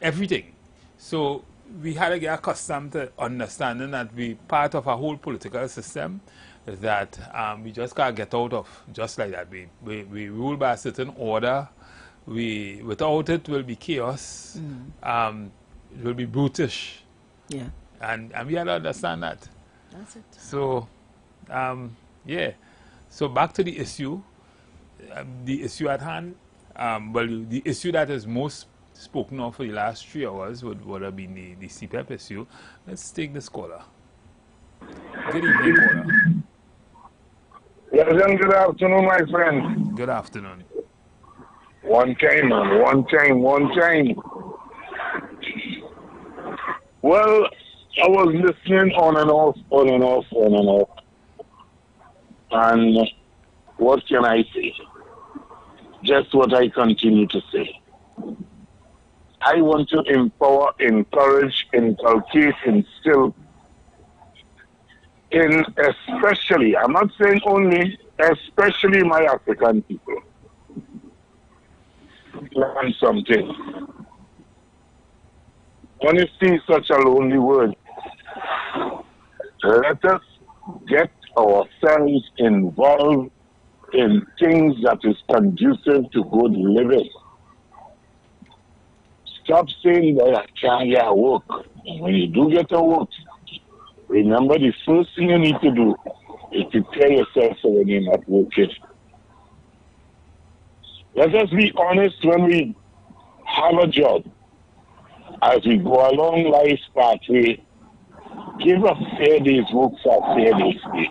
Everything. So we had to get accustomed to understanding that we part of a whole political system that we just can't get out of just like that. We rule by a certain order. Without it will be chaos. It will be brutish. Yeah. And we have to understand that. That's it. So, So back to the issue. The issue at hand. The issue that is most spoken of for the last 3 hours would have been the CPEP issue. Let's take this caller. Good evening, caller. Yes, good afternoon, my friend. Good afternoon. One time, man. One time. Well, I was listening on and off. And what can I say? Just what I continue to say. I want to empower, encourage, inculcate, instill in especially, I'm not saying only, especially my African people. Learn something. Honesty is such a lonely word. Let us get ourselves involved in things that is conducive to good living. Stop saying that I can't get work. And when you do get a work, remember the first thing you need to do is prepare yourself for when you're not working. Let us be honest when we have a job. As we go along life's pathway, give a fair day's work for a fair day's pay.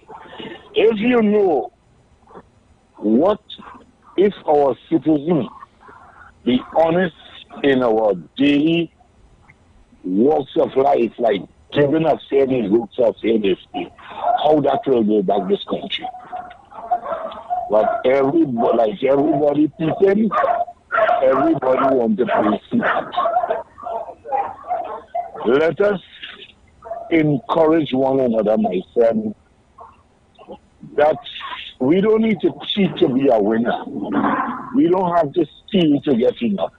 If you know what if our citizens be honest in our daily walks of life, like giving a fair day's work for a fair day's pay, how that will go back this country. But everybody pretend, everybody wants to play secret. Let us encourage one another, my friend, that we don't need to cheat to be a winner. We don't have to steal to get enough.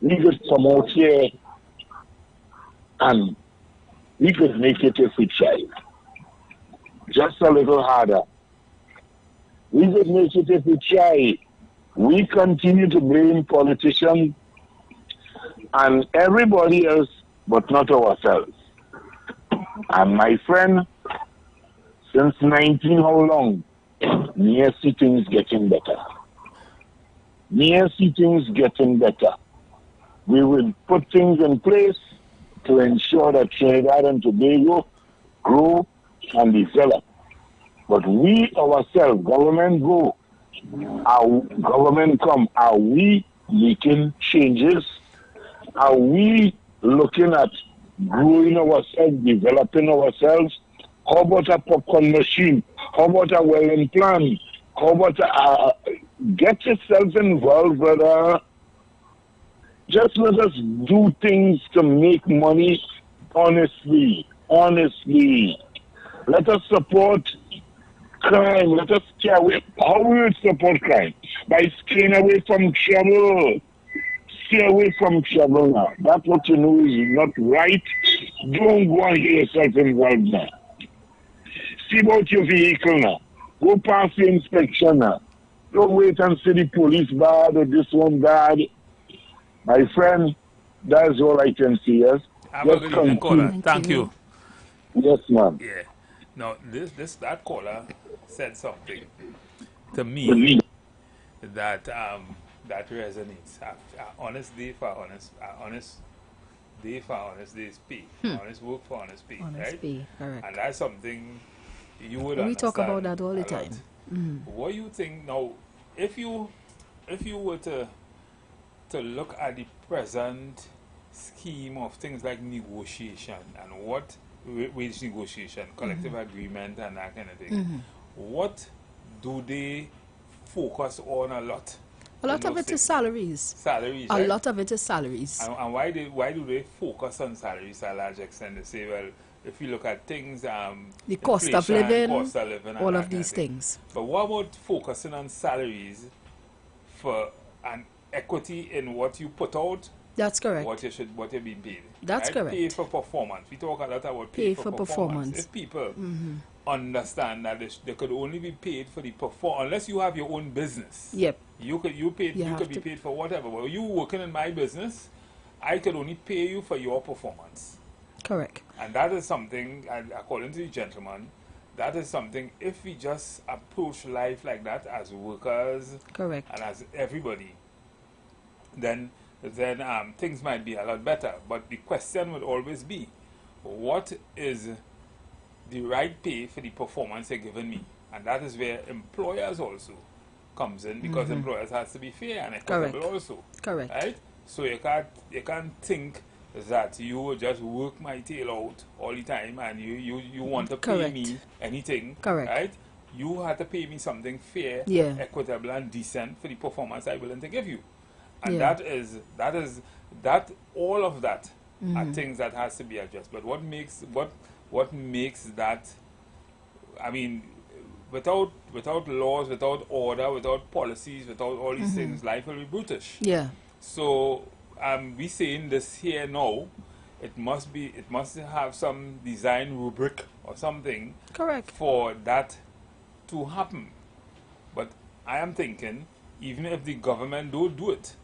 We could come out here and we could make it if we try. Just a little harder. We could make it if we try. We continue to blame politicians and everybody else, but not ourselves. And my friend, since 19 how long, near see things getting better. Near see things getting better. We will put things in place to ensure that Trinidad and Tobago grow and develop. But we ourselves, government go, our government come, are we making changes? Are we looking at growing ourselves, developing ourselves? How about a popcorn machine? How about a welding plan? How about get yourself involved, brother? Just let us do things to make money honestly. Honestly. Let us support crime. Let us stay away. How will we support crime? By staying away from trouble. Stay away from trouble now. That's what you know is not right. Don't go and get yourself involved now. See about your vehicle now. Go past the inspection now. Don't wait and see the police bad or this one bad. My friend, that's all I can see, yes? Have a good evening, caller. Thank you. Yes, ma'am. Yeah. Now, that caller said something to me that that resonates. Honest day for honest, honest day for honest day's pay. Honest work for honest pay, honest right? Pay, correct. And that's something you would we talk about that all the time. What do you think now? If you were to look at the present scheme of things like negotiation and what wage negotiation, collective agreement, and that kind of thing, what do they focus on a lot? A lot of it is salaries. Salaries, A right? lot of it is salaries. And why do they focus on salaries to a large extent? They say, well, if you look at things, the cost of living, all of these things. But what about focusing on salaries for an equity in what you put out? That's correct. What you're being paid. That's right? correct. Pay for performance. We talk a lot about pay for performance. If people understand that they could only be paid for the performance, unless you have your own business. Yep. You could be paid for whatever. Well, you working in my business, I could only pay you for your performance. Correct. And that is something, and according to the gentleman, that is something, if we just approach life like that as workers, correct, and as everybody, then things might be a lot better. But the question would always be, what is the right pay for the performance they're giving me? And that is where employers also comes in, because employers has to be fair and equitable also. Correct. Right? So you can't think that you will just work my tail out all the time and you want to pay me anything. Correct. Right? You have to pay me something fair, equitable, and decent for the performance I'm willing to give you. And all of that are things that has to be addressed. But what makes that, I mean, without laws, without order, without policies, without all these things, life will be brutish. Yeah. So we saying this here now, it must have some design rubric or something for that to happen. But I am thinking, even if the government don't do it,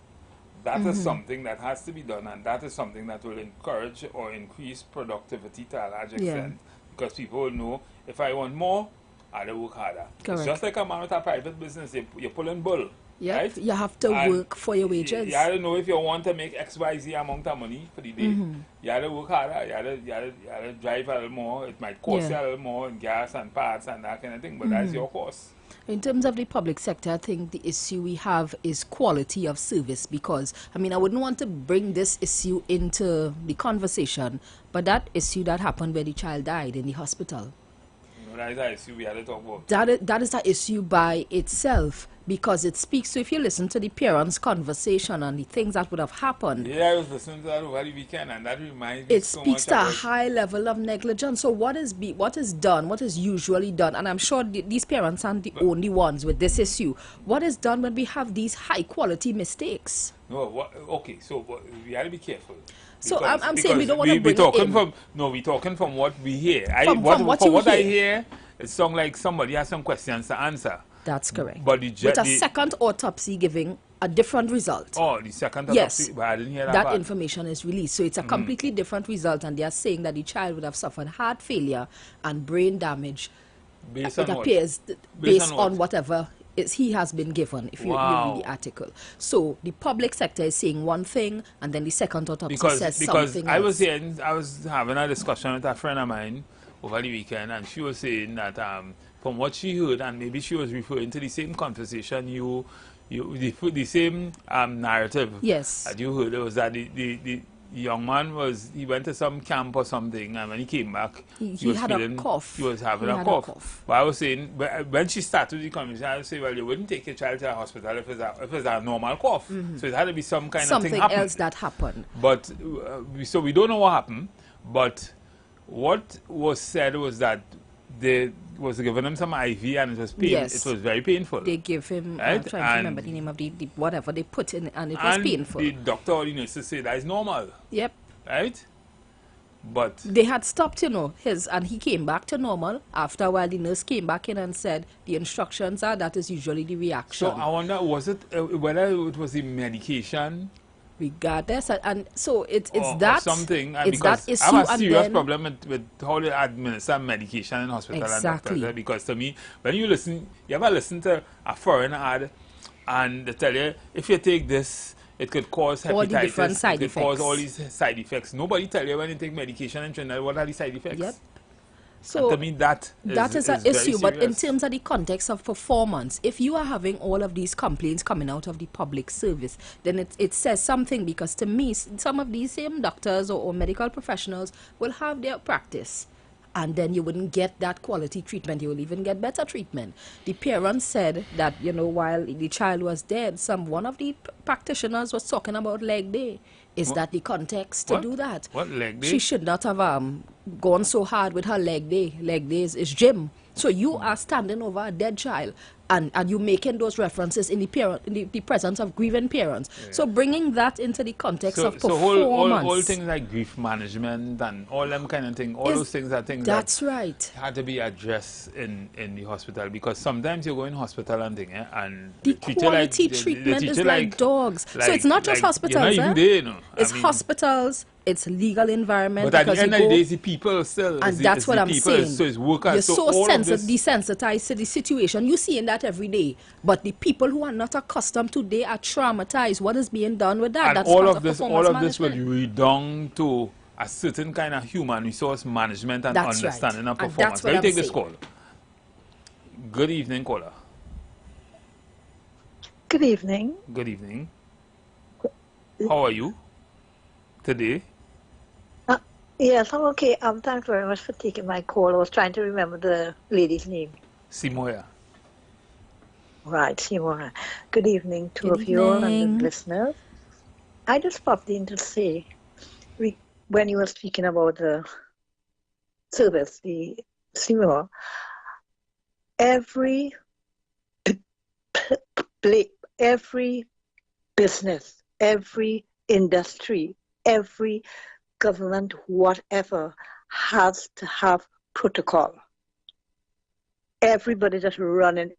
that is something that has to be done, and that is something that will encourage or increase productivity to a large extent, because people will know, if I want more, I have to work harder. It's just like a man with a private business, you're pulling bull. Yeah, right? You have to work for your wages. You have to know if you want to make XYZ amount of money for the day. You have to work harder. You have to drive a little more. It might cost you a little more in gas and parts and that kind of thing, but that's your cost. In terms of the public sector, I think the issue we have is quality of service, because, I mean, I wouldn't want to bring this issue into the conversation, but that issue that happened where the child died in the hospital. That is an issue we had to talk about. That is an issue by itself, because it speaks to, if you listen to the parents' conversation and the things that would have happened. Yeah, I was listening to that over the weekend, and that reminds me it so speaks much to a high level of negligence. So what is done, what is usually done, and I'm sure these parents aren't the only ones with this issue. What is done when we have these high quality mistakes? No, okay, so we have to be careful. So I'm saying we don't want to bring it in. We're talking from what we hear. From what I hear, it sounds like somebody has some questions to answer. That's correct. But with a second autopsy giving a different result. Oh, the second autopsy? But I didn't hear that part. Information is released. So it's a completely different result, and they are saying that the child would have suffered heart failure and brain damage. Based on whatever he has been given, if you read the article. So the public sector is saying one thing, and then the second autopsy says something else. Because I was having a discussion with a friend of mine over the weekend, and she was saying that from what she heard, and maybe she was referring to the same conversation the same narrative yes. that you heard, it was that the young man he went to some camp or something, and when he came back, he had a cough. He was having a cough. But I was saying, when she started the conversation, I would say, well, you wouldn't take your child to a hospital if it's a normal cough. So it had to be some kind of thing something else that happened. But so we don't know what happened. But what was said was that they was giving him some IV, and it was pain. Yes. It was very painful. They give him, right? I'm trying to remember the name of the whatever they put in, and it was painful. The doctor or the nurses say that is normal. Yep. Right? But they had stopped, and he came back to normal. After a while, the nurse came back in and said, the instructions are that is usually the reaction. So I wonder, was it, whether it was the medication? Regardless, and so it's or that something. It's that issue. I have a serious problem with how they administer medication in hospital exactly. and doctors. Because to me, when you ever listen to a foreign ad, and they tell you if you take this, it could cause hepatitis. All the different side it could cause all these side effects. Nobody tell you when you take medication in Trinidad what are the side effects. Yep. So to me, that is an issue. But in terms of the context of performance, if you are having all of these complaints coming out of the public service, then it says something, because to me, some of these same doctors or medical professionals will have their practice, and then you wouldn't get that quality treatment. You will even get better treatment. The parents said that, while the child was dead, one of the practitioners was talking about leg day. Is that the context to do that? What leg day? She should not have gone so hard with her leg day. Leg day is gym. So you are standing over a dead child, and you making those references in the presence of grieving parents. Yeah. So bringing that into the context of performance. So whole things like grief management and all them kind of thing, all those things are things that's right. had to be addressed in the hospital, because sometimes you go in hospital and thing, and the quality treatment is like dogs. So it's not just hospitals. It's hospitals. It's legal environment. But at the end of the day, it's the people still. And that's what I'm saying. So it's workers. You're so desensitized to the situation. You see in that every day. But the people who are not accustomed to, they are traumatized. What is being done with that? And that's all of this will redound to a certain kind of human resource management and understanding of performance. Let me take this call. Good evening, caller. Good evening. Good evening. How are you today? Yes, I'm okay. Thanks very much for taking my call. I was trying to remember the lady's name. Simoya. Right, Simoya. Good evening to of you all and the listeners. I just popped in to say, when you were speaking about the service, the Simoya, every business, every industry, every government, whatever, has to have protocol. Everybody just running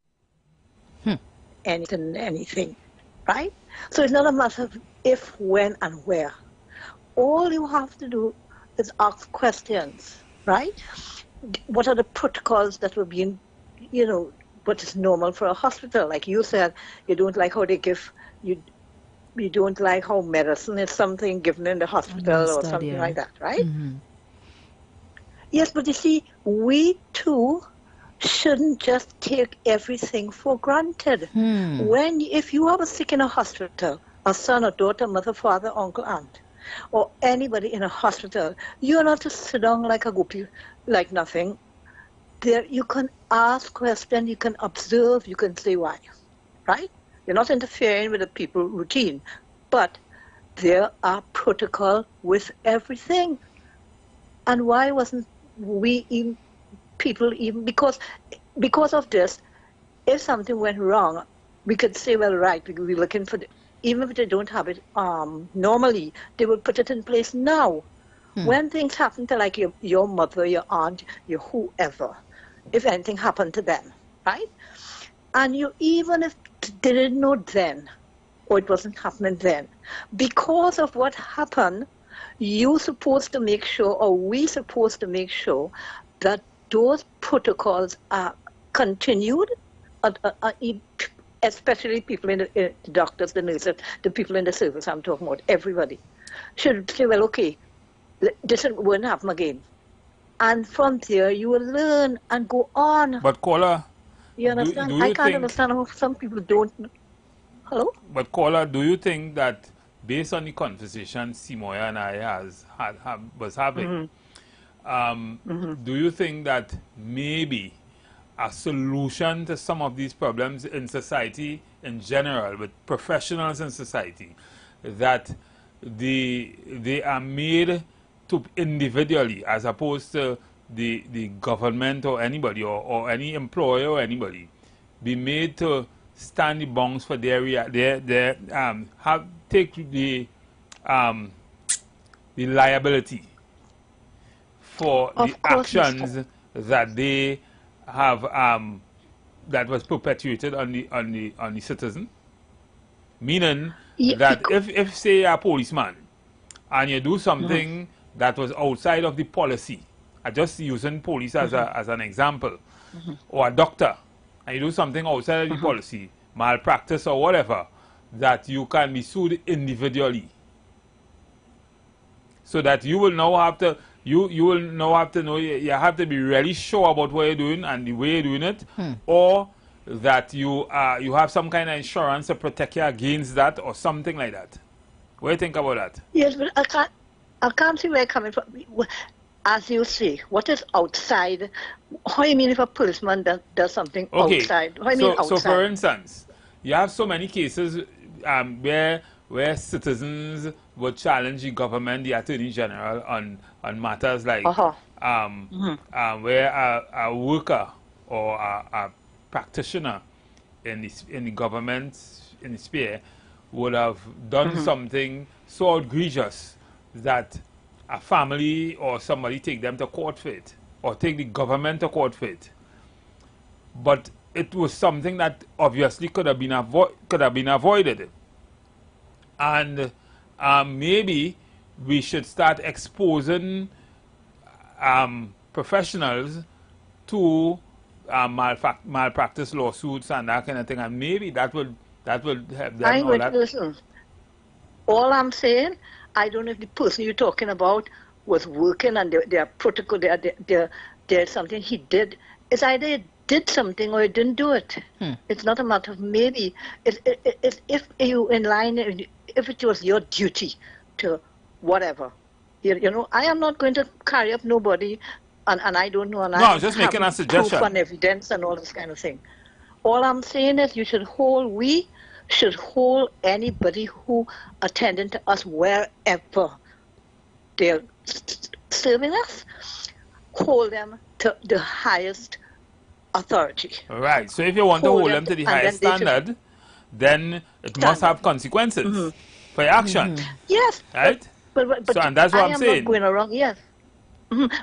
anything, right? So it's not a matter of if, when, and where. All you have to do is ask questions, right? What are the protocols that were being, what is normal for a hospital? Like you said, you don't like how they give you. You don't like how medicine is something given in the hospital or something like that, right? Mm-hmm. Yes, but you see, we too shouldn't just take everything for granted. If you are sick in a hospital, a son, a daughter, mother, father, uncle, aunt, or anybody in a hospital, you're not to sit down like a goopy, like nothing. There, you can ask questions, you can observe, you can say why, right? You're not interfering with the people's routine, but there are protocol with everything. And why wasn't people because of this, if something went wrong, we could say, well, right, we're looking for even if they don't have it normally, they will put it in place now. When things happen to like your mother, your aunt, your whoever, if anything happened to them, right? And even if they didn't know then, or it wasn't happening then, because of what happened, you're supposed to make sure, or we're supposed to make sure, that those protocols are continued, especially people in the doctors, the nurses, the people in the service, I'm talking about everybody, should say, well, okay, this won't happen again. And from there, you will learn and go on. But caller, you understand? I can't understand how some people don't. Hello? But caller, do you think that based on the conversation Simoya and I was having, do you think that maybe a solution to some of these problems in society in general, with professionals in society, that they are made to individually as opposed to the government or anybody or any employer or anybody be made to stand the bounds for take the liability for the actions that they have that was perpetuated on the citizen, meaning that if say a policeman and you do something that was outside of the policy, I just using police as an example, or a doctor, and you do something outside of the policy, malpractice or whatever, that you can be sued individually. So that you will now have to you will now have to know, you have to be really sure about what you're doing and the way you're doing it, or that you have some kind of insurance to protect you against that or something like that. What do you think about that? Yes, but I can't see where you're coming from. As you say, what is outside? How do you mean if a policeman does something outside? How do you mean outside? So for instance, you have so many cases where citizens would challenge the government, the Attorney General, on matters like where a worker or a practitioner in the government, in the sphere, would have done something so egregious that a family or somebody take them to court for it, or take the government to court for it. But it was something that obviously could have been avoided. And maybe we should start exposing professionals to malpractice lawsuits and that kind of thing, and maybe that will help them. Listen, all I'm saying, I don't know if the person you're talking about was working and their protocol, there's something he did. It's either he did something or he didn't do it. It's not a matter of maybe. It's if you in line, if it was your duty to whatever. You know, I am not going to carry up nobody, and I don't know. And no, I was just making a suggestion. Proof and evidence and all this kind of thing. All I'm saying is we should hold anybody who attending to us wherever they're serving us, hold them to the highest authority. Right. So if you want to hold them to the highest standard, then it must have consequences for your action. Yes. Right? But so, and that's what I'm saying. I am not going around, yes.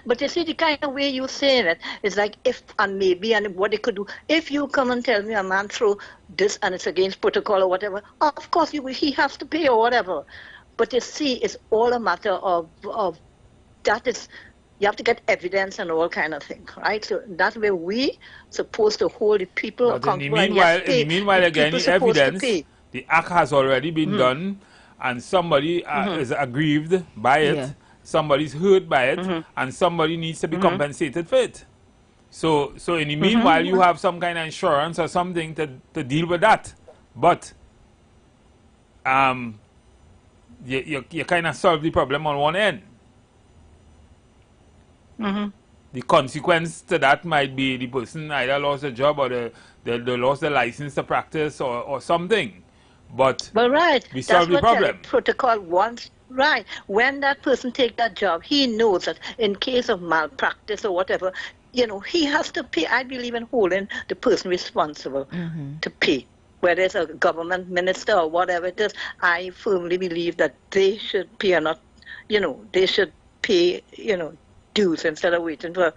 But you see, the kind of way you're saying it is like if and maybe and what they could do. If you come and tell me a man through this and it's against protocol or whatever, of course he has to pay or whatever. But you see, it's all a matter of that is, you have to get evidence and all kind of things, right? So that's where we supposed to hold the people accountable. In the meanwhile, again, the evidence, the act has already been done, and somebody is aggrieved by it. Yeah. Somebody's hurt by it, and somebody needs to be compensated for it. So in the meanwhile, you have some kind of insurance or something to deal with that. But you kind of solve the problem on one end. The consequence to that might be the person either lost a job or they lost the license to practice or something. But right, we solve the problem. Protocol once. Right. When that person take that job, he knows that in case of malpractice or whatever, you know, he has to pay. I believe in holding the person responsible to pay. Whether it's a government minister or whatever it is, I firmly believe that they should pay or not, you know, they should pay, you know, dues instead of waiting for,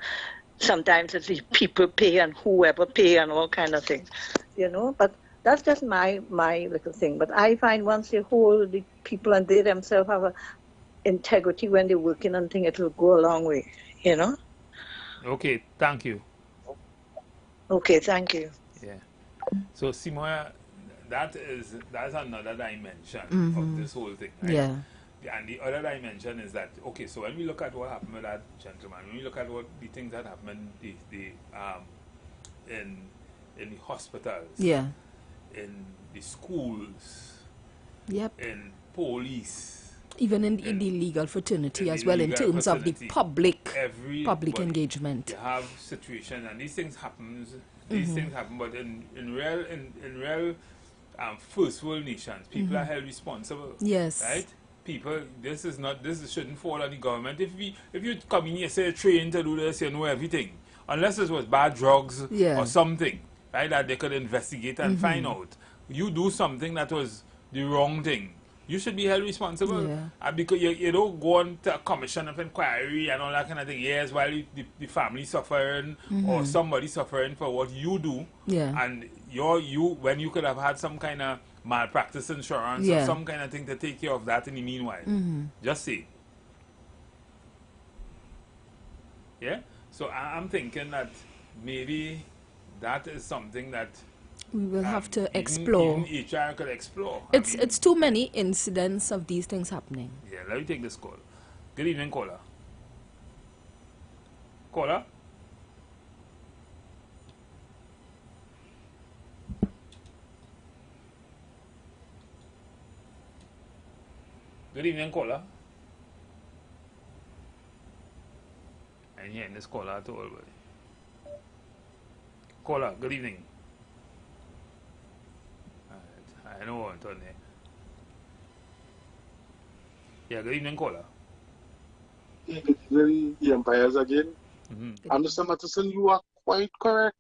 sometimes it's the people pay and whoever pay and all kind of things, you know, but that's just my little thing. But I find once you hold the people and they themselves have a integrity when they're working on things, it will go a long way, you know? Okay, thank you. Okay, thank you. Yeah. So, Simoya, that's another dimension of this whole thing, right? Yeah. And the other dimension is that, okay, so when we look at what happened with that gentleman, when we look at what the things that happened in the hospitals, yeah, in the schools, yep, in police. Even in the legal fraternity as well, in terms of the public engagement. You have situations, and these things happen. These things happen, but in real first world nations, people are held responsible. Yes. Right? People, this shouldn't fall on the government. If you come in here, say trained to do this, you know everything. Unless it was bad drugs or something, right, that they could investigate and find out. You do something that was the wrong thing, you should be held responsible. Because you don't go on to a commission of inquiry and all that kind of thing. Yes, while the family suffering or somebody suffering for what you do, and when you could have had some kind of malpractice insurance or some kind of thing to take care of that in the meanwhile. Just say. Yeah? So I'm thinking that maybe that is something that we will have to explore. Even HR could explore. It's too many incidents of these things happening. Yeah, let me take this call. Good evening, caller. Caller? Good evening, caller. And yeah, this caller at all. Caller, good evening. I know what I'm there. Yeah, good evening, caller. Yeah, good evening, the Empires again. And Mr. Matheson, you are quite correct.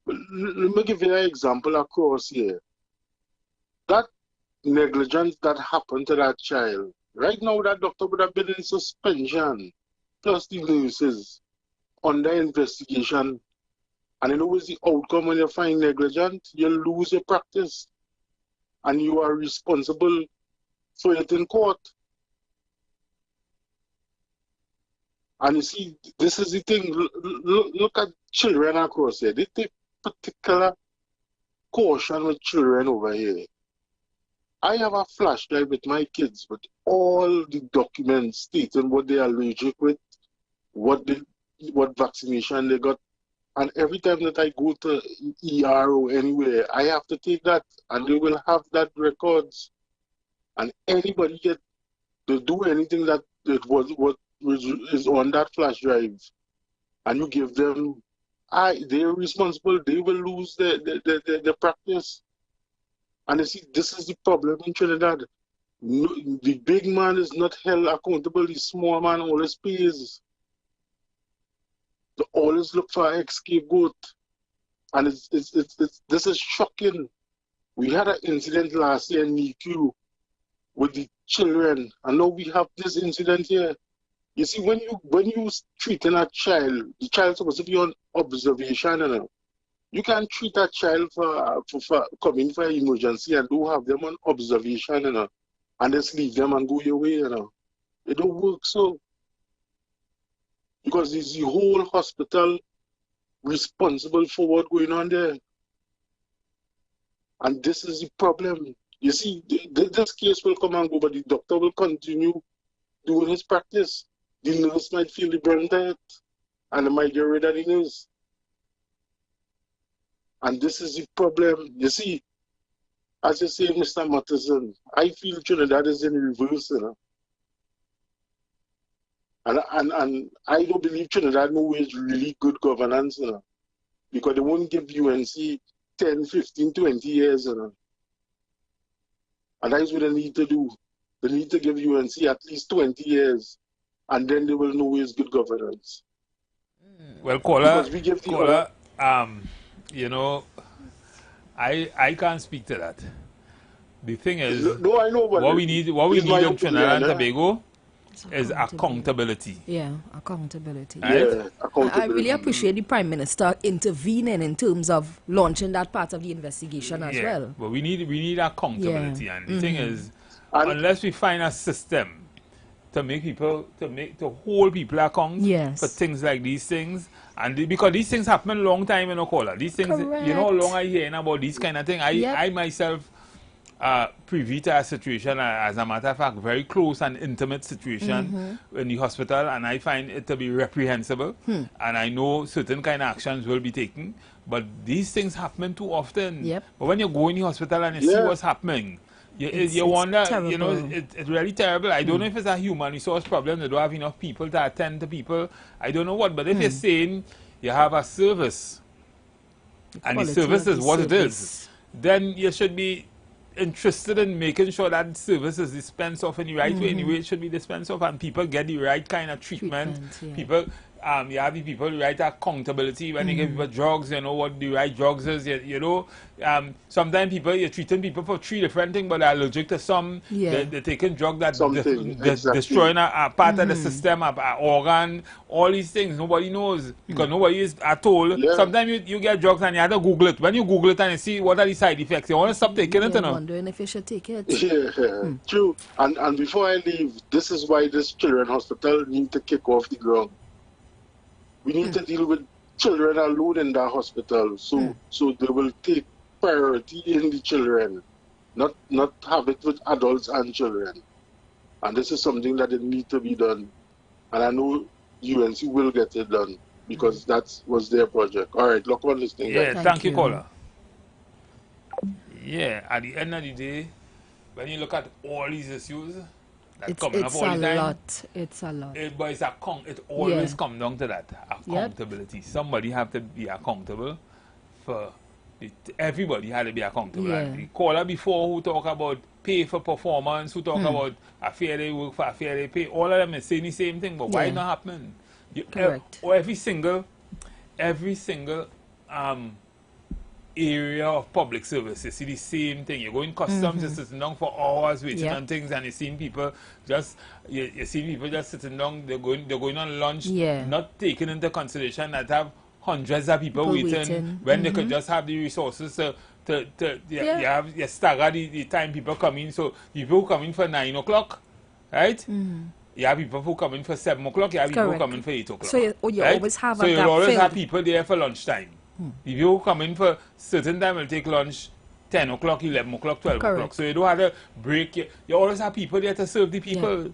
But let me give you an example across here. That negligence that happened to that child, right now that doctor would have been in suspension, plus the nurses under investigation. And you know what's the outcome when you find negligent? You lose your practice. And you are responsible for it in court. And you see, this is the thing. Look at children across here. They take particular caution with children over here. I have a flash drive with my kids with all the documents stating what they are allergic with, what vaccination they got. And every time that I go to ER or anywhere, I have to take that, and they will have that records. And anybody get to do anything that what is on that flash drive, and you give them, they're responsible. They will lose their practice. And you see, this is the problem in Trinidad. No, the big man is not held accountable. The small man always pays. They always look for an scapegoat. And this is shocking. We had an incident last year in NICU with the children, and now we have this incident here. You see, when you treating a child, the child's supposed to be on observation, you know. You can't treat a child for coming for emergency and do have them on observation, you know, and just leave them and go your way, you know. It don't work so. Because it's the whole hospital responsible for what's going on there. And this is the problem. You see, this case will come and go, but the doctor will continue doing his practice. The nurse might feel the burn diet, and they might get rid of the nurse. And this is the problem. You see, as you say, Mr. Matheson, I feel Trinidad is in reverse, you know. And I don't believe Trinidad knows really good governance, you know, because they won't give UNC 10, 15, 20 years, you know. And that's what they need to do. They need to give UNC at least 20 years, and then they will know it's good governance. Well, caller, you know, I can't speak to that. The thing is, no, I know, but what we need in Trinidad and Tobago is accountability. Yeah, accountability. Right? Yeah, accountability. I really appreciate the Prime Minister intervening in terms of launching that part of the investigation as well. But we need accountability, and the thing is, unless we find a system to make people to hold people account for things like these things, and because these things happen a long time in Okola. These things, you know how long I hear about these kind of things. I myself privy to a situation, as a matter of fact, very close and intimate situation in the hospital, and I find it to be reprehensible. And I know certain kind of actions will be taken, but these things happen too often. But when you go in the hospital and you see what's happening, You wonder, terrible. you know, it's really terrible. I don't know if it's a human resource problem. They don't have enough people to attend to people. I don't know what. But if you're saying you have a service, and the service is what it is, then you should be interested in making sure that service is dispensed off in the right way. Anyway, it should be dispensed off, and people get the right kind of treatment. People, you have the people right accountability when they give people drugs. You know what the right drugs is. You know, sometimes you're treating people for 3 different things, but they're allergic to some. They're taking drugs that destroying a part of the system, an organ. All these things nobody knows because nobody is told. Sometimes you get drugs and you have to Google it. When you Google it and you see what are the side effects, you want to stop taking it. I'm wondering if you should take it. Yeah, true. And before I leave, this is why this children hospital need to kick off the ground. We need to deal with children alone in that hospital, so they will take priority in the children, not have it with adults and children. And this is something that it needs to be done. And I know UNC will get it done because that was their project. All right, look on this thing. Yeah, thank you, caller. Yeah, at the end of the day, when you look at all these issues that coming up all the time, it's a lot. But it always comes down to that accountability. Somebody have to be accountable for it. Everybody had to be accountable. And the caller before who talk about pay for performance, who talk about a fair day work for a fair day pay, all of them is saying the same thing, but why not happening? Correct. Every single area of public service, you see the same thing. You go in customs, you're sitting down for hours waiting on things, and you see people just sitting down. They're going on lunch, not taking into consideration that have hundreds of people waiting when they could just have the resources you stagger the time people come in. So people who come in for 9 o'clock, right? You have people who come in for 7 o'clock. You have people who come in for 8 o'clock. So you always have so you always have people there for lunchtime. People who come in for certain time will take lunch 10 o'clock, 11 o'clock, 12 o'clock. So you don't have to break. You always have people there to serve the people.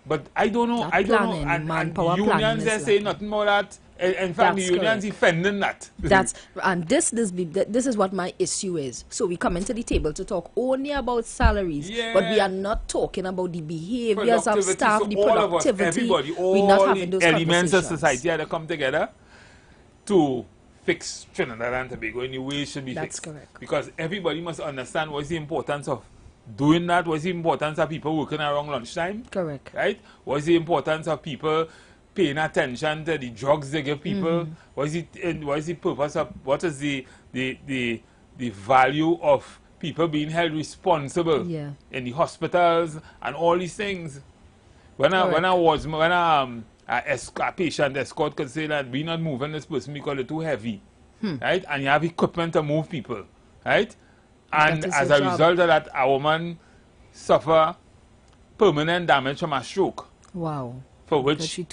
But I don't know. And unions they say nothing more that. In fact, the unions defending that. This is what my issue is. So we come into the table to talk only about salaries, but we are not talking about the behaviors of staff, so the all productivity. Of us, everybody, all we're not having those elements of society have to come together to fix Trinidad and Tobago in the way it should be fixed. That's correct. Because everybody must understand what is the importance of doing that. What is the importance of people working around lunchtime? Correct. Right? What is the importance of people paying attention to the drugs they give people? What is the purpose of, what is the value of people being held responsible in the hospitals and all these things? When a patient escort could say that we're not moving this person because they're too heavy, right? And you have equipment to move people, right? And as a result of that, a woman suffer permanent damage from a stroke. Wow. For which she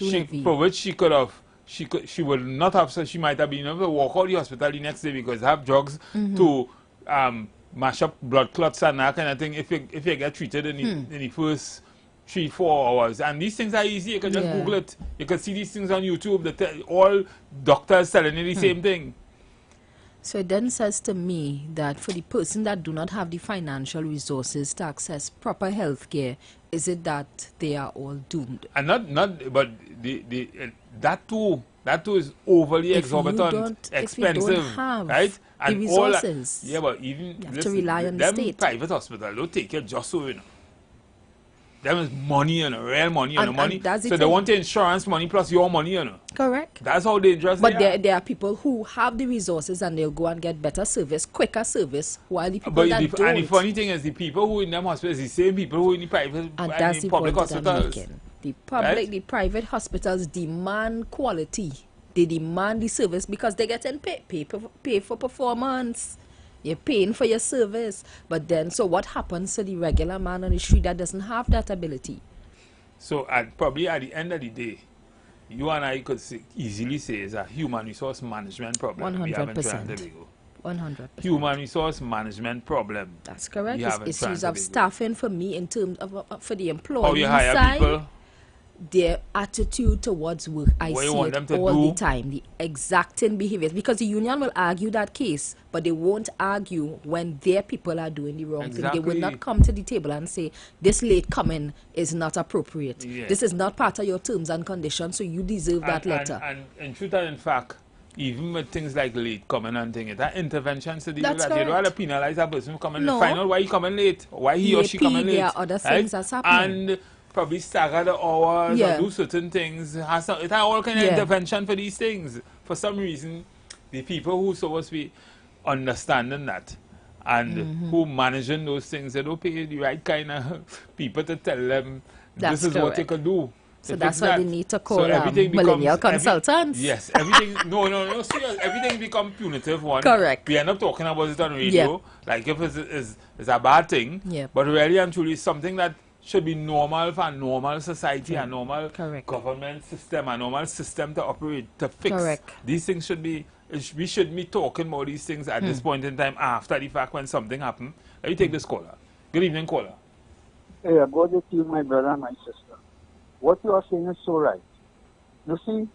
could have, she would not have, so she might have been able to walk out the hospital the next day because they have drugs to mash up blood clots and that kind of thing. If you get treated in the first 3-4 hours, and these things are easy. You can just Google it. You can see these things on YouTube. All doctors telling you the same thing. So it then says to me that for the person that do not have the financial resources to access proper health care, is it that they are all doomed? And but that too is overly exorbitant, expensive, if you don't have right? The resources, but even you have to rely on the state. Private hospital don't take it just so, you know. There is money, you know, real money, you know, money. So they want the insurance money plus your money, you know. Correct. That's how dangerous they are. But there are people who have the resources and they'll go and get better service, quicker service, while the people that don't. And the funny thing is, the people who in them hospitals, the same people who in the private and that's the public point hospitals. The private hospitals demand quality. They demand the service because they're getting pay for performance. You're paying for your service. But then, so what happens to the regular man on the street that doesn't have that ability? So probably at the end of the day, you and I could easily say it's a human resource management problem. 100%. 100%. Human resource management problem. That's correct. It's issues of staffing for me in terms of for the employee how you hire side. people. There attitude towards work. I see it all the time. The exacting behaviors. Because the union will argue that case, but they won't argue when their people are doing the wrong thing. They will not come to the table and say, this late coming is not appropriate. Yes. This is not part of your terms and conditions, so you deserve that letter. And in truth and in fact, even with things like late coming and things, that intervention to deal with that. Correct. You don't have to penalize a person for coming. No. Find out why he coming late, why he or she coming late. There are other things that's happening. And probably stagger the hours or do certain things. It has all kind of intervention for these things. For some reason, the people who supposed to be understanding that and who managing those things, they don't pay the right kind of people to tell them this is what they can do. So that's why they need to call millennial consultants. Yes, everything. no, serious. Everything become punitive one. Correct. We end up talking about it on radio, like if it's a bad thing. Yeah. But really and truly, something that should be normal for a normal society, a normal government system, a normal system to operate, to fix. Correct. These things should be. We should be talking about these things at this point in time after the fact when something happened. Let me take this caller. Good evening, caller. Hey, God bless you, my brother and my sister. What you are saying is so right. You see,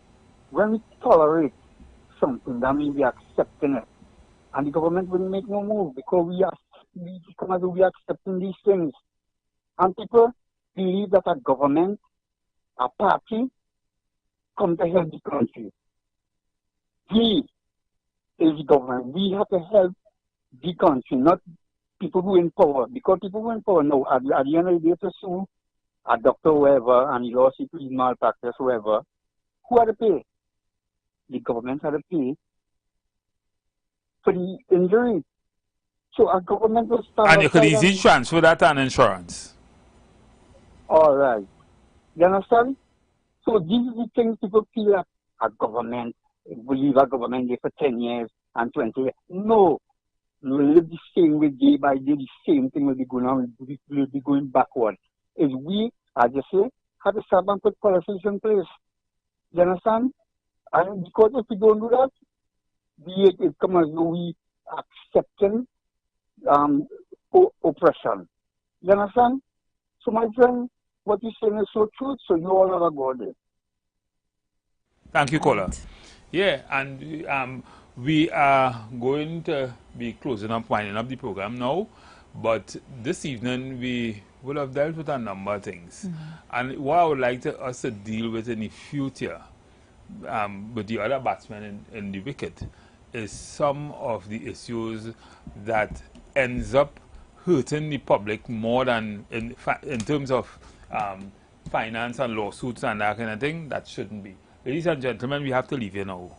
when we tolerate something, that means we are accepting it. And the government will make no move because we are accepting these things. And people believe that a government, a party, come to help the country. We is the government. We have to help the country, not people who are in power. Because people who are in power now, at the end of the day, to sue a doctor, whoever, and he lost it in malpractice, whoever, who had to pay? The government had to pay for the injury. So a government will start. And you could easily transfer that on insurance. All right. You understand? So these are the things people feel like a government, we leave a government there for 10 years and 20 years. No. We live the same way day by day, the same thing will be going on, we'll be going backward. Is we, as you say, have to start and put policies in place. You understand? And because if we don't do that, it comes as though we accepting oppression. You understand? So my friend, what you're saying is so true, so you all have a good day. Thank you, caller. Yeah, and we are going to be closing up, winding up the program now, but this evening we will have dealt with a number of things. And what I would like us to deal with in the future with the other batsmen in the wicket is some of the issues that ends up hurting the public more than in terms of finance and lawsuits and that kind of thing. That shouldn't be. Ladies and gentlemen, we have to leave here now.